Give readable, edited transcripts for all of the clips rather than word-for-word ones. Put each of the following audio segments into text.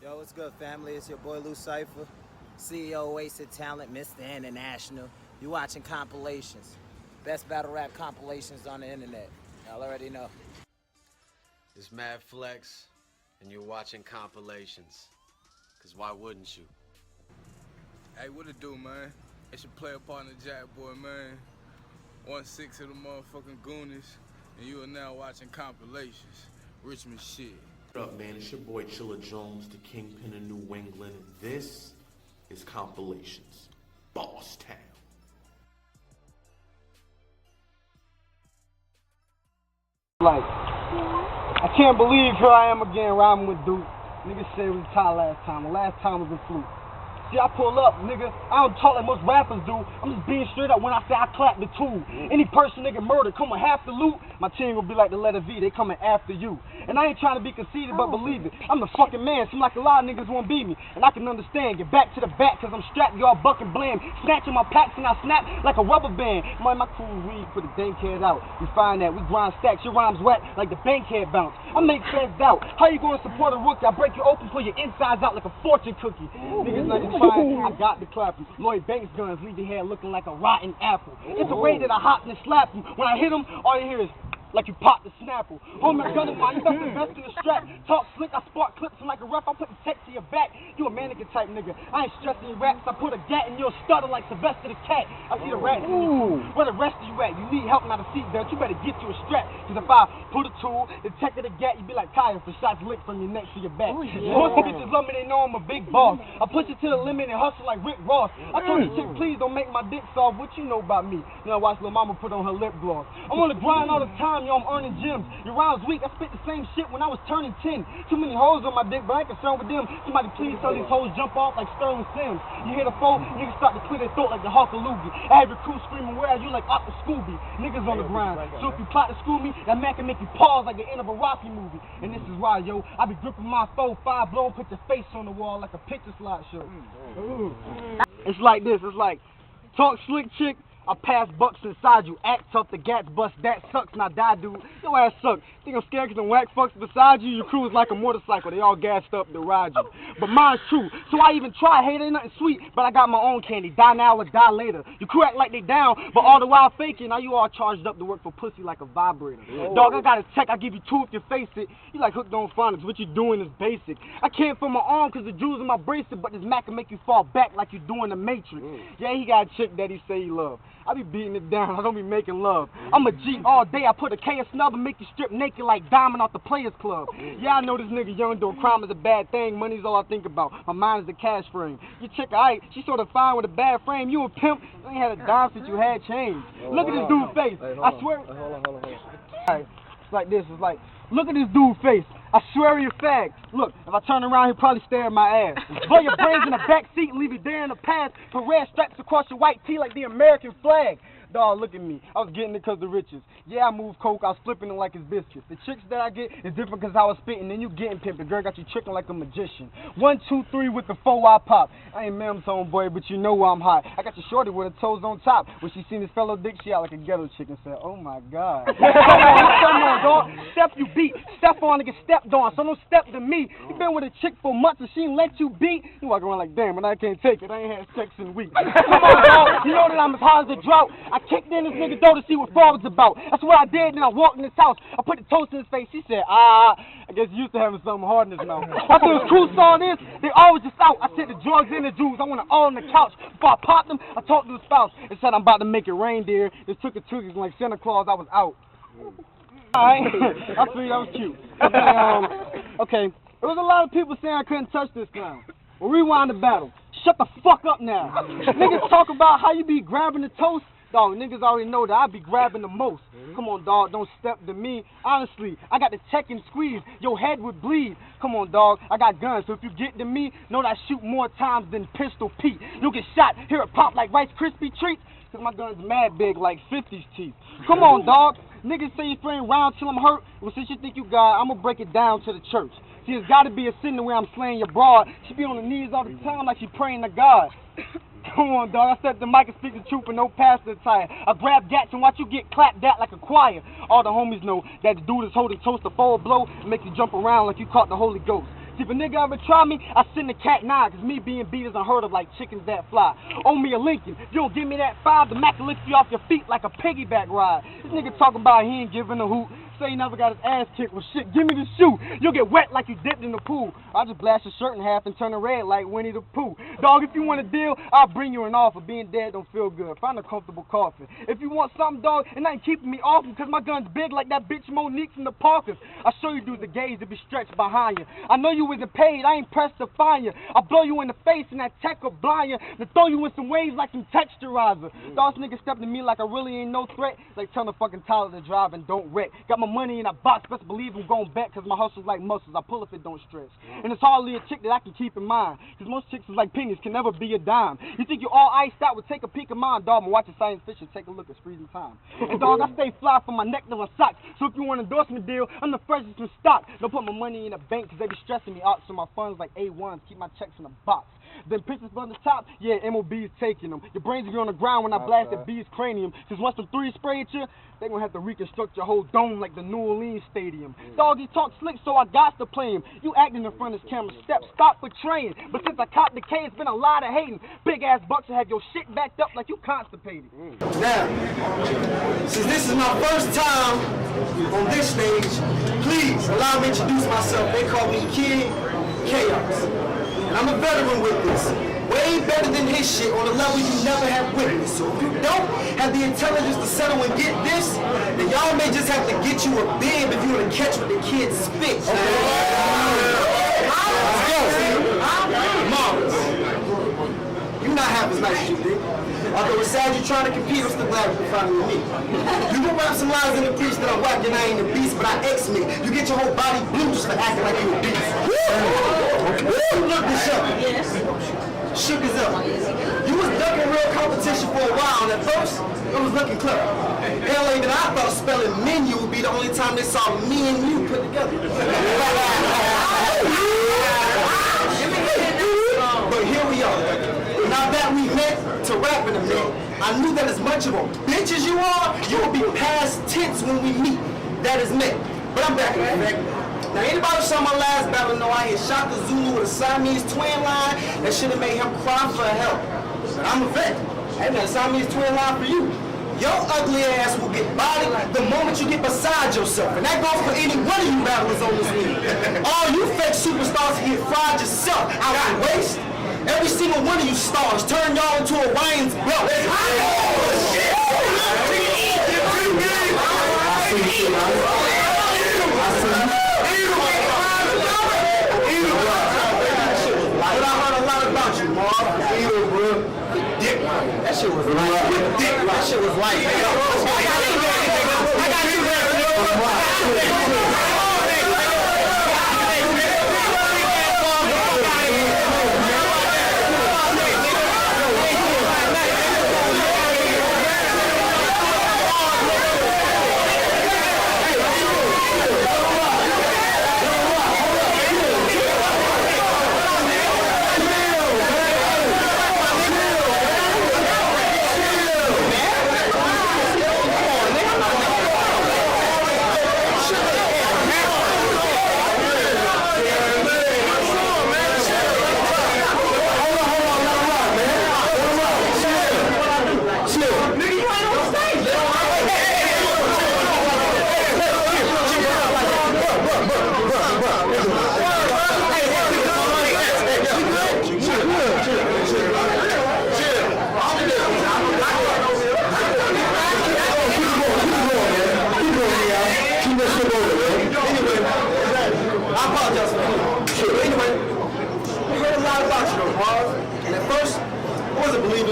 Yo, what's good, family? It's your boy Lou Cypher, CEO Wasted Talent, Mr. International. You watching compilations. Best battle rap compilations on the internet. Y'all already know. It's Mad Flex, and you're watching compilations. Cause why wouldn't you? Hey, what it do, man? It's your player partner, Jack Boy, man. 1/6 of the motherfucking Goonies, and you are now watching compilations. Richmond shit. What up, man? It's your boy Chilla Jones, the Kingpin of New England, and this is Compilations, Boss Town. Like, I can't believe here I am again rhyming with Duke. Niggas said we tired last time. The last time was a fluke. See, I pull up, nigga. I don't talk like most rappers do. I'm just being straight up when I say I clap the tool. Any person nigga murder, come with half the loot. My team will be like the letter V, they coming after you. And I ain't trying to be conceited, but believe it. I'm the fucking man. Seem like a lot of niggas won't beat me. And I can understand. Get back to the back, cause I'm strapped, y'all bucking blam. Snatching my packs and I snap like a rubber band. My crew weed for the dankhead out. We find that. We grind stacks. Your rhymes wet like the bankhead bounce. I make fans doubt. How you gonna support a rookie? I break you open, pull your insides out like a fortune cookie. Niggas not trying. I got the clapping. Lloyd Banks guns leave your hair looking like a rotten apple. It's the way that I hop and slap you. When I hit him, all you hear is like you popped the Snapple. Homie, gun in my stuff, invest in the strap. Talk slick, I spark clips and like a ref, I put the text to your back. You a mannequin type nigga. I ain't stressing your raps. I put a gat in your stutter like Sylvester the Cat. I see the rats in you. Where the rest of you at? You need help, not a seatbelt. You better get you a strap. Cause if I put a tool, detected a gat, you be like Kaya for shots licked from your neck to your back. Most bitches love me, they know I'm a big boss. I push it to the limit and hustle like Rick Ross. I told you chick, please don't make my dick soft. What you know about me? You know, I watch Lil Mama put on her lip gloss. I'm on the grind all the time, yo, I'm earning gems. Your rhymes weak, I spit the same shit when I was turning 10. Too many hoes on my dick, but I ain't concerned with them. Somebody please tell these hoes jump off like Sterling Sims. You hear the phone, niggas start to clear their throat like the Hulk of Loogie. I have your crew screaming, where are you like Octa Scooby? Niggas on the grind. So if you plot to school me, that man can make you pause like the end of a Rocky movie. And this is why, yo, I be gripping my 4-5 blow, put your face on the wall like a picture slideshow. It's like this, it's like, talk slick chick, I pass bucks inside you, act tough, the gats bust, that sucks, now die dude, your ass suck. Think I'm scared cause them whack fucks beside you, your crew is like a motorcycle, they all gassed up to ride you. But mine's true, so I even try, hate ain't nothing sweet, but I got my own candy, die now or die later. Your crew act like they down, but all the while faking, now you all charged up to work for pussy like a vibrator. Dog, I got a check, I give you two if you face it, you like hooked on phonics, what you doing is basic. I can't feel my arm cause the jewels in my bracelet, but this Mac can make you fall back like you doing the Matrix. Yeah, he got a chick that he say he love. I be beating it down, I don't be making love. I'm a G all day, I put a K in snub and make you strip naked like Diamond off the Players Club. Yeah, I know this nigga young doing crime is a bad thing, money's all I think about. My mind is the cash frame. You chick, alright, she sort of fine with a bad frame. You a pimp, you ain't had a dime since you had change. Look at this dude's face, I swear. Hold on. Alright, it's like this, it's like, look at this dude's face. I swear he a fag. Look, if I turn around, he'll probably stare at my ass. Blow your brains in the back seat and leave you there in the past. Put red stripes across your white tee like the American flag. Dawg, look at me. I was getting it cause the riches. Yeah, I move coke, I was flipping it like it's biscuits. The chicks that I get is different cause I was spitting. Then you getting pimped. The girl got you tricking like a magician. 1, 2, 3 with the 4 I pop. I ain't Mem's homeboy, but you know I'm hot. I got you shorty with her toes on top. When she seen this fellow dick, she out like a ghetto chick and said, oh my God. Come on, dog. Step you beat. Step on and get stepped on. So don't step to me. You been with a chick for months and she ain't let you beat. You walk around like, damn, and I can't take it. I ain't had sex in weeks. Come on, dog. You know that I'm as hard as a drought. I kicked in this nigga door to see what fraud was about. That's what I did, then I walked in his house. I put the toast in his face. He said, I guess you used to having something hard in his mouth. After his crew saw this, they always just out. I said the drugs and the Jews. I want it all on the couch. Before I popped them, I talked to the spouse and said I'm about to make it rain, dear. Just took it to like Santa Claus. I was out. Alright, I figured that was cute. Okay, there was a lot of people saying I couldn't touch this clown. Well, rewind the battle. Shut the fuck up now. Niggas talk about how you be grabbing the toast. Dog, niggas already know that I be grabbing the most. Come on, dog, don't step to me. Honestly, I got the check and squeeze. Your head would bleed. Come on, dog, I got guns. So if you get to me, know that I shoot more times than Pistol Pete. You'll get shot, hear it pop like Rice Krispie treats. Cause my gun's mad big like 50's teeth. Come on, dog. Niggas say you playing round till I'm hurt. Well, since you think you got, I'ma break it down to the church. See, it's gotta be a sin the way I'm slaying your broad. She be on the knees all the time like she praying to God. Come on, dog. I said the mic and speak the truth and no pastor attire. I grab gats and watch you get clapped at like a choir. All the homies know that the dude is holding toast to forward blow and make you jump around like you caught the Holy Ghost. See, if a nigga ever try me, I send the cat 9, cause me being beat is unheard of like chickens that fly. Owe me a Lincoln. If you don't give me that 5, the Mac will lift you off your feet like a piggyback ride. This nigga talking about he ain't giving a hoot. Say he never got his ass kicked. Well, shit, give me the shoe. You'll get wet like you dipped in the pool. I'll just blast your shirt in half and turn it red like Winnie the Pooh. Dog, if you want a deal, I'll bring you an offer. Being dead don't feel good. Find a comfortable coffin. If you want something, dog, it ain't keeping me off him, cause my gun's big like that bitch Monique from the Parkers. I'll show you dudes the gaze to be stretched behind you. I know you isn't paid. I ain't pressed to find you. I'll blow you in the face and that tech will blind you. To throw you in some waves like some texturizer. Dog, this nigga stepped to me like I really ain't no threat. Like tell the fucking Tyler to drive and don't wreck. Got my money in a box. Best believe I'm going back, cause my hustle's like muscles. I pull if it don't stretch. And it's hardly a chick that I can keep in mind, cause most chicks is like pennies, can never be a dime. You think you all iced out, would take a peek of mine, dog. I'm watching science fiction, take a look at freezing time. And dog, I stay fly from my neck to my socks. So if you want an endorsement deal, I'm the freshest in stock. Don't put my money in a bank, cause they be stressing me out. So my funds like A1s, keep my checks in a box. Then pictures from the top, yeah, MOB's taking them. Your brains will be on the ground when I blast that B's cranium. Cause once the 3 spray at you, they gonna have to reconstruct your whole dome like the New Orleans Stadium. Dog, he talk slick, so I got to play him. You acting in front of his camera, stop betraying. But since I copped the K, it's been a lot of hating. Big ass bucks will have your shit backed up like you constipated. Now, since this is my first time on this stage, please allow me to introduce myself. They call me Kid Chaos. And I'm a veteran with this. Way better than his shit on a level you never have witnessed. So if you don't have the intelligence to settle and get this, then y'all may just have to get you a bib if you want to catch what the kids spit. Let's go. Marvelous. You not half as nice as you think. Although it's sad you're trying to compete, I'm still glad you can finally meet me. You can rap some lines in the piece that I'm whack and I ain't a beast, but I X-me. You get your whole body blue just for acting like you a beast. Woo! Look this up. Yes. Shook as up. You was ducking real competition for a while, and at first, it was looking clever. Hell, even I thought spelling menu would be the only time they saw me and you put together. But here we are. Now that we met to rap in a minute, I knew that as much of a bitch as you are, you will be past tense when we meet. That is met. But I'm back in effect. Now anybody who saw my last battle know I hit Shaka Zulu with a Siamese twin line that should have made him cry for help. But I'm a vet. I ain't got a Siamese twin line for you. Your ugly ass will get bodied the moment you get beside yourself. And that goes for any one of you battlers on this league. All you fake superstars get fried yourself out the waist. Every single one of you stars turn y'all into Orion's belt. But I heard a lot about you, Marv. Dick. That shit was light. Dick. That shit was light.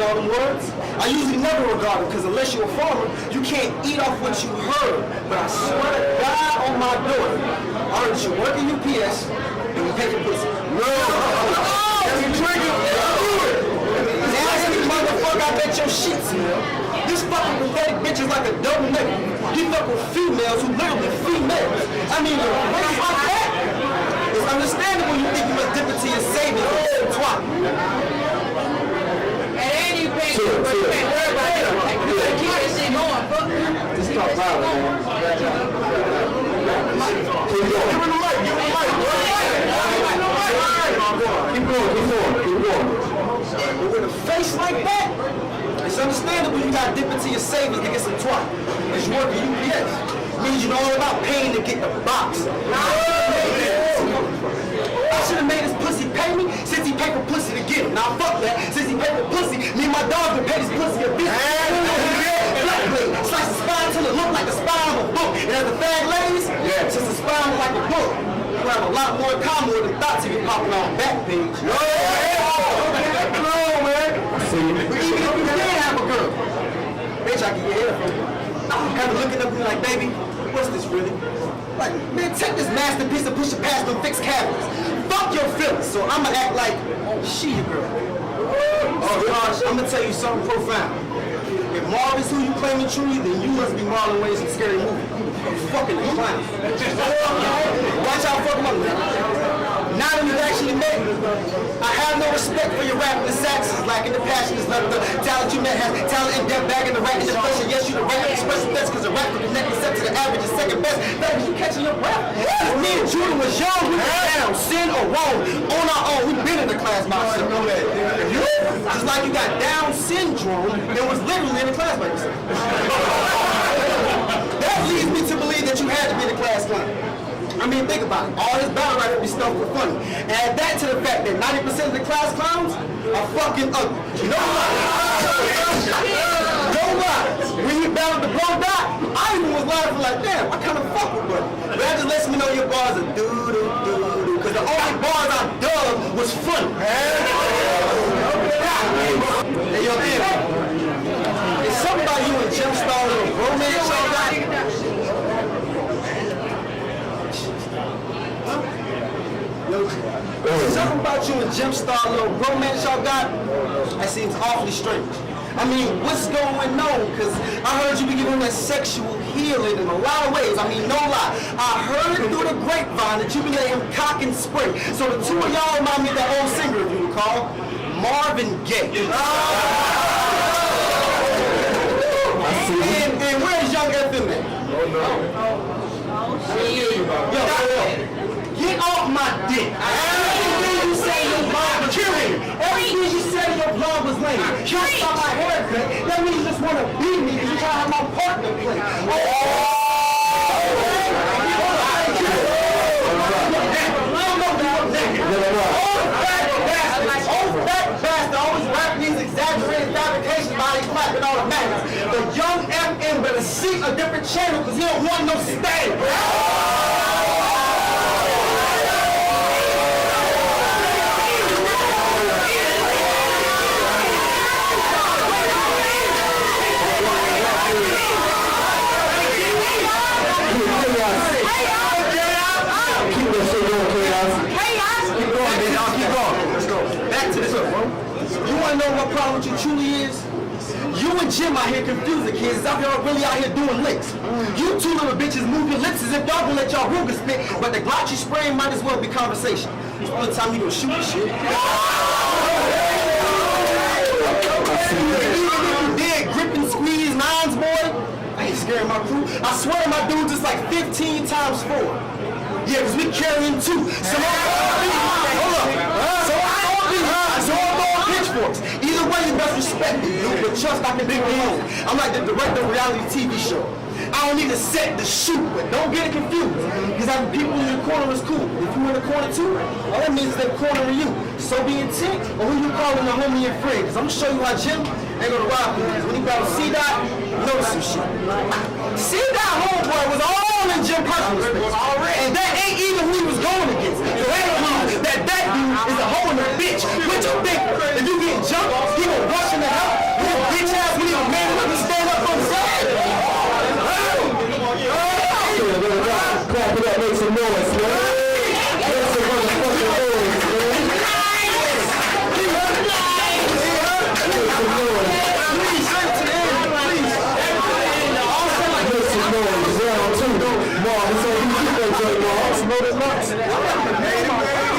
All them words. I usually never regard it because unless you're a farmer, you can't eat off what you heard. But I swear to God on my daughter, I heard you work at UPS and you pay for pussy. No! You drink it! Nasty motherfucker, I bet your shit smell. This fucking pathetic bitch is like a double nigga. You fuck with females who literally females. I mean, race like that? It's understandable you think you must dip into your savings and twat. You can't worry about it. You gotta keep that shit going, bro. Just stop violent, man. Give him the mic, bro. Keep going. But with a face like that, it's understandable you gotta dip into your savings to get some twat. Cause you work at UPS. Means you know all about paying to get the box. I should have made this pussy pay me since he paid for pussy to get him. Now fuck that. Since he paid for pussy, me and my dog can pay this pussy a bitch. Black blade, slice the spine till it look like the spine of a book. And as the fag ladies, since the spine look like a book, you have a lot more in common with the thoughts if you're popping on back page. Come on, man. But even if you did have a girl, bitch, I can get hair from you. Kind of looking up and be like, baby, what's this really? Like, man, take this masterpiece and push it past them fixed cabinets. Fuck your feelings, so I'ma act like she your girl. Oh, gosh, I'ma tell you something profound. If Marv is who you claiming truly, then you must be Marlon Wayans in Scary Movie. You fucking clown. Watch out, fuck him up, man. Now that we've actually met, I have no respect for your rapping the saxes, lacking the passion is left. The talent you met has talent in depth, bag in the rack is expression. Yes, you the rap expression best, cause the rap will connect set to the average is second best. That was you catching your breath. Cause me and Judah was young, we were down, sin or wrong, on our own. We've been in the class by ourselves. You, just like you got Down syndrome, and was literally in the class by yourself. That leads me to believe that you had to be in the class clown. I mean, think about it. All this battle rap be stuff for funny. Add that to the fact that 90% of the class clowns are fucking ugly. Nobody. When you battled the Blow Dot, I even was laughing like, damn, I kind of fuck with buddy. But that just lets me know your bars are doo-doo-doo-doo. Because the only bars I dug was funny. Hey, yo, man. It's something about you and Jim Star little romance y'all got. Something about you and Jim Star, little romance y'all got, that seems awfully strange. I mean, what's going on? Because I heard you be giving that sexual healing in a lot of ways. I mean, no lie. I heard through the grapevine that you be letting him cock and spray. So the two of y'all remind me of that old singer, if you recall, Marvin Gaye. And where's Young FM at? Yo, get off my dick. Everything you say your blog was lame. Everything you say your blog was lame. Can't stop my haircut. That means you just want to beat me because you try to have my partner play. Old fat bastard always rapping these exaggerated fabrications while he's clapping all the madness. The Young FM better seek a different channel because he don't want no stay. What problem with you truly is? You and Jim out here confusing kids. Out here really out here doing licks. You two little bitches move your lips as if y'all gonna let y'all Ruger spit, but the Glock you spraying might as well be conversation. It's all the time you gonna shoot and shit. Even if you did grip and squeeze nines, boy, I ain't scaring my crew. I swear my dude just like 15 times 4. Yeah, cause we carrying 2. So hold up. So I'm throwing pitchforks. Either way, you best respect it, dude. But trust I can be alone. I'm like the director of a reality TV show. I don't need a set to shoot, but don't get it confused. Because having people in your corner is cool. If you in the corner too, all that means is they're cornering you. So be intent, or who you calling a homie and friend. Because I'm gonna show you how Jim ain't gonna ride for you. Because when he battled C-Dot, notice some shit. C-Dot homeboy was all in Jim personal space. And that ain't even who he was going against. So that means that dude is a hoe and a bitch. What you think? If you get jumped, he gonna rush in the house. His bitch ass when he a man let me stand up for himself. Clap it up, make some noise, man. Make some motherfucking noise, man. Make some noise. Make some noise. Round 2. Marv, it's on you. Keep that joint, Marv. Smoke it much.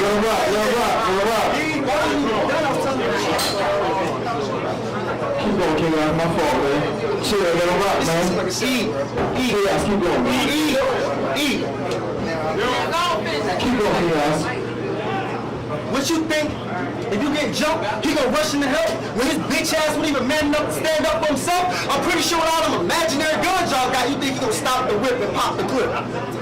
Yo, rock. Keep going, King. That's my fault, man. Chill, let him rock, man. Eat. Yes, keep going. Eat. Keep going, King. What you think? If you get jumped, he gonna rush in to help when his bitch ass wouldn't even man enough to stand up for himself? I'm pretty sure with all them imaginary guns y'all got, you think he gonna stop the whip and pop the clip.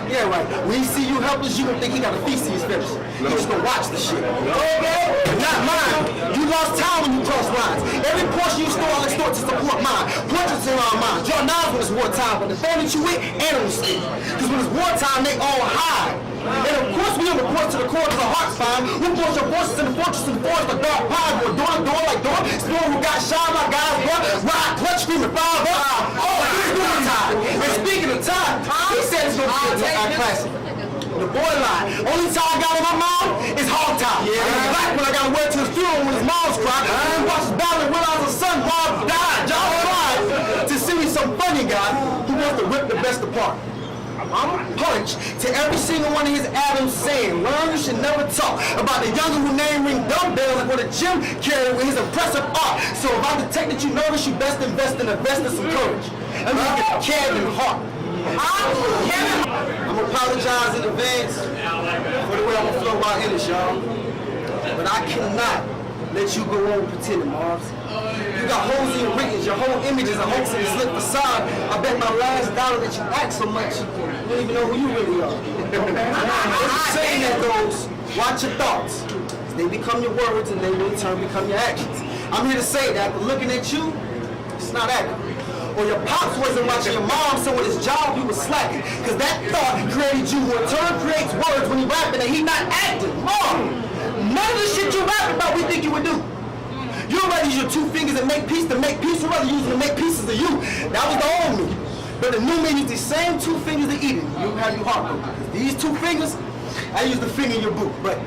Yeah, right. When he see you helpless, you gonna think he got a feast in his finish. He just gonna watch the shit. Okay? Not mine. You lost time when you cross lines. Every portion you store, I'll extort to support mine. Portraits around mine. Draw knives when it's wartime, but the family that you with, animals stick. Because when it's wartime, they all hide. And of course, we don't report to the court of the heart's fine. We force your forces in the fortress and the forest, the dark pine, go door to door like door. Spoon who got shot like guys, bro. Ride, clutch, screaming, fire, bro. Oh, he's doing time. And speaking of time, he said it's gonna be a classic. The boy lied. Only time I got on my mom is hog time. Yeah. And back when I got to wear to his funeral when his mom's cried. I didn't watch his battle and realize his son, Bob, died. Y'all tried to see me some funny guy who wants to rip the best apart. I'm punch to every single one of his Adams saying, learn you should never talk about the younger who name ring dumbbells like what a gym carrier with his impressive art. So if I detect that you nervous, you best invest in some courage. Let me get Kevin Hart. I'm apologize in advance for the way I'm gonna flow my image, y'all. But I cannot let you go on pretending, Mars. You got holes in your wrinkles, your whole image is a hoax and a slick facade. I bet my last dollar that you act so much, you don't even know who you really are. Saying that goes, watch your thoughts. They become your words and they will in turn become your actions. I'm here to say that, but looking at you, it's not accurate. Or your pops wasn't watching your mom, so with his job he was slacking. Cause that thought created you, who in turn creates words when he rapping and he not acting. Mom, none of the shit you rapping about we think you would do. You'd rather use your two fingers and make peace than make peace, you'd rather use them to make pieces of you. That was the old me. But the new me used these same two fingers to eat it. You'll have you heartbroken. These two fingers, I use the finger in your boot. But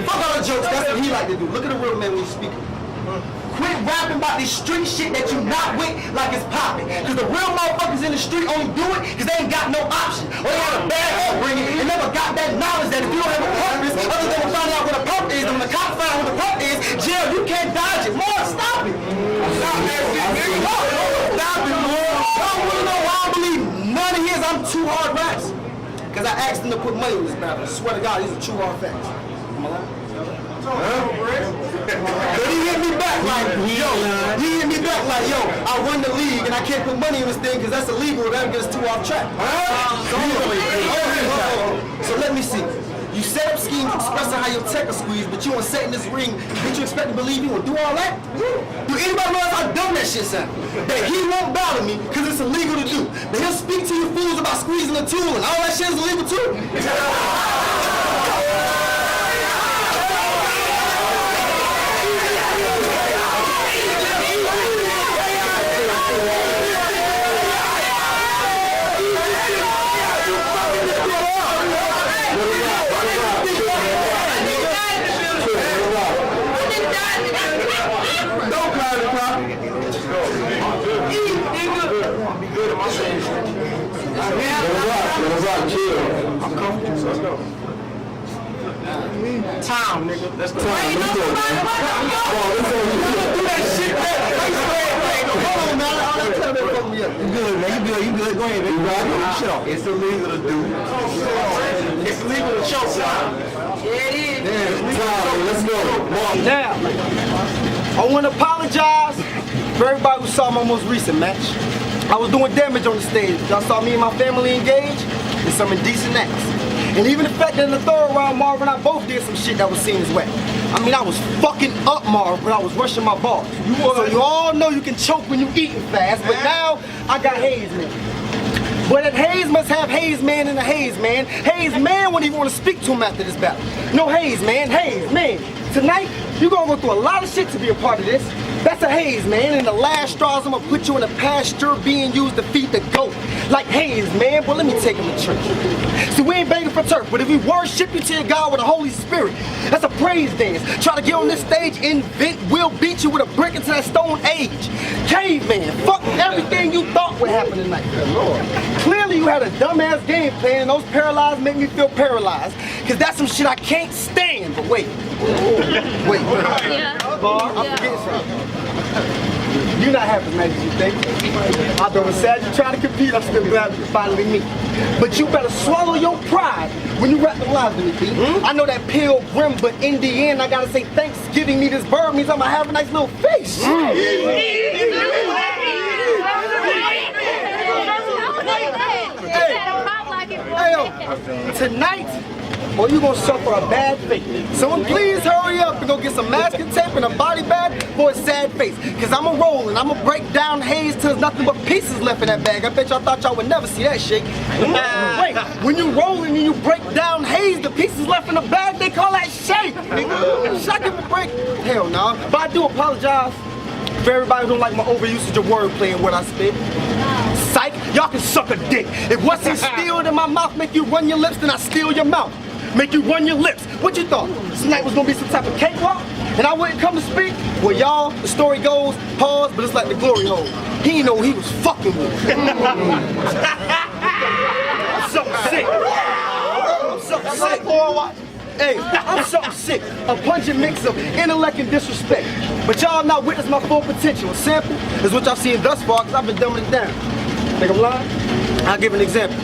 fuck all the jokes, that's what he like to do. Look at the real man when he's speaking. Quit rapping about this street shit that you not with like it's popping. Cause the real motherfuckers in the street only do it cause they ain't got no option. Or they had a bad upbringing and never got that knowledge that if you don't have a purpose, other than to find out what a purpose is, and when the cop find out what the purpose is, jail, you can't dodge it. More, stop it. Stop that shit, nigga. Stop it, more. Y'all wanna know why I believe none of his I'm too hard raps? Cause I asked him to put money in this battle. I swear to God, these are true hard facts. Am I lying? But he hit me back like, yo, I run the league and I can't put money in this thing because that's illegal. That gets too off track. So let me see. You set up schemes expressing how your tech is squeezed, but you want to set in this ring. Did you expect to believe he will do all that? Do anybody realize how dumb that shit sound? That he won't battle me because it's illegal to do. That he'll speak to you fools about squeezing the tool and all that shit is illegal too? Time, nigga. That's the time. Let's go, man. Do that shit, man. Hold on, man. You good, man. You good. Go ahead, man. You right? Shut up. It's illegal to do. It's illegal to choke. Yeah, it is. Yeah, let's go. Now, I want to apologize for everybody who saw my most recent match. I was doing damage on the stage. Y'all saw me and my family engaged in some indecent acts. And even the fact that in the third round, Marvin and I both did some shit that was seen as wet. I mean, I was fucking up, Marvin, but I was rushing my balls. So you all know you can choke when you eating fast, but now I got Hayes Man. But that Hayes must have Hayes Man and a Hayes Man. Hayes Man wouldn't even want to speak to him after this battle. No Hayes Man, Hayes Man. Tonight, you're gonna go through a lot of shit to be a part of this. That's a Hayes Man, and the last straws I'm gonna put you in a pasture being used to feed the goat. Like Hayes Man, but let me take him to church. See, we ain't begging for turf, but if we worship you to your God with the Holy Spirit, that's a praise dance. Try to get on this stage, invent, we'll beat you with a brick into that stone age. Caveman, fuck everything you thought would happen tonight. Clearly you had a dumbass game plan, and those paralyzed make me feel paralyzed. Cause that's some shit I can't stand, but wait. Wait. Yeah. Bar, I'm forgetting something. You're not half as nice as you think. Although it's sad you're trying to compete, I'm still glad we can finally meet. But you better swallow your pride when you rap the lines to me, B. I know that pill grim, but in the end, I gotta say thanks. Giving me this bird means I'm gonna have a nice little face. Hey, yo, tonight, or you gonna suffer a bad fate. Someone please hurry up and go get some masking tape and a body bag for a sad face. Cause I'ma roll and I'ma break down haze till there's nothing but pieces left in that bag. I bet y'all thought y'all would never see that shit. Wait, when you rollin' and you break down haze, the pieces left in the bag, they call that shake. Should I give a break? Hell no. But I do apologize for everybody who don't like my overusage of wordplay and what I spit. Psych, y'all can suck a dick. If what's instilled in my mouth make you run your lips, then I steal your mouth. Make you run your lips. What you thought? This night was gonna be some type of cakewalk? And I wouldn't come to speak? Well, y'all, the story goes, pause, but it's like the glory hole. He didn't know who he was fucking with. I'm something sick. I'm something sick. Hey, I'm something sick. A pungent mix of intellect and disrespect. But y'all not witness my full potential. A sample is what y'all seen thus far, because I've been dumbing it down. Think I'm lying? I'll give an example.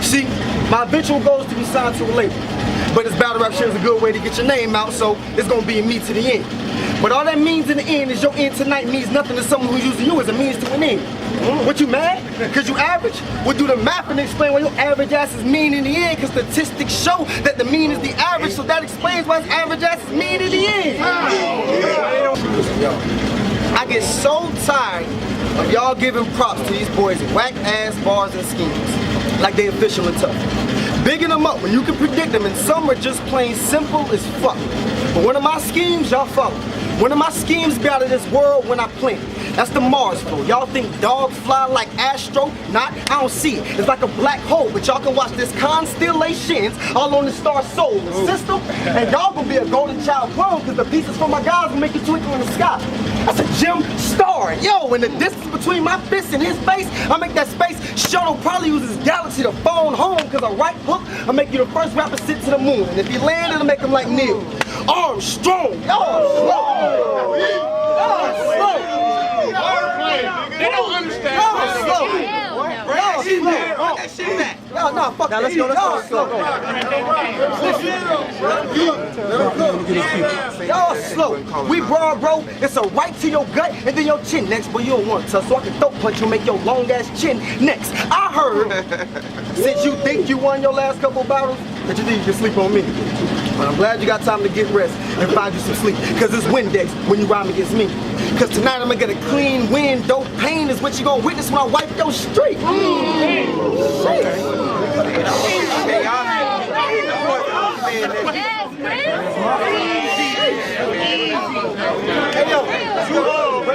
See, my eventual goal is to be signed to a label. But this battle rap shit is a good way to get your name out, so it's gonna be a me to the end. But all that means in the end is your end tonight means nothing to someone who's using you as a means to an end. What, you mad? Cause you average? We'll do the math and explain why your average ass is mean in the end, cause statistics show that the mean is the average, so that explains why his average ass is mean in the end. I get so tired of y'all giving props to these boys' whack ass bars and schemes, like they official and tough. Bigging them up when you can predict them, and some are just plain simple as fuck. But one of my schemes, y'all follow. One of my schemes be out of this world when I plan. That's the Mars flow. Y'all think dogs fly like Astro? Not, I don't see it. It's like a black hole, but y'all can watch this constellations all on the star solar system, and y'all gonna be a golden child clone, because the pieces from my guys will make you twinkle in the sky. That's a gem star. Yo, and the distance between my fist and his face, I make that space shuttle probably use his galaxy to phone home, because a right hook, I'll make you the first rapper sit to the moon. And if he land, it'll make him like Neil Armstrong. Y'all slow. Y'all slow. They don't understand. Y'all slow. Y'all slow. Y'all, nah, fuck that. Let's go. Y'all slow. We broad, bro. It's a right to your gut and then your chin next, but you don't want to. So I can throat punch you, make your long ass chin next. I heard, since you think you won your last couple battles, that you think you can sleep on me. But I'm glad you got time to get rest and find you some sleep, cause it's Windex when you rhyme against me. Cause tonight I'm gonna get a clean win. Dope pain is what you gonna witness when I wipe your street.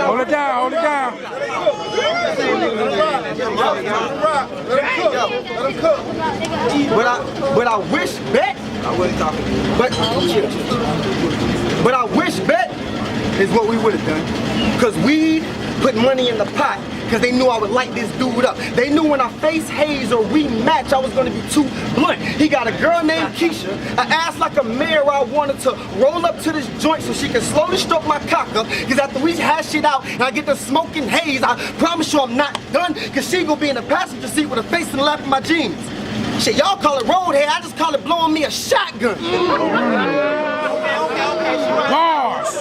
Hold it down, hold it down. Let him cook. But I wish bet. I wasn't talking to you. But I wish bet is what we would have done. Cause we'd put money in the pot, cause they knew I would light this dude up. They knew when I face Hayes or rematch, I was gonna be too blunt. He got a girl named Keisha, an ass like a mare. I wanted to roll up to this joint so she can slowly stroke my cock up. Cause after we hash it out and I get the smoking haze, I promise you I'm not done. Cause she gonna be in the passenger seat with her face in the lap of my jeans. Shit, y'all call it roadhead, I just call it blowing me a shotgun. Bars.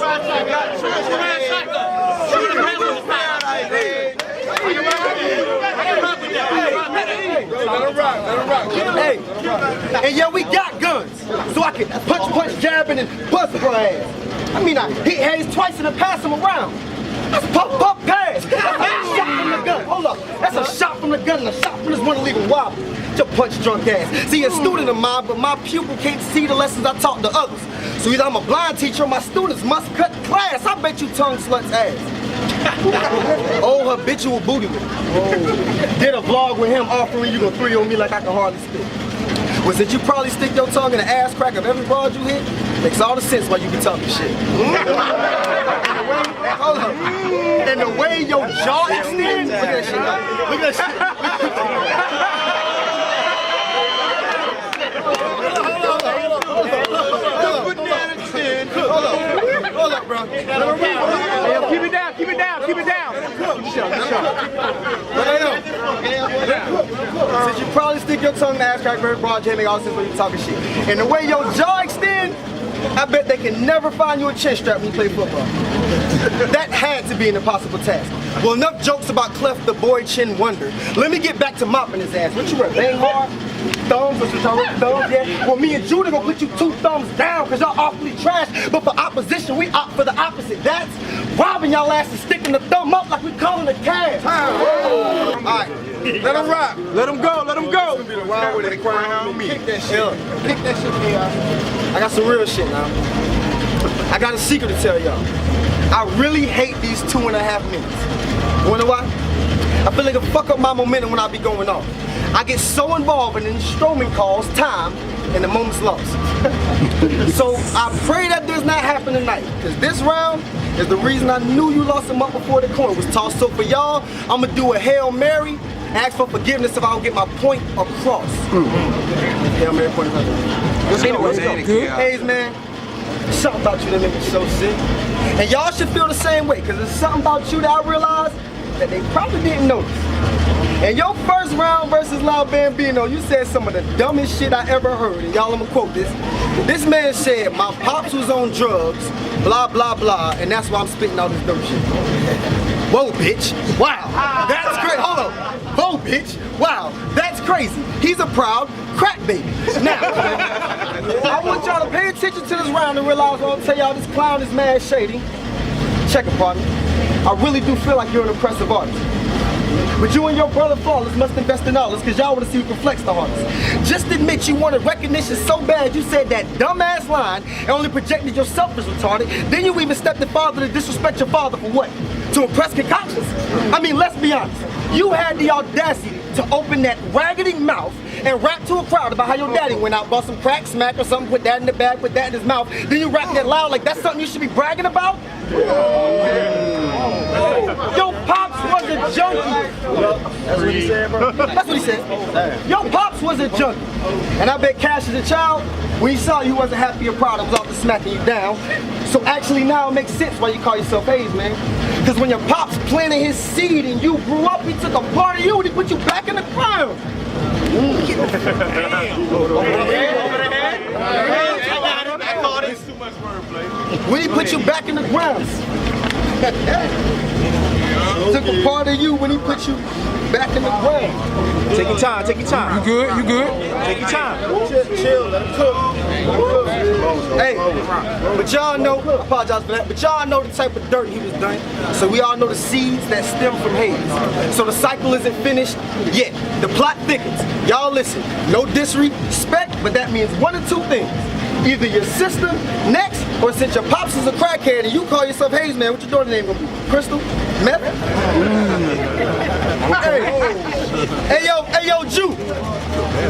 Hey, and yeah, we got guns, so I can punch, jabbing, and bust her ass. I mean, I hit Hayes twice and then pass him around. That's pop, pass. That's a shot from the gun. Hold up, that's a shot from the gun and a shot from this one to leave him wobble. Your punch drunk ass. See, a student of mine, but my pupil can't see the lessons I taught to others. So either I'm a blind teacher or my students must cut class. I bet you tongue slut's ass. Oh, habitual booty whip. Did a vlog with him offering you the 3 on me like I can hardly spit. Was that you probably stick your tongue in the ass crack of every broad you hit? Makes all the sense why you be talking shit. Hold up. And the way your jaw extends, look at that shit. Look at that shit. Hold up, bro. Hey, keep it down, keep it down. Since you probably stick your tongue to ass crack very broad, Jamie, all since when you talking shit. And the way your jaw extend, I bet they can never find you a chin strap when you play football. That had to be an impossible task. Well, enough jokes about Clef the Boy Chin Wonder. Let me get back to mopping his ass. What you wear, bang hard? Thumbs, what you talking about, thumbs, yeah? Well, me and Judah gonna put you 2 thumbs down because y'all awfully trash. But for opposition, we opt for the opposite. That's robbing y'all ass and sticking the thumb up like we calling a cab. All right, let him rock. Let him go, let him go. It's gonna be the wild with it, crying on me. Kick that shit up. Kick that shit up. I got some real shit now. I got a secret to tell y'all. I really hate these 2.5 minutes. You wanna know why? I feel like it fuck up my momentum when I be going off. I get so involved in the Strowman calls, time, and the moment's lost. So I pray that does not happen tonight, because this round is the reason I knew you lost him up before the coin was tossed. So for y'all, I'm gonna do a Hail Mary, ask for forgiveness if I don't get my point across. Hail Mary, point across. Let's go. Hayes, man, something about you that make me so sick. And y'all should feel the same way, because there's something about you that I realized that they probably didn't notice. In your first round versus Loud Bambino, you said some of the dumbest shit I ever heard. And y'all, I'm gonna quote this. This man said, my pops was on drugs, blah, blah, blah, and that's why I'm spitting all this dumb shit. Whoa, bitch. Wow. That's great. Hold on. Whoa, bitch. Wow. That's crazy. He's a proud crack baby. Now, I want y'all to pay attention to this round and realize when I tell y'all this clown is mad shady. Check it, partner. I really do feel like you're an impressive artist. But you and your brother Flawless must invest in all this because y'all want to see who can flex the hardest. Just admit you wanted recognition so bad you said that dumbass line and only projected yourself as retarded. Then you even stepped it farther to disrespect your father for what? To impress concoctions? I mean, let's be honest. You had the audacity to open that raggedy mouth and rap to a crowd about how your daddy went out, bought some crack, smack or something, put that in the bag, put that in his mouth. Then you rap that loud like that's something you should be bragging about? Your pops was a junkie. That's what he said, bro. That's what he said. Your pops was a junkie. And I bet Cash as a child, when he saw you wasn't happy or proud, it was off to smacking you down. So actually now it makes sense why you call yourself Hayes, man. Because when your pops planted his seed and you grew up, he took a part of you and he put you back in the ground. When he put you back in the ground. Took a part of you when he put you back in the ground. Take your time, take your time. You good? You good? Take your time. Chill, let him cook. Hey, but y'all know, I apologize for that, but y'all know the type of dirt he was done. So we all know the seeds that stem from Hayes. So the cycle isn't finished yet. The plot thickens. Y'all listen, no disrespect, but that means one of 2 things. Either your sister next, or since your pops is a crackhead and you call yourself Hayes, man, what your daughter's name gonna be? Crystal? Meth? Hey yo, Jew.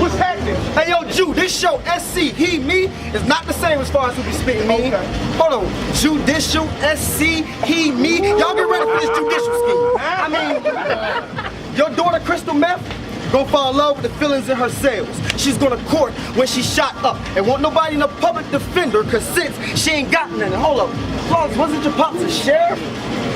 What's happening? Hey yo, Jew, this show, SC, he, me, is not the same as far as who be spitting me. Hold on, judicial, SC, he, me. Y'all get ready for this judicial scheme. I mean, your daughter, Crystal Meth, gonna fall in love with the feelings in her cells. She's gonna court when she's shot up. And won't nobody in the public defender, cause since she ain't got nothing. Hold up, Flawless, wasn't your pops a sheriff?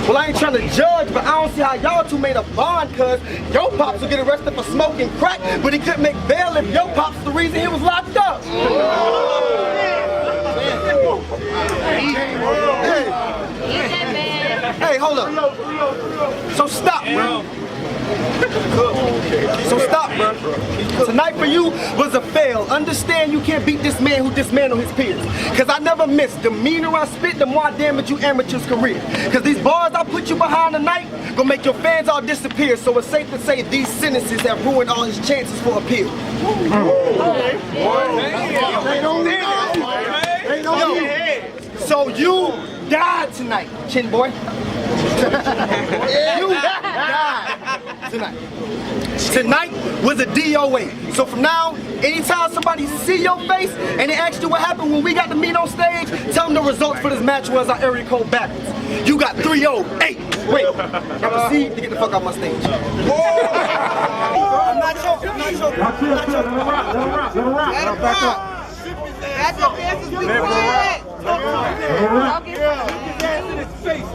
Well, I ain't trying to judge, but I don't see how y'all 2 made a bond, cause your pops will get arrested for smoking crack, but he couldn't make bail if your pops the reason he was locked up. Hey, hold up. So stop, bro. So stop, bro. Tonight for you was a fail. Understand you can't beat this man who dismantled his peers. Cause I never miss. The meaner I spit, the more I damage you amateurs' career. Cause these bars I put you behind tonight gonna make your fans all disappear. So it's safe to say these sentences have ruined all his chances for appeal. So you died tonight, chin boy. You died tonight. Tonight was a DOA. So from now, anytime somebody see your face and they ask you what happened when we got to meet on stage, tell them the results for this match was our area code backwards. You got 308. Wait, now proceed to get the fuck off my stage. I'm not joking. I'm not joking. I'm not joking. Let him rock. That's your answers. Be quiet. I'll get his ass in his face.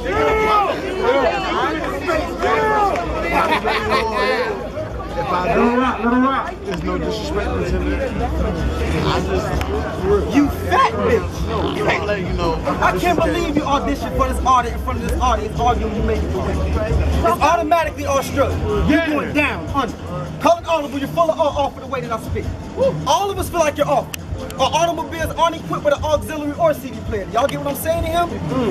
Let him rock. There's no disrespect to him. You fat bitch. I let you know. I can't believe you auditioned for this audience in front of this audience arguing you made it correct. It's automatically Australia. You're going down, under. Call it audible, you're full of off of the way that I speak. All of us feel like you're off. Our automobiles aren't equipped with an auxiliary or CD player. Y'all get what I'm saying to him?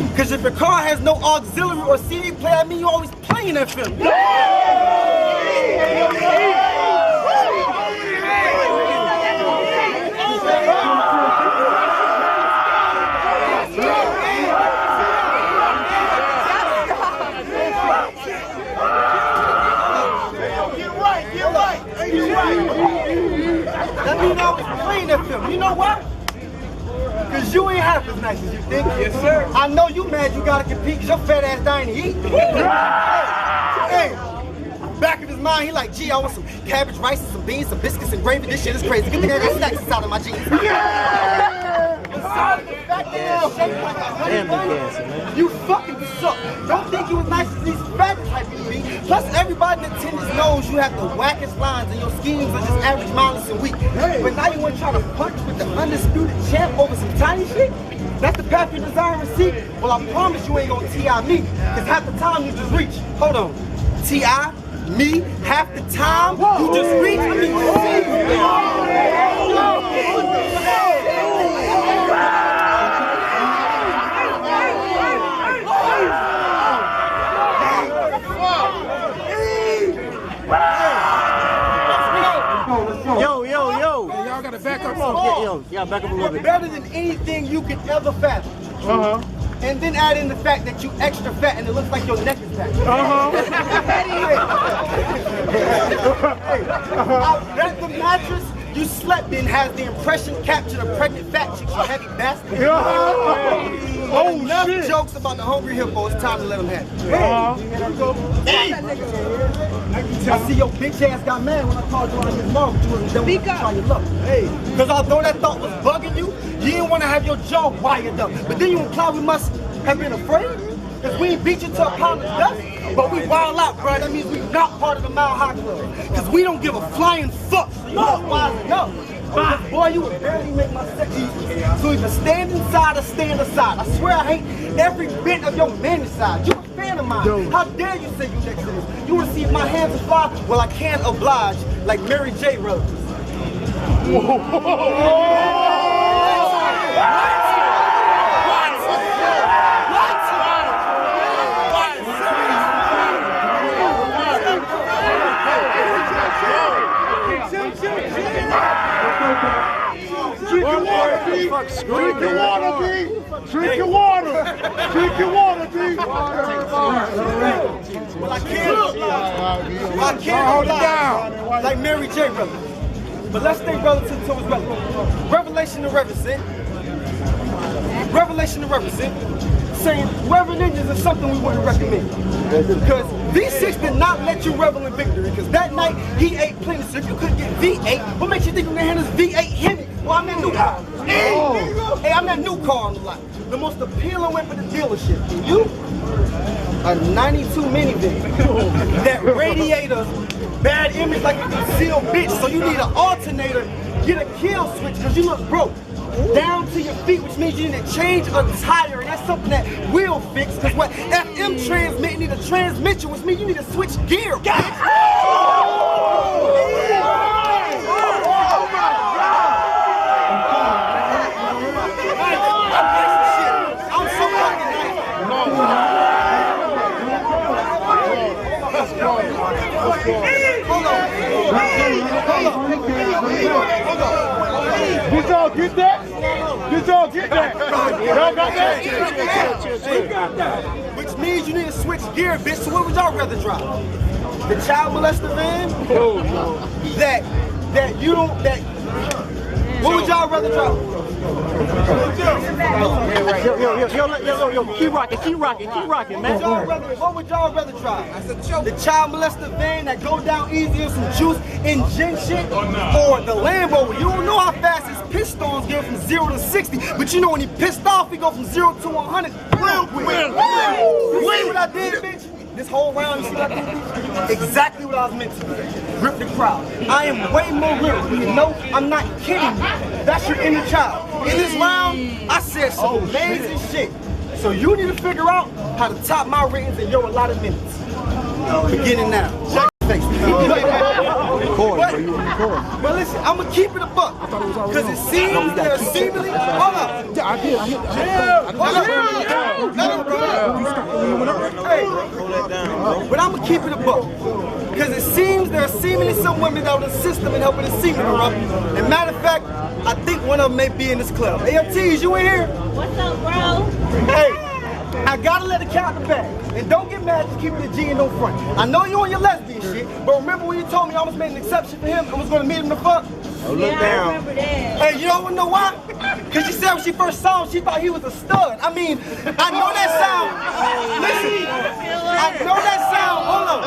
Because if your car has no auxiliary or CD player, I mean you always playing that film. That means I was playing that film. You know what? Because you ain't half as nice as you think. Yes, sir. I know you mad you gotta compete because your fat ass dying to eat. Hey, back of his mind, he like, gee, I want some cabbage, rice, and some beans, some biscuits, and gravy. This shit is crazy. Good thing I got snacks inside of my jeans. You fucking suck. Don't think you as nice as these fat type of be. Plus, everybody in attendance knows you have the wackest lines and your schemes are just average, mindless, and weak. But now you want to try to punch with the undisputed champ over some tiny shit? That's the path you desire to seek? Well, I promise you ain't gonna T.I. me, because half the time you just reach. Hold on. T.I. me, half the time you just reach. I mean, Yo. Y'all gotta back up. Yo, back up a little bit. Better than anything you could ever fathom. And then add in the fact that you extra fat and it looks like your neck is back. I bet the mattress you slept in has the impression captured of pregnant fat chicks, you heavy bastard. Enough jokes about the hungry hippo. It's time to let them have it. I see your bitch ass got mad when I called you on his mom, but you wasn't done with try your luck. Because although that thought was bugging you, you didn't want to have your jaw wired up. But then you imply we must have been afraid? Because we ain't beat you to a pound of dust, but we wild out, bro. That means we not part of the Mile High Club. Because we don't give a flying fuck. So you not wise enough. Because boy, you would barely make my sex easy. So either stand inside or stand aside. I swear I hate every bit of your man side. You a fan of mine. How dare you say you next to this? You want to see if my hands are fly? Well, I can't oblige like Mary J. Rose. Drink your water, B. Drink your water. Drink your water, B. Well, I can't hold it down like Mary J. Rose. But let's stay relative to what's relevant. Revelation to represent. Revelation to represent. Saying revel ninjas is something we wouldn't recommend. Because V6 did not let you revel in victory. Because that night he ate plenty. So if you couldn't get V8, what makes you think you're gonna hand us V8 Hemi? Well, I'm that new car. Hey, I'm that new car on the lot. The most appealing whip at the dealership. And you? A 92 minivan. That radiator, bad image like a concealed bitch. So you need an alternator. Get a kill switch because you look broke. Down to your feet, which means you need to change a tire, and that's something that will fix. Because what FM transmit need a transmission, which means you need to switch gear. I'm so fucking nice. Hold on. Did y'all get that? Did y'all get that? Y'all got that? Which means you need to switch gear, bitch. So what would y'all rather drive? The child molester van? That you don't, what would y'all rather drive? Yo, keep rocking, man. What would y'all rather drive? The child molester van that go down easy on some juice and gin shit? Or the Lambo? You don't know how fast his pistons get from 0 to 60, but you know when he pissed off, he go from 0 to 100 real quick. See what I did, bitch? this whole round, you see what I did? Exactly what I was meant to do. Rip the crowd. I am way more lyrical, you know? I'm not kidding you. That's your inner child. In this round, I said some amazing shit. So you need to figure out how to top my ratings in your allotted minutes. Beginning now. Check your face. But listen, I'm gonna keep it a buck. Because it seems they're seemingly. Hold up. But I'm gonna keep it a buck. Because it seems there are seemingly some women that would assist them in helping the semen erupt. And matter of fact, I think one of them may be in this club. AFTs, you in here? What's up, bro? Hey, I gotta let the cat in the bag. And don't get mad, just keep it a G and no front. I know you on your lesbian shit, but remember when you told me I almost made an exception for him and was gonna meet him to fuck? Oh, look down. I remember that. Hey, you don't know why? Because she said when she first saw him, she thought he was a stud. I mean, I know that sound. Listen, I know that sound, hold on.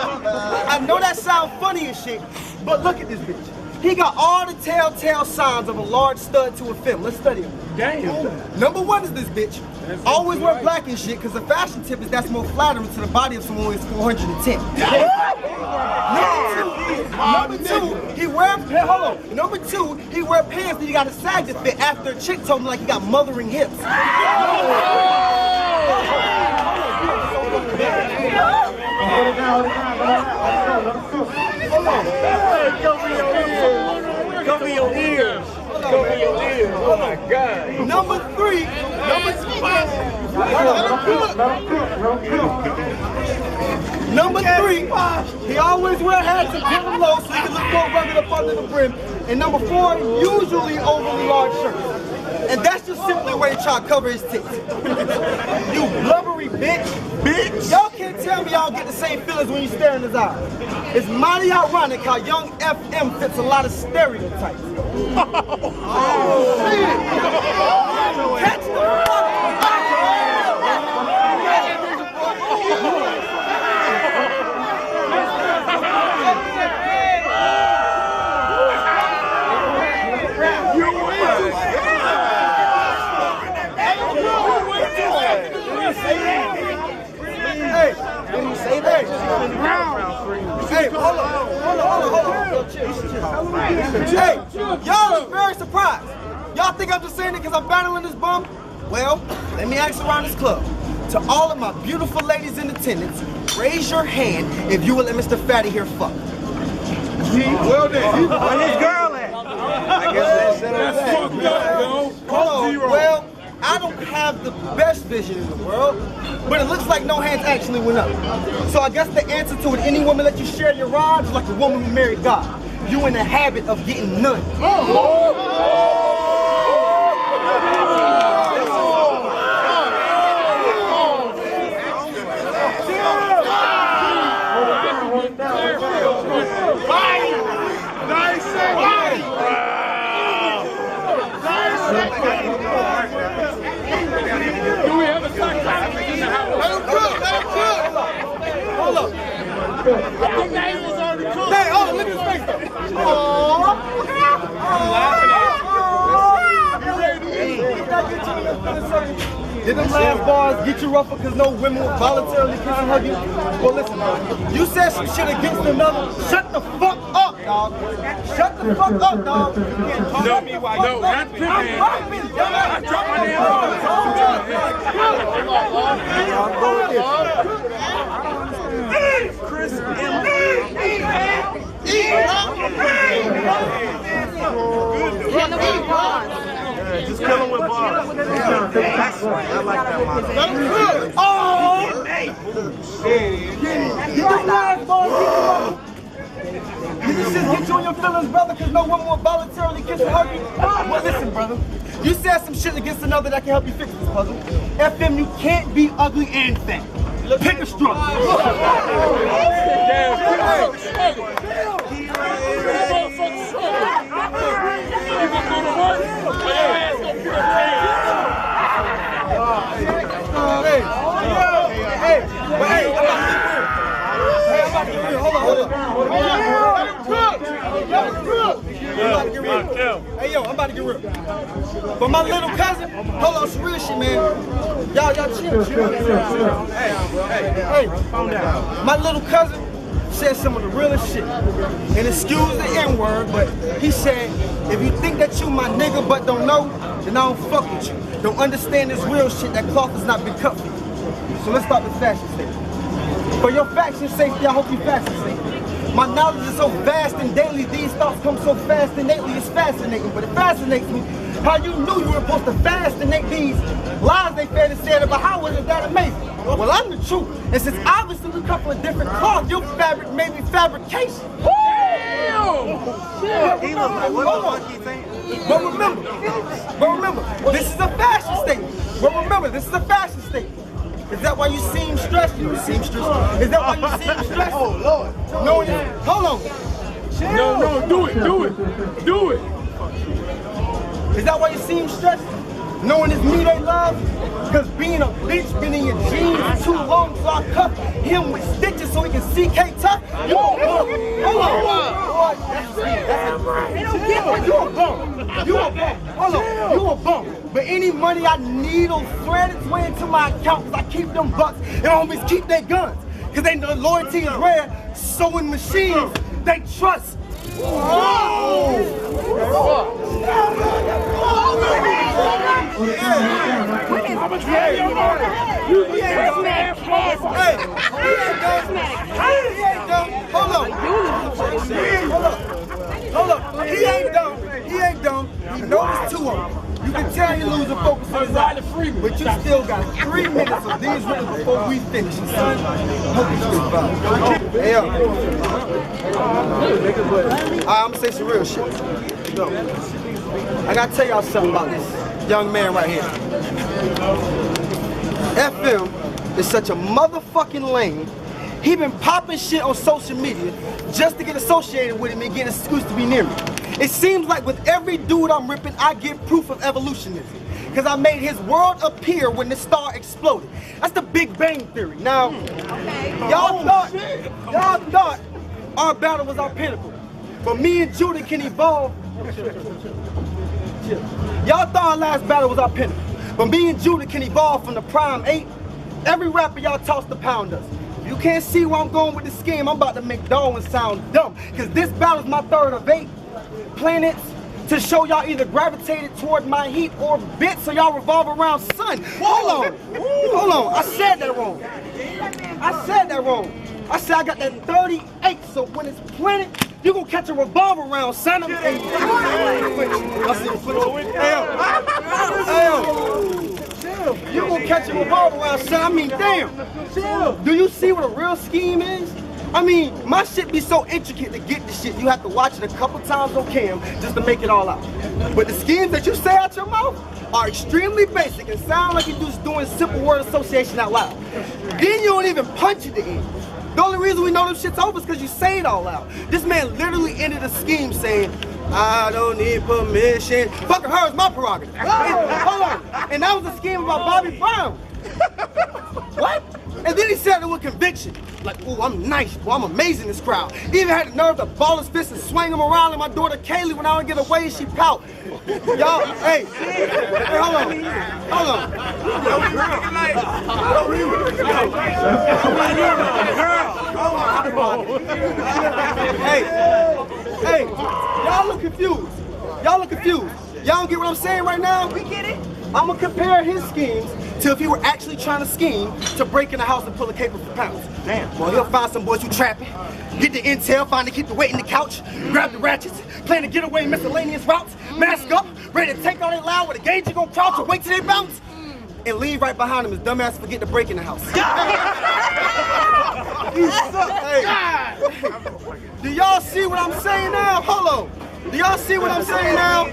I know that sound funny and shit, but look at this bitch. He got all the telltale signs of a large stud to a femme. Let's study him. Damn. Number one is this bitch. Always wear black and shit, because the fashion tip is that's more flattering to the body of someone who is 410. Number two, he wear Number two, he wear pants that he got a sag to fit after a chick told him like he got mothering hips. Cover your ears. Cover your ears. Oh my God. Number three, he always wear hats and pin them low so he can look more rugged up under the brim. And number four, usually overly large shirts. And that's just simply a way to try to cover his tits. You blubbery bitch. Y'all can't tell me y'all get the same feelings when you stare in his eyes. It's mighty ironic how young FM fits a lot of stereotypes. Catch the fuck. Hey, hold on. Hey, y'all look very surprised. Y'all think I'm just saying it because I'm battling this bum? Well, let me ask around this club. To all of my beautiful ladies in attendance, raise your hand if you will let Mr. Fatty here fuck. Well then, where this girl at? I guess that's fucked up, yo. Hold on, well, I don't have the best vision in the world, but it looks like no hands actually went up. So I guess the answer to it, any woman let you share your rods like a woman who married God. You in the habit of getting none. Hold up. Hey, oh, look at his face though. Did them last bars get you rougher because no women would voluntarily kiss and hug you? Well, listen, bro. You said some shit against another. Shut the fuck up, dog. Shut the fuck up, dog. You can't talk to me while you I'm rapping, I dropped my damn phone. Chris and just kill him with bars. I like that model. Oh! You just get you on your feelings, brother, because no woman will voluntarily kiss and hug you. Well, listen, brother. You said some shit against another that can help you fix this puzzle. FM, you can't be ugly and fat. Pick a straw. Hold on. Hey, yo, I'm about to get real. But my little cousin, hold on, some real shit, man. Y'all chill. Hey, calm down. My little cousin said some of the realest shit. And excuse the N-word, but he said, if you think that you my nigga but don't know, then I don't fuck with you. Don't understand this real shit, that cloth has not been cut for you. So let's start with fashion statement. For your fashion safety, I hope you fashion safe. My knowledge is so vast and daily, these thoughts come so fast and lately, it's fascinating. But it fascinates me how you knew you were supposed to fascinate these lies they fed and said about how was it that amazing? Well, I'm the truth. And since obviously we come from a different cloth, your fabric may be fabrication. He was like, what the fuck he saying? But remember, this is a fashion statement. But remember, this is a fashion statement. Is that why you seem stressed? You seem stressed. Is that why you seem stressed? Oh, Lord. No, hold on. Chill. No, do it. Is that why you seem stressed? Knowing it's me they love? Because being a bitch been in your jeans too long, so I cuff him with stitches so he can see K-Tough. You a bum. Hold on. You a bum. Hold on. You a bum. But any money I need will thread its way into my account because I keep them bucks and homies keep their guns. Because they know loyalty is rare, so in machines, they trust. Whoa! Hold up. He ain't dumb. He knows it's 2 of them. You can tell he losing focus on his eyes, but you still got 3 minutes of these riddles before we finish. Son, hope you still fine. Hey, yo. I'm gonna say some real shit. Yo, I gotta tell y'all something about this young man right here. FM is such a motherfucking lame. He been popping shit on social media just to get associated with him and get an excuse to be near me. It seems like with every dude I'm ripping, I get proof of evolutionism. Because I made his world appear when the star exploded. That's the Big Bang Theory. Now, y'all thought our battle was our pinnacle. But me and Judah can evolve. Y'all thought our last battle was our pinnacle. But me and Judah can evolve from the prime 8. Every rapper y'all toss to pound us. You can't see where I'm going with the scheme. I'm about to make Darwin sound dumb. Because this battle's my 3rd of 8 planets to show y'all either gravitated toward my heat or bit, so y'all revolve around sun. Hold on. I said that wrong. I said I got that 38, so when it's planet, you gonna catch a revolve around, son. Hey, you gonna catch a revolve around, son. I mean, damn. Do you see what a real scheme is? I mean, my shit be so intricate to get the shit, you have to watch it a couple times on cam just to make it all out. But the schemes that you say out your mouth are extremely basic and sound like you're just doing simple word association out loud. Then you don't even punch at the end. The only reason we know them shit's over is because you say it all out. This man literally ended a scheme saying, I don't need permission. Fucking her is my prerogative. Hold on. And that was a scheme about Bobby Brown. What? And then he said it with conviction. Like, ooh, I'm nice, boy, I'm amazing this crowd. He even had the nerve to ball his fist and swing him around like my daughter Kaylee when I don't get away, she pout. Y'all, hey, hold on. Hey, y'all look confused. Y'all don't get what I'm saying right now? We get it. I'm gonna compare his schemes to if he were actually trying to scheme to break in the house and pull a caper for pounds. Damn. Well, he'll find some boys who trapping, get the intel, find to keep the weight in the couch, grab the ratchets, plan to get away in miscellaneous routes, mask up, ready to take all that loud with a gauge you gonna crouch and wait till they bounce, and leave right behind him his dumbass forget to break in the house. You suck. Hey. Do y'all see what I'm saying now? Hold on. Do y'all see what I'm saying now?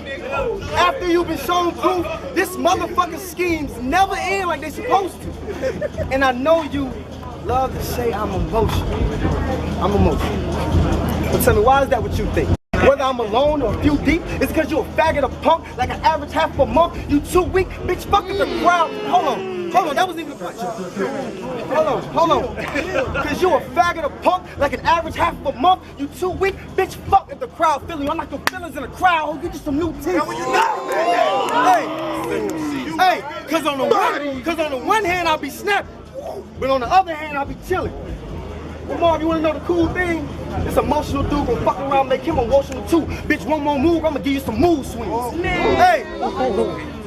After you've been shown proof, this motherfucking schemes never end like they supposed to. And I know you love to say I'm emotional. But tell me, why is that what you think? Whether I'm alone or a few deep, it's because you a faggot, a punk, like an average half of a month. You too weak, bitch, fuck with the crowd. Hold on. Hold on, that wasn't even the punch. Hold on. Cause you a faggot, a punk, like an average half of a month. You too weak, bitch. Fuck if the crowd feel you. I'm like your feelings in the crowd. I'll get you some new teeth. Hey, cause on the one hand I'll be snapping, but on the other hand I'll be chilling. Well, Marv, you wanna know the cool thing? This emotional dude gonna fuck around, make him emotional too. Bitch, one more move, I'ma give you some mood swings. Hey,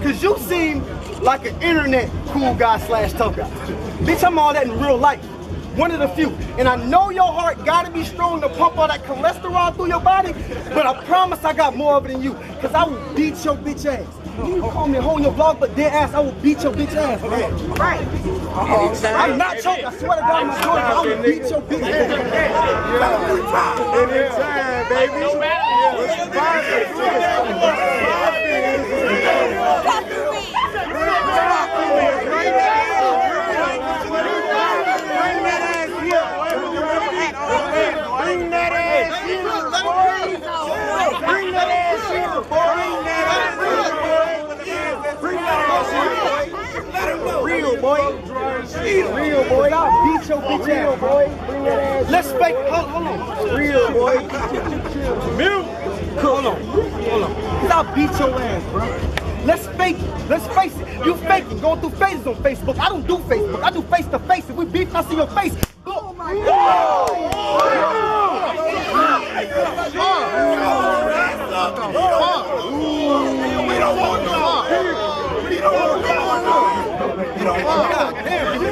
cause you seem like an internet cool guy / tough guy. Bitch, I'm all that in real life. One of the few. And I know your heart gotta be strong to pump all that cholesterol through your body, but I promise I got more of it than you, cause I will beat your bitch ass. You call me a hoe in your vlog, but dead ass, I will beat your bitch ass, man. Right. I'm not choking, I swear to God, my daughter, I will beat your bitch ass. Anytime, baby. Bring that ass here, boy. Bring that ass here, boy. Bring that ass here. Real, boy. Real, boy. I'll beat your bitch ass, boy. Bring that ass. Let's fake. Hold on. Real, boy. Hold on. Cause I'll beat your ass, bro. Let's fake it. Let's face it. You faking. Going through phases on Facebook. I don't do Facebook. I do face to face. If we beef, I see your face. Oh my God. We don't want no. We don't want no. You don't want no. Damn, you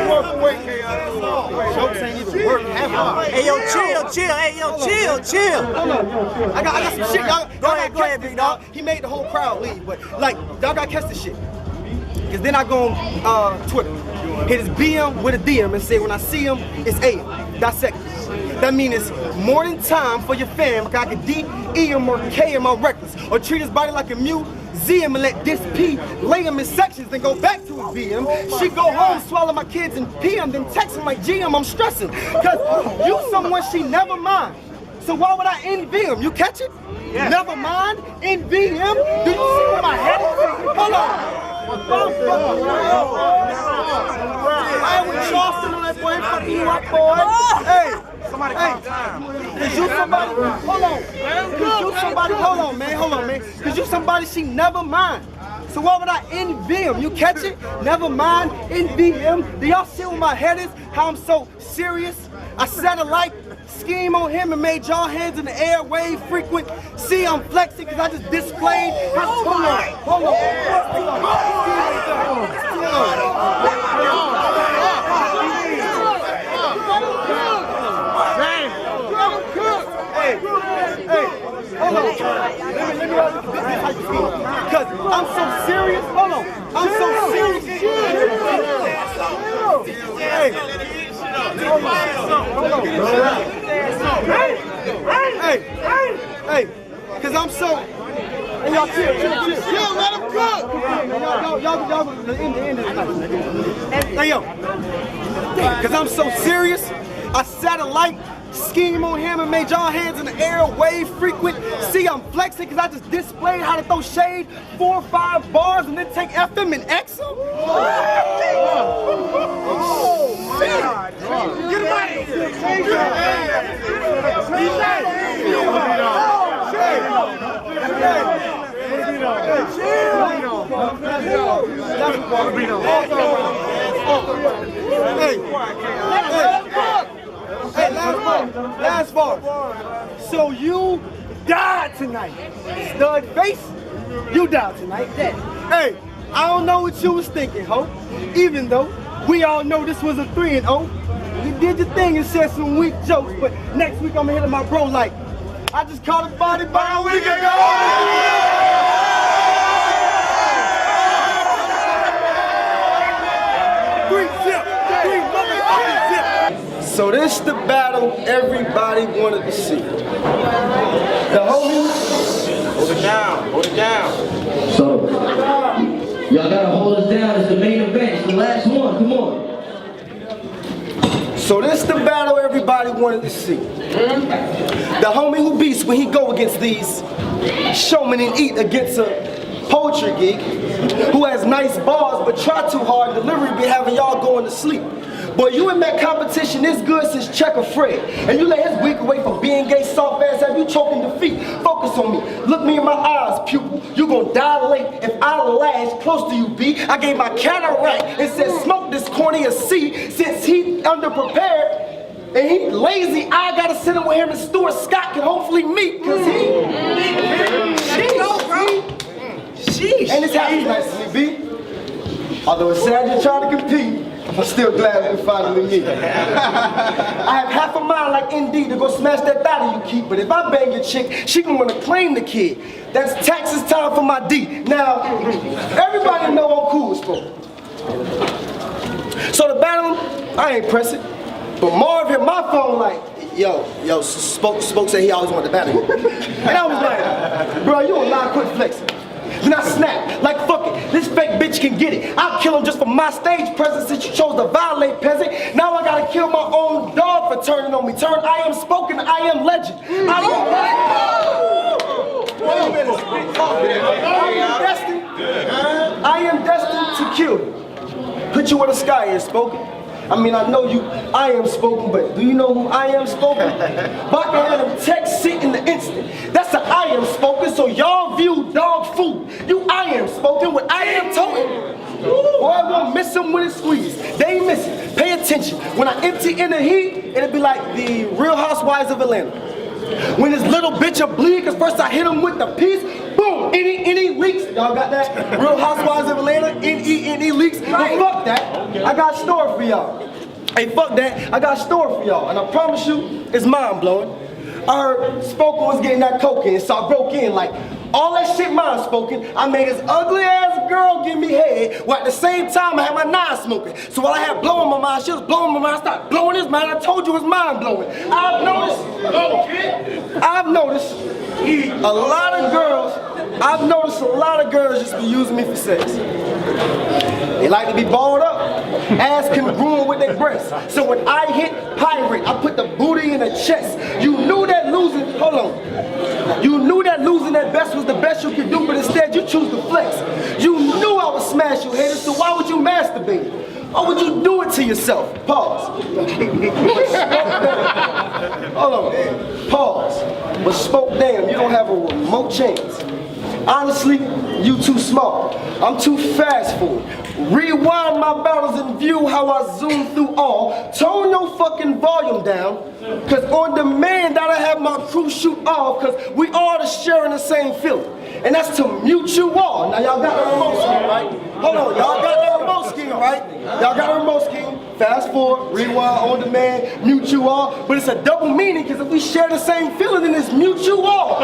work away, chaos. Jokes ain't even working. Hey, yo, chill. Hey, yo, chill. Hold on. I got some shit. Go ahead, big dog. He made the whole crowd leave, but like, y'all gotta catch this shit. Cause then I go on Twitter, hit his BM with a DM and say when I see him, it's AM. Dissect. That means it's more than time for your fam. Like I could D, E him or K him or reckless. Or treat his body like a museum and let this P lay him in sections, then go back to his BM. She go home, swallow my kids and PM, then text him like GM, I'm stressing. Cause you someone she never mind. So why would I envy him? You catch it? Yeah. Never mind, envy him. Do you see where my head is? Hold on. I with Charleston on that boy, fucking you up, boy. Hey, somebody call time. Cause you somebody, hold on. Cause you somebody, hold on, man. Cause you somebody she never mind. So why would I envy him? You catch it? Never mind, envy him. Do y'all see where my head is? How I'm so serious? I said a like scheme on him and made y'all hands in the air wave frequent. See, I'm flexing because I just displayed. Hold on. Hey, hold on. Let me because I'm so serious. Hold on. I'm so serious. Hey, cause I'm so. Hey, y'all chill, let him cook. Y'all, the end of the night. Hey, yo. Cause I'm so serious, I set a light scheme on him and made y'all hands in the air wave frequent. See, I'm flexing cause I just displayed how to throw shade 4 or 5 bars and then take FM and X them. Get him out of Hey, last bar. So you died tonight. Stud face, you died tonight. Hey, I don't know what you was thinking, ho. Even though we all know this was a 3-0. You did your thing and said some weak jokes, but next week I'm gonna hit my bro like, I just caught a body by a week ago. So this the battle everybody wanted to see. The homies. Hold it down. So, y'all gotta hold us down. It's the main event. It's the last one. Come on. So this the battle everybody wanted to see. The homie who beats when he go against these showmen and eat against a poetry culture geek who has nice bars but try too hard and delivery be having y'all going to sleep. Boy, you in that competition this good since Checker Fred. And you let his week away from being gay soft ass have you choking defeat. Focus on me. Look me in my eyes, pupil. You gon' dilate if I lash close to you, B. I gave my cataract and said smoke this cornea C. Since he underprepared and he lazy, I gotta sit him with him and Stuart Scott can hopefully meet, cause sheesh. And it's how he's nice to me, B. Although it's sad you're trying to compete, I'm still glad we finally meet. I have half a mind like ND to go smash that body you keep, but if I bang your chick, she gonna wanna claim the kid. That's taxes time for my D. Now, everybody know I'm cool with Spoke. So the battle, I ain't pressing, but Marv hit my phone like, yo, Spoke said he always wanted to battle you. And I was like, bro, you a lie, quit flexing. Then I snapped, like fuck it, this fake bitch can get it. I'll kill him just for my stage presence since you chose to violate, peasant. Now I gotta kill my own dog for turning on me. Turn I am spoken, I am legend. I am destined to kill you. Put you where the sky is, Spoken. I mean, I know you, I am Spoken, but do you know who I am Spoken? Baka had him text sit in the instant. That's the I am Spoken, so y'all view dog food. You I am Spoken with I am toting. Boy, I won't miss him when it squeezes. They ain't missing. Pay attention. When I empty in the heat, it'll be like the Real Housewives of Atlanta. When this little bitch a bleed, cause first I hit him with the piece, boom, any leaks. Y'all got that? Real Housewives of Atlanta, any leaks. But fuck that, I got a story for y'all. Hey, fuck that, I got a story for y'all. And I promise you, it's mind blowing. I heard Spoken was getting that cocaine, so I broke in like, all that shit mind Spoken. I made this ugly ass girl give me head, while at the same time I had my nine smoking. So while I had blowing my mind, she was blowing my mind, I started blowing his mind. I told you it's mind blowing. I've noticed a lot of girls just be using me for sex. They like to be balled up, ass congruent with their breasts. So when I hit pirate, I put the booty in the chest. You knew that losing, hold on. You knew that losing that best was the best you could do, but instead you choose to flex. You knew I would smash you haters, so why would you masturbate? Why would you do it to yourself? Pause. Hold on, pause. But Spoke, damn, you don't have a remote chance. Honestly, you too small. I'm too fast for it. Rewind my battles and view how I zoom through all. Tone your fucking volume down. Cause on demand, I have my crew shoot off. Cause we all are sharing the same feeling. And that's to mute you all. Now y'all got the remote scheme, right? Hold on, y'all got the remote scheme, right? Y'all got a remote scheme. Fast forward, rewind, on demand, mute you all. But it's a double meaning, cause if we share the same feeling, then it's mute you all.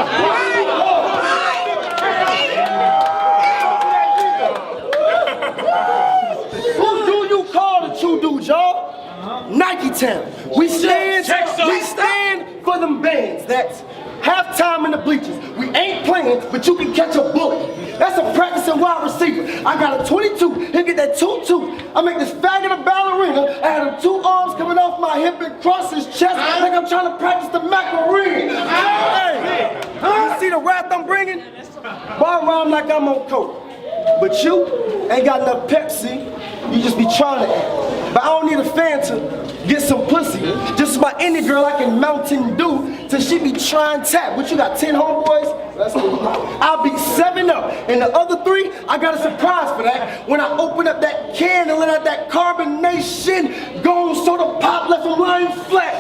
Who do you call the true dudes, y'all? Nike Town. We stand for them bands. That's halftime in the bleachers. We ain't playing, but you can catch a bullet. That's a practicing wide receiver. I got a 22, he'll get that 2-2. I make this faggot a ballerina. I had him 2 arms coming off my hip and cross his chest like I'm trying to practice the Macarena. Hey, you see the wrath I'm bringing? Boy, I rhyme like I'm on coke. But you ain't got enough Pepsi, you just be trying to act. But I don't need a fan to get some pussy. Just about any girl I can Mountain Dew till she be trying tap. What you got, 10 homeboys? That's cool. I'll be 7 up. And the other 3, I got a surprise for that. When I open up that can and let out that carbonation, gone soda pop left them lying flat.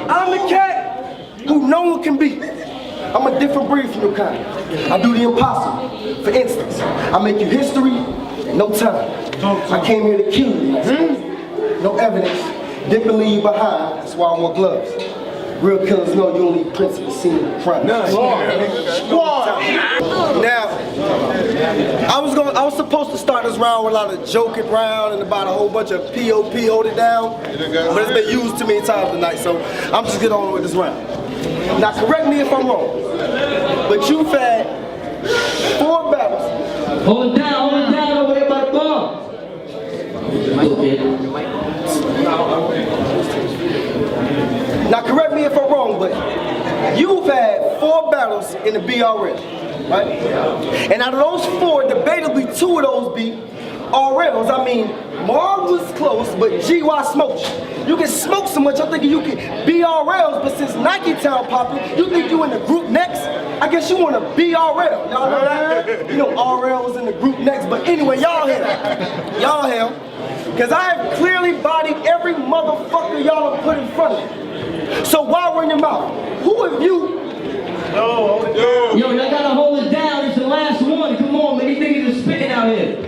I'm the cat who no one can beat. I'm a different breed from your kind. I do the impossible. For instance, I make you history in no time. I came here to kill you. No evidence. Didn't leave you behind. That's why I wore gloves. Real killers know you only prince of the scene of crime. Now, I was supposed to start this round with a lot of joking round and about a whole bunch of POP hold it down. But it's been used too many times tonight, so I'm just getting on with this round. Now correct me if I'm wrong, but you've had 4 battles. Hold it down over there by the bar. Now correct me if I'm wrong, but you've had 4 battles in the BRL. right? And out of those 4, debatably 2 of those be RLs. I mean, Marv was close, but GY smoked you. You can smoke so much, I'm thinking you can BRLs, but since Nike Town popping, you think you in the group next? I guess you want to BRL. Y'all know that? You know RL was in the group next, but anyway, y'all here. Y'all here. Because I have clearly bodied every motherfucker y'all have put in front of me. So why run your mouth? Who of you? Yo, y'all gotta hold it down. It's the last one. Come on, man. These niggas are spitting out here.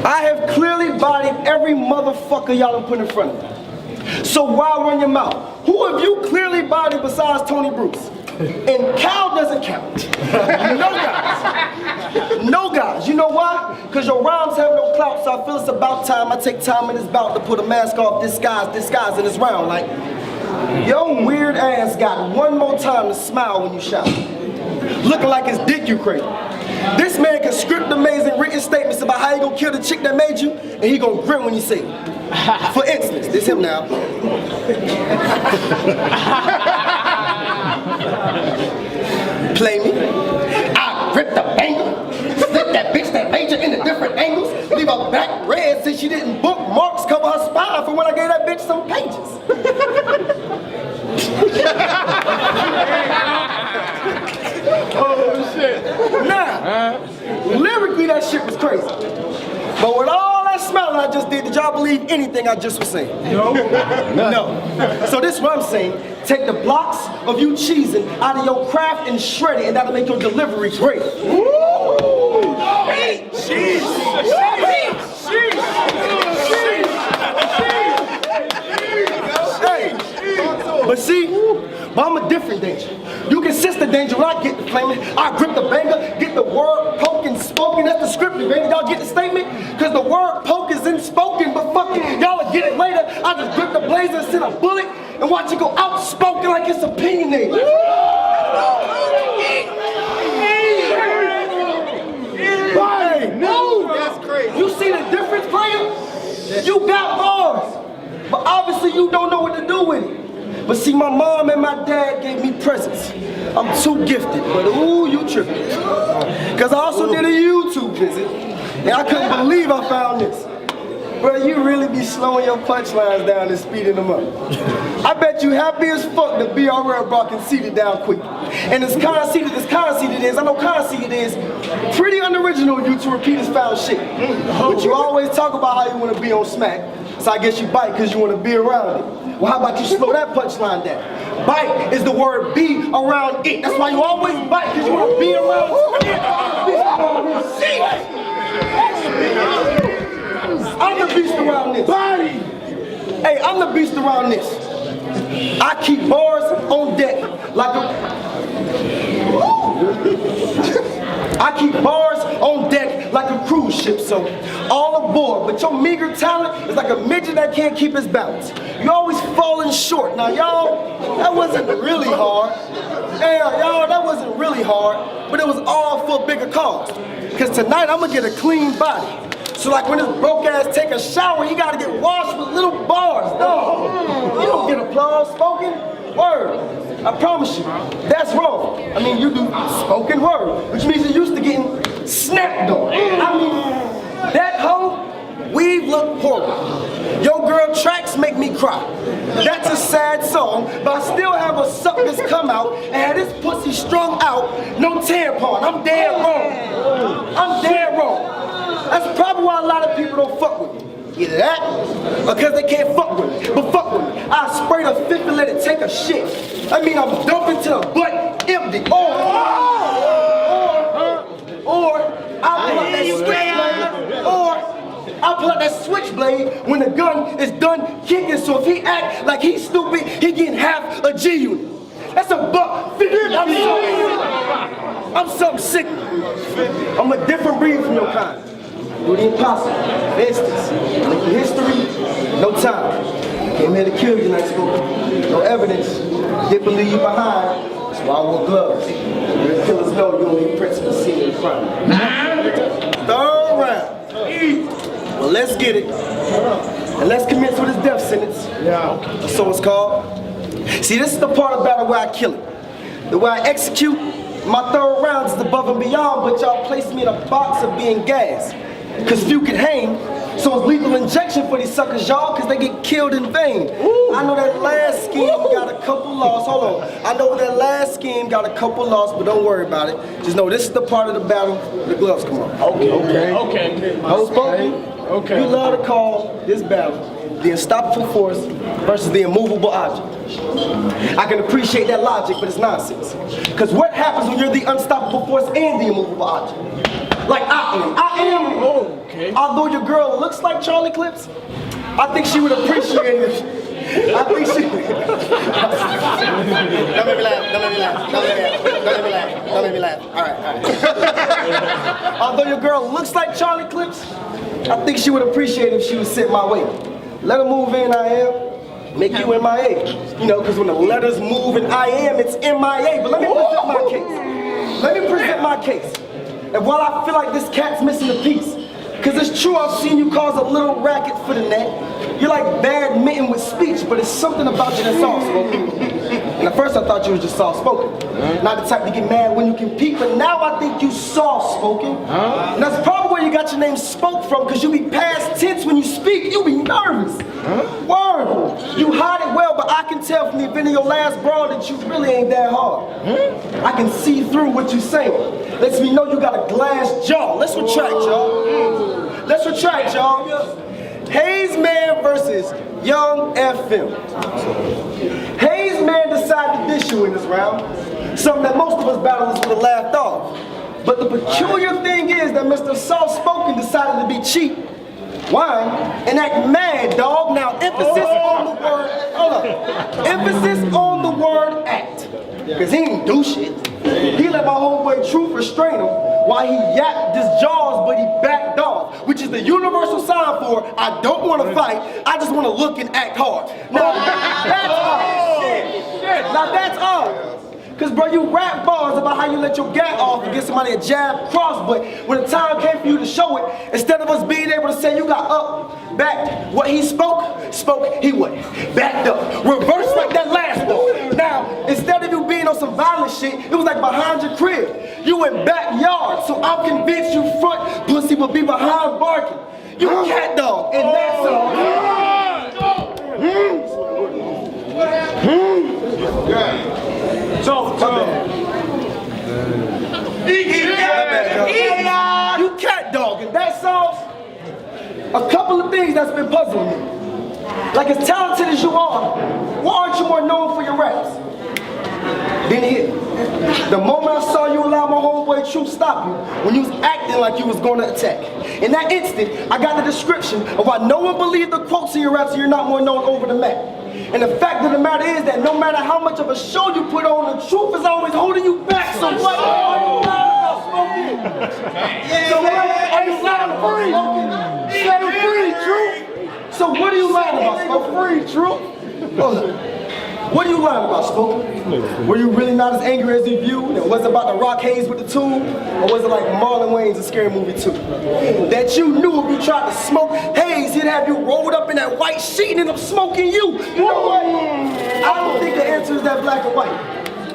I have clearly bodied every motherfucker y'all have put in front of me. So why run your mouth? Who have you clearly bodied besides Tony Bruce? And Cal doesn't count. No guys. No guys. You know why? Because your rhymes have no clout, so I feel it's about time I take time in this bout to put a mask off, disguise in this round. Like, your weird ass got one more time to smile when you shout. Looking like his dick you crazy. This man can script amazing written statements about how he gonna kill the chick that made you, and he gonna grin when you say it. For instance, this him now. Play me. I rip the banger, slip that bitch that made you into different angles, leave her back red since she didn't book marks cover her spine for when I gave that bitch some pages. Oh shit. Now, lyrically that shit was crazy. But with all that smiling I just did y'all believe anything I just was saying? No. No. So this is what I'm saying. Take the blocks of you cheesing out of your craft and shred it, and that'll make your delivery great. Woo! Hey! Cheese! But see, but I'm a different danger. You can sense the danger when I get the flaming. I grip the banger, get the word poking, spoken. That's the script, baby. Y'all get the statement? Because the word poke is in spoken, but fuck it, y'all will get it later. I just grip the blazer and send a bullet and watch it go outspoken like it's opinionated. Hey, no! That's crazy. You see the difference, player? You got bars, but obviously you don't know what to do with it. But see, my mom and my dad gave me presents. I'm too gifted, but ooh, you tripping. Because I also did a YouTube visit, and I couldn't believe I found this. Bro, you really be slowing your punchlines down and speeding them up. I bet you happy as fuck the BRL brought conceited down quick. And as conceited is, I know conceited is pretty unoriginal of you to repeat his foul shit. But you always talk about how you want to be on smack, so I guess you bite because you want to be around it. Well, how about you slow that punchline down? Bite is the word be around it. That's why you always bite, because you want to be around it. I'm the beast around this. Body. Hey, I'm the beast around this. I keep bars on deck like I keep bars on deck like a cruise ship, so all aboard. But your meager talent is like a midget that can't keep his balance. You always falling short. Now, y'all, that wasn't really hard. Hey, y'all, that wasn't really hard, but it was all for a bigger cause. Because tonight, I'm gonna get a clean body. So like when this broke ass take a shower, he gotta get washed with little bars, dog. You don't get applause, spoken word. I promise you, that's wrong. I mean, you do spoken word, which means you're used to getting snapped on. I mean, that hoe, weave look horrible. Your girl tracks make me cry. That's a sad song, but I still have a suck that's come out and had this pussy strung out, no tampon. I'm dead wrong. I'm dead wrong. That's probably why a lot of people don't fuck with me. Either that, or because they can't fuck with me. But fuck with me. I spray the fifth and let it take a shit. I mean, I'm dumping to the butt empty. Or I'll pull out that switchblade. Or I'll pull out that switchblade when the gun is done kicking. So if he act like he's stupid, he getting half a G unit. That's a $150. I'm something sick. I'm a different breed from your kind. Do the impossible. For instance, making history, no time. Came here to kill you, nice boy. No evidence. Didn't believe you behind. That's why I wore gloves. Real killers know you don't need principal scene in front. Third round. Well, let's get it. And let's commence with his death sentence. Yeah. So it's called. See, this is the part of battle where I kill it. The way I execute my third rounds is above and beyond, but y'all place me in a box of being gassed. Cause few can hang, so it's lethal injection for these suckers, y'all, cause they get killed in vain. I know that last scheme got a couple lost. Hold on. I know that last scheme got a couple lost, but don't worry about it. Just know this is the part of the battle where the gloves come on. Okay. Okay. You love to call this battle the unstoppable force versus the immovable object. I can appreciate that logic, but it's nonsense. Because what happens when you're the unstoppable force and the immovable object? Like I am. Although your girl looks like Charlie Clips, I think she would appreciate it. I think she... Don't make me laugh. All right. Although your girl looks like Charlie Clips, I think she would appreciate it if she was sent my way. Let her move in, I am. Make you MIA. You know, because when the letters move in I am, it's MIA. But let me present my case. And while I feel like this cat's missing a piece, because it's true I've seen you cause a little racket for the net. You're like badminton with speech, but it's something about you that's soft-spoken. And at first I thought you was just soft-spoken. Not the type to get mad when you compete, but now I think you soft-spoken. And that's probably where you got your name spoke from, because you be past tense when you speak. You be nervous. Word. You hide it well, but I can tell from the event of your last brawl that you really ain't that hard. I can see through what you saying. Lets me know you got a glass jaw. Let's retract, y'all. Hayes Man versus Young FM. Hayes Man decided to dish you in this round. Something that most of us battlers would have laughed off. But the peculiar thing is that Mr. Soft Spoken decided to be cheap. Wine and act mad, dog. Now emphasis on the word, emphasis on the word act. Cause he ain't do shit. He let my homeboy Truth restrain him while he yapped his jaws, but he backed off, which is the universal sign for I don't want to fight, I just want to look and act hard. Now that's odd. Cause bro, you rap bars about how you let your gat off and get somebody a jab cross, but when the time came for you to show it, instead of us being able to say you got up, back, what he spoke, he went, backed up, reversed like that last one. Now, instead of you being on some violent shit, it was like behind your crib. You went backyard, so I'm convinced you front pussy will be behind barking. You cat dog, and that's all. You cat dog, and that solves a couple of things that's been puzzling me. Like as talented as you are, why aren't you more known for your raps? Then here, the moment I saw you allow my homeboy Truth stop you, when you was acting like you was gonna attack. In that instant, I got the description of why no one believed the quotes in your raps and you're not more known over the map. And the fact of the matter is that no matter how much of a show you put on, the truth is always holding you back. So what are you lying about, Smokey? So what are you lying about, Smokey? Set him free, Truth. So what are you lying about, Smokey? Free, Truth. What are you lying about, Smokey? Were you really not as angry as you viewed? And was it about the Rock Hayes with the tune? Or was it like Marlon Wayne's A Scary Movie 2? That you knew if you tried to smoke Hayes, he'd have you rolled up in that white sheet and end up smoking you. You know what? I don't think the answer is that black and white.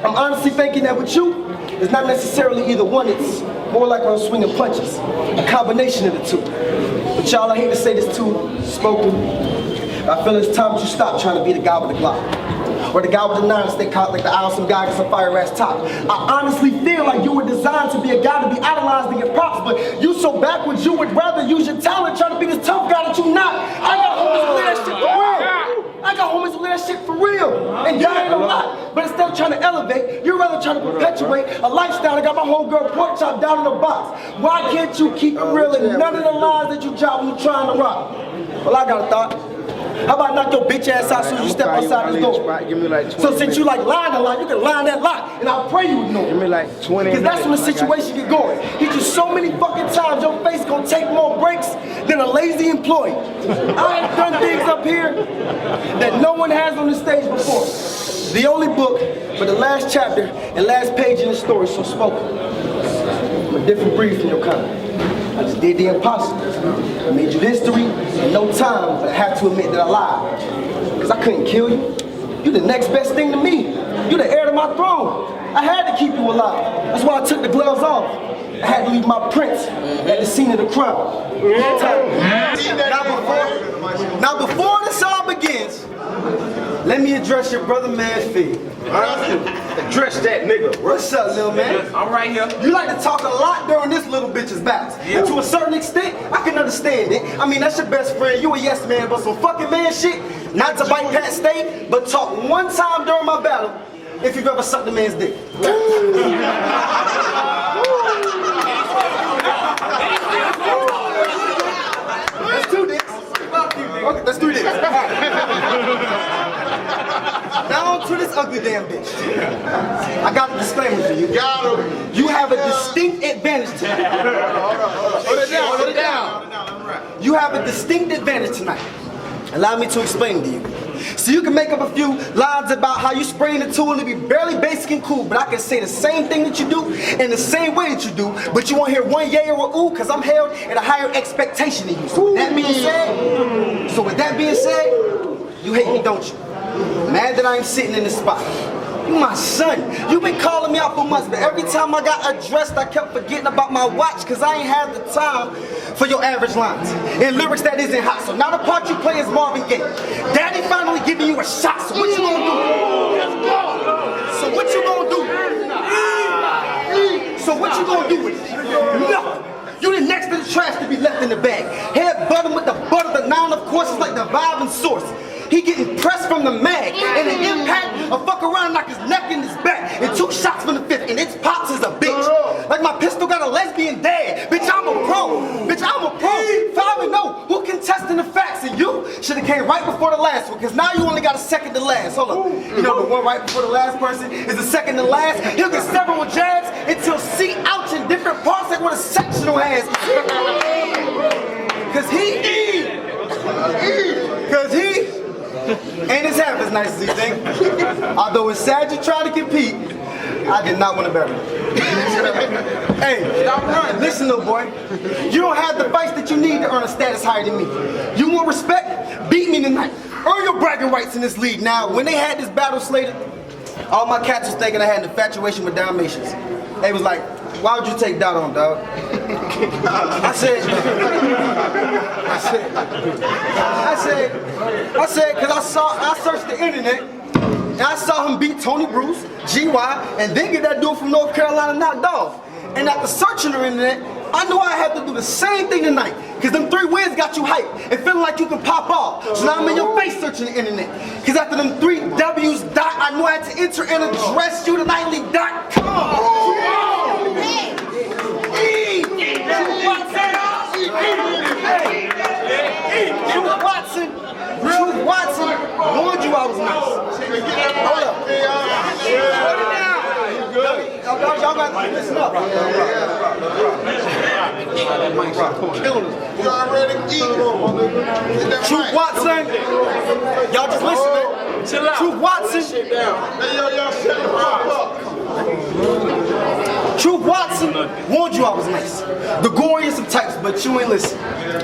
I'm honestly thinking that with you, it's not necessarily either one, it's more like I'm swinging punches. A combination of the two. But y'all, I hate to say this too, Spoken. I feel it's time that you stop trying to be the guy with the Glock. Or the guy with the 9 stick caught like the awesome guy with some fire ass top. I honestly feel like you were designed to be a guy to be idolized and get props, but you so backwards you would rather use your talent trying to be this tough guy that you not. I got homies who live that shit for real. I got homies who live that shit for real. And y'all ain't a lot. But instead of trying to elevate, you're rather trying to perpetuate a lifestyle that got my homegirl pork chop down in a box. Why can't you keep it real and none of the lines that you drop when you're trying to rock? Well, I got a thought. How about knock your bitch ass out as soon as you step outside this door? So since you like lying a lot, you can line that lot, and I'll pray you ignore it. Give me like 20 Because that's when the situation get going. Hit you so many fucking times, your face gonna take more breaks than a lazy employee. I ain't done things up here that no one has on the stage before. The only book, but the last chapter and last page in the story so spoken. I'm a different breed from your kind. I just did the impossible. I made you history in no time, but I have to admit that I lied. Because I couldn't kill you. You the next best thing to me. You the heir to my throne. I had to keep you alive. That's why I took the gloves off. I had to leave my prints at the scene of the crime. Now before this all begins, let me address your brother Mansfield. Address that nigga. What's up, little man? I'm right here. You like to talk a lot during this little bitch's battles. And to a certain extent, I can understand it. I mean, that's your best friend. You a yes man, but some fucking man shit. Not to bite Pat Stay, but talk one time during my battle if you've ever sucked a man's dick. That's 2 dicks. Okay, that's 3 dicks. Now on to this ugly damn bitch. I got a disclaimer for you. You have a distinct advantage tonight. Hold it down. You have a distinct advantage tonight. Allow me to explain to you. So you can make up a few lines about how you spraying the tool and it'll be barely basic and cool, but I can say the same thing that you do in the same way that you do, but you won't hear one yay or a ooh, because I'm held at a higher expectation than you. So with that being said, you hate me, don't you? Mad that I ain't sitting in this spot. You my son. You've been calling me out for months, but every time I got addressed, I kept forgetting about my watch because I ain't had the time for your average lines and lyrics that isn't hot. So now the part you play is Marvin Gaye. Daddy finally giving you a shot. So what you gonna do? So what you gonna do? So what you gonna do with it? Nothing. You the next to the trash to be left in the bag. Head button with the butt of the 9, of course, is like the vibe and source. He getting pressed from the mag, and the impact of fuck around and knock his neck in his back. And 2 shots from the 5th, and its pops is a bitch. Like my pistol got a lesbian dad. Bitch, I'm a pro. Bitch, I'm a pro. 5-0. Who contesting the facts? And you should have came right before the last one, because now you only got a second to last. Hold up. You know the one right before the last person is the second to last. He'll get several jabs until see ouch in different parts like what a sectional has. Cause he ain't as half as nice as you think. Although it's sad you try to compete, I did not want to battle. Hey, stop running. Listen, little boy. You don't have the fights that you need to earn a status higher than me. You want respect? Beat me tonight. Earn your bragging rights in this league. Now, when they had this battle slated, all my cats was thinking I had an infatuation with Dalmatians. They was like, why would you take that on, dog? I said, because I searched the internet and I saw him beat Tony Bruce, GY, and then get that dude from North Carolina knocked off. And after searching the internet, I knew I had to do the same thing tonight. Because them 3 wins got you hyped and feeling like you can pop off. So now I'm in your face searching the internet. Because after them 3 W's dot, I knew I had to enter and address you to nightly.com. Truth Watson warned you I was nice. Hold up. Y'all got to listen up. Truth Watson. Y'all just listen, man. Truth Watson. Truth Watson warned you I was nice. The goriest of types, but you ain't listen.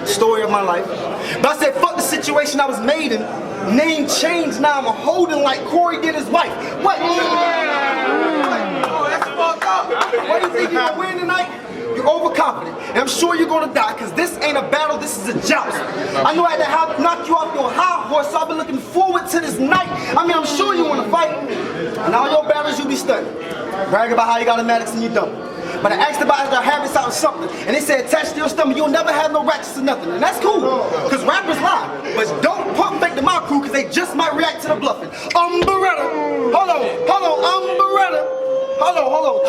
Story of my life. But I said, fuck the situation I was made in. Name changed, now I'm holding like Corey did his wife. What? Oh, that's fucked up. Why do you think you're gonna win tonight? You're overconfident. And I'm sure you're gonna die, because this ain't a battle, this is a joust. I know I had to knock you off your high horse, so I've been looking forward to this night. I mean, I'm sure you wanna fight. And all your battles you be studying. Brag about how you got a Maddox and you don't. But I asked about their habits out of something, and they said attached to your stomach, you'll never have no ratchets or nothing. And that's cool, because rappers lie. But don't pump fake to my crew, because they just might react to the bluffing. Umbrella. Hold on, umbrella. Hold on,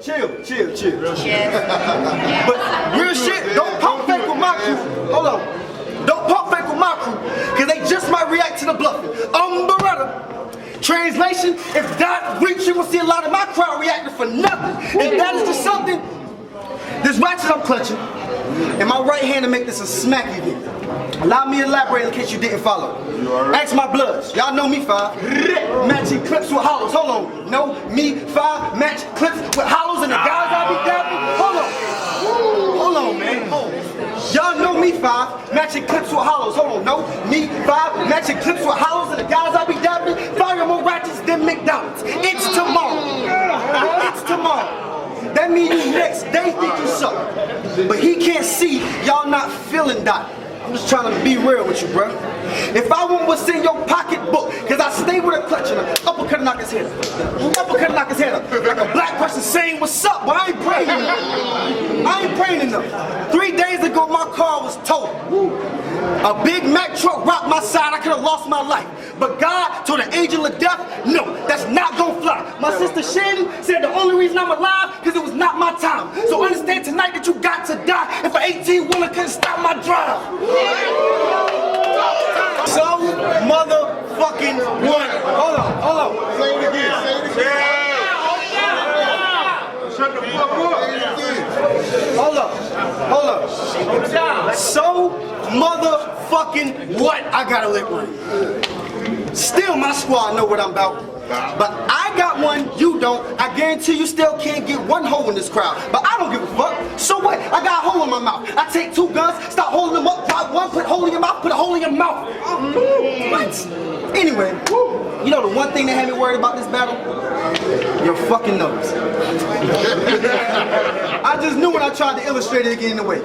chill. But real shit, don't pump fake with my crew. Hold on. Don't pump fake with my crew, because they just might react to the bluffing. Umbrella. Translation, if that reach, you will see a lot of my crowd reacting for nothing. And that is just something, this ratchet I'm clutching, in my right hand to make this a smack event. Allow me to elaborate in case you didn't follow. Ask my bloods, y'all know me 5. Matching clips with hollows, hold on. Know me 5, match clips with hollows and the guys I be dabbing. Hold on, man. That means you next, they think you suck. But he can't see y'all not feeling that. I'm just trying to be real with you, bro. If I want what's in your pocketbook, cause I stay with a clutch and an uppercut and knock his head up. Uppercut and knock his head up. Like a black person saying what's up, but I ain't praying enough. I ain't praying enough. 3 days ago, my car was totaled. A Big Mac truck rocked my side, I could have lost my life. But God told the angel of death, no, that's not gonna fly. My sister Shannon said the only reason I'm alive, cause it was not my time. So understand tonight that you got to die if an 18-wheeler couldn't stop my drive. So, motherfucking what? Hold on. Say it again. Shut the fuck up. Hold up. So, motherfucking what? I got a lip ring. Still, my squad know what I'm about. But I got one, you don't. I guarantee you still can't get one hole in this crowd. But I don't give a fuck. So what? I got a hole in my mouth. I take 2 guns, start holding them up, drop one, put a hole in your mouth, put a hole in your mouth. What? Anyway, you know the one thing that had me worried about this battle? Your fucking nose. I just knew when I tried to illustrate it again in the way.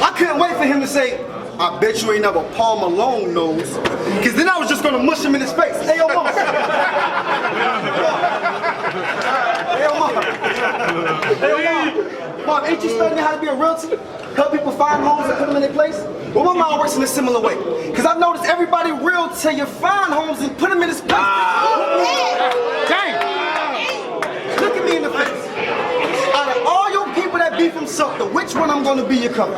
I couldn't wait for him to say, I bet you ain't never Paul Malone nose. Cause then I was just gonna mush him in his face. Hey, yo, mama. Hey, yo, mama. Hey, yo, mama. Mom, ain't you studying how to be a realtor? Help people find homes and put them in their place? Well, my mom works in a similar way. Cause I've noticed everybody real till you find homes and put them in his place. Dang. Look at me in the face. Out of all your people that beef from Sumter, which one I'm gonna be your cover?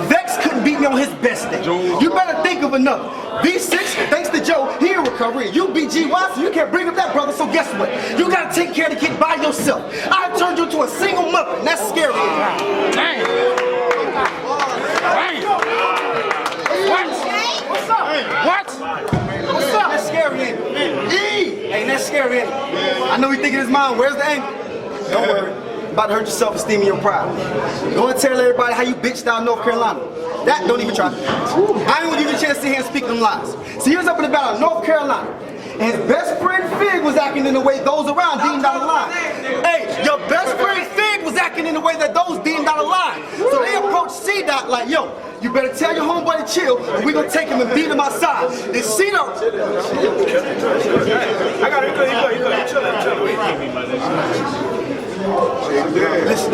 Vex couldn't beat me on his best day. You better think of another. V6, thanks to Joe, he in recovery. You beat GY, so you can't bring up that brother, so guess what? You gotta take care of the kid by yourself. I turned you into a single mother, and that's scary. Dang. What's up? What? What's up? That's scary, ain't it? Ain't that scary, ain't it? I know he thinking his mind, where's the angle? Don't worry. About to hurt your self-esteem and your pride. Go and tell everybody how you bitched out North Carolina. That, don't even try. I ain't gonna give you a chance to sit here and speak them lies. So he was up in the battle of North Carolina. And his best friend Fig was acting in the way those around deemed out of line. Hey, your best friend Fig was acting in the way that those deemed out of line. So they approached C-Dot like, yo, you better tell your homeboy to chill, or we gonna take him and beat him outside. Then C-Dot. I got it, Listen,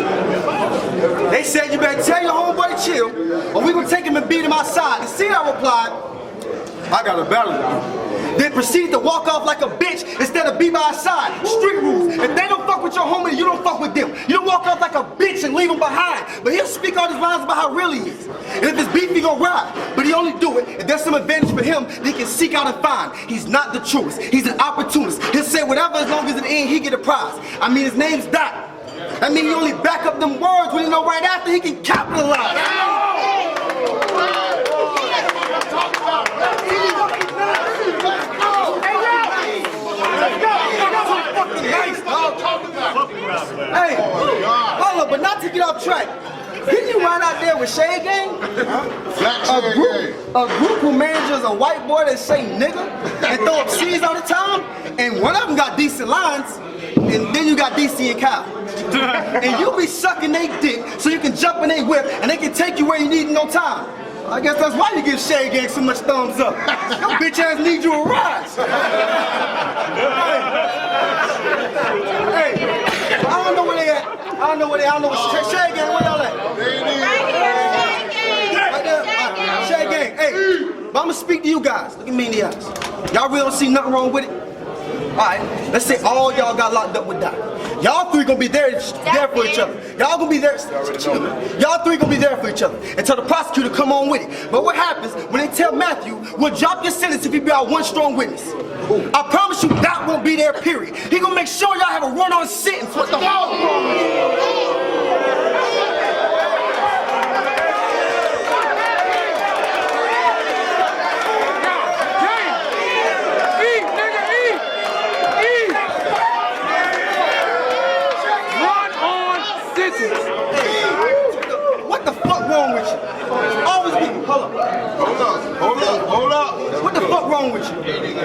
they said you better tell your homeboy to chill, or we gonna take him and beat him outside. And C-Dot replied, I got a battle. Then proceeded to walk off like a bitch instead of be by his side. Street rules. If they don't fuck with your homie, you don't fuck with them. You don't walk off like a bitch and leave him behind. But he'll speak all these lines about how real he is. And if it's beef, he gonna ride. But he only do it if there's some advantage for him that he can seek out and find. He's not the truest. He's an opportunist. He'll say whatever as long as in the end he get a prize. I mean, his name's Dot. I mean, he only back up them words when he know right after he can capitalize. Hey, hold up, but not to get off track. Didn't you ride out there with Shade Gang? A group who manages a white boy that say nigga and throw up C's all the time, and one of them got decent lines, and then you got DC and Kyle. And you be sucking they dick so you can jump in they whip and they can take you where you need in no time. I guess that's why you give Shade Gang so much thumbs up. Your bitch ass need you a ride. Hey, I don't know where they at. I don't know where Shade Gang, where y'all at? Right there. Shade Gang, hey, but I'ma speak to you guys. Look at me in the eyes. Y'all really don't see nothing wrong with it? Alright, let's say all y'all got locked up with Doc. Y'all three gonna be there for each other. Y'all gonna be there. Y'all three gonna be there for each other until the prosecutor come on with it. But what happens when they tell Matthew, we'll drop your sentence if you be out one strong witness? I promise you Doc won't be there, period. He gonna make sure y'all have a run-on sentence. What the fuck? What the fuck wrong with you? Always be, hold up. What the fuck wrong wrong with you?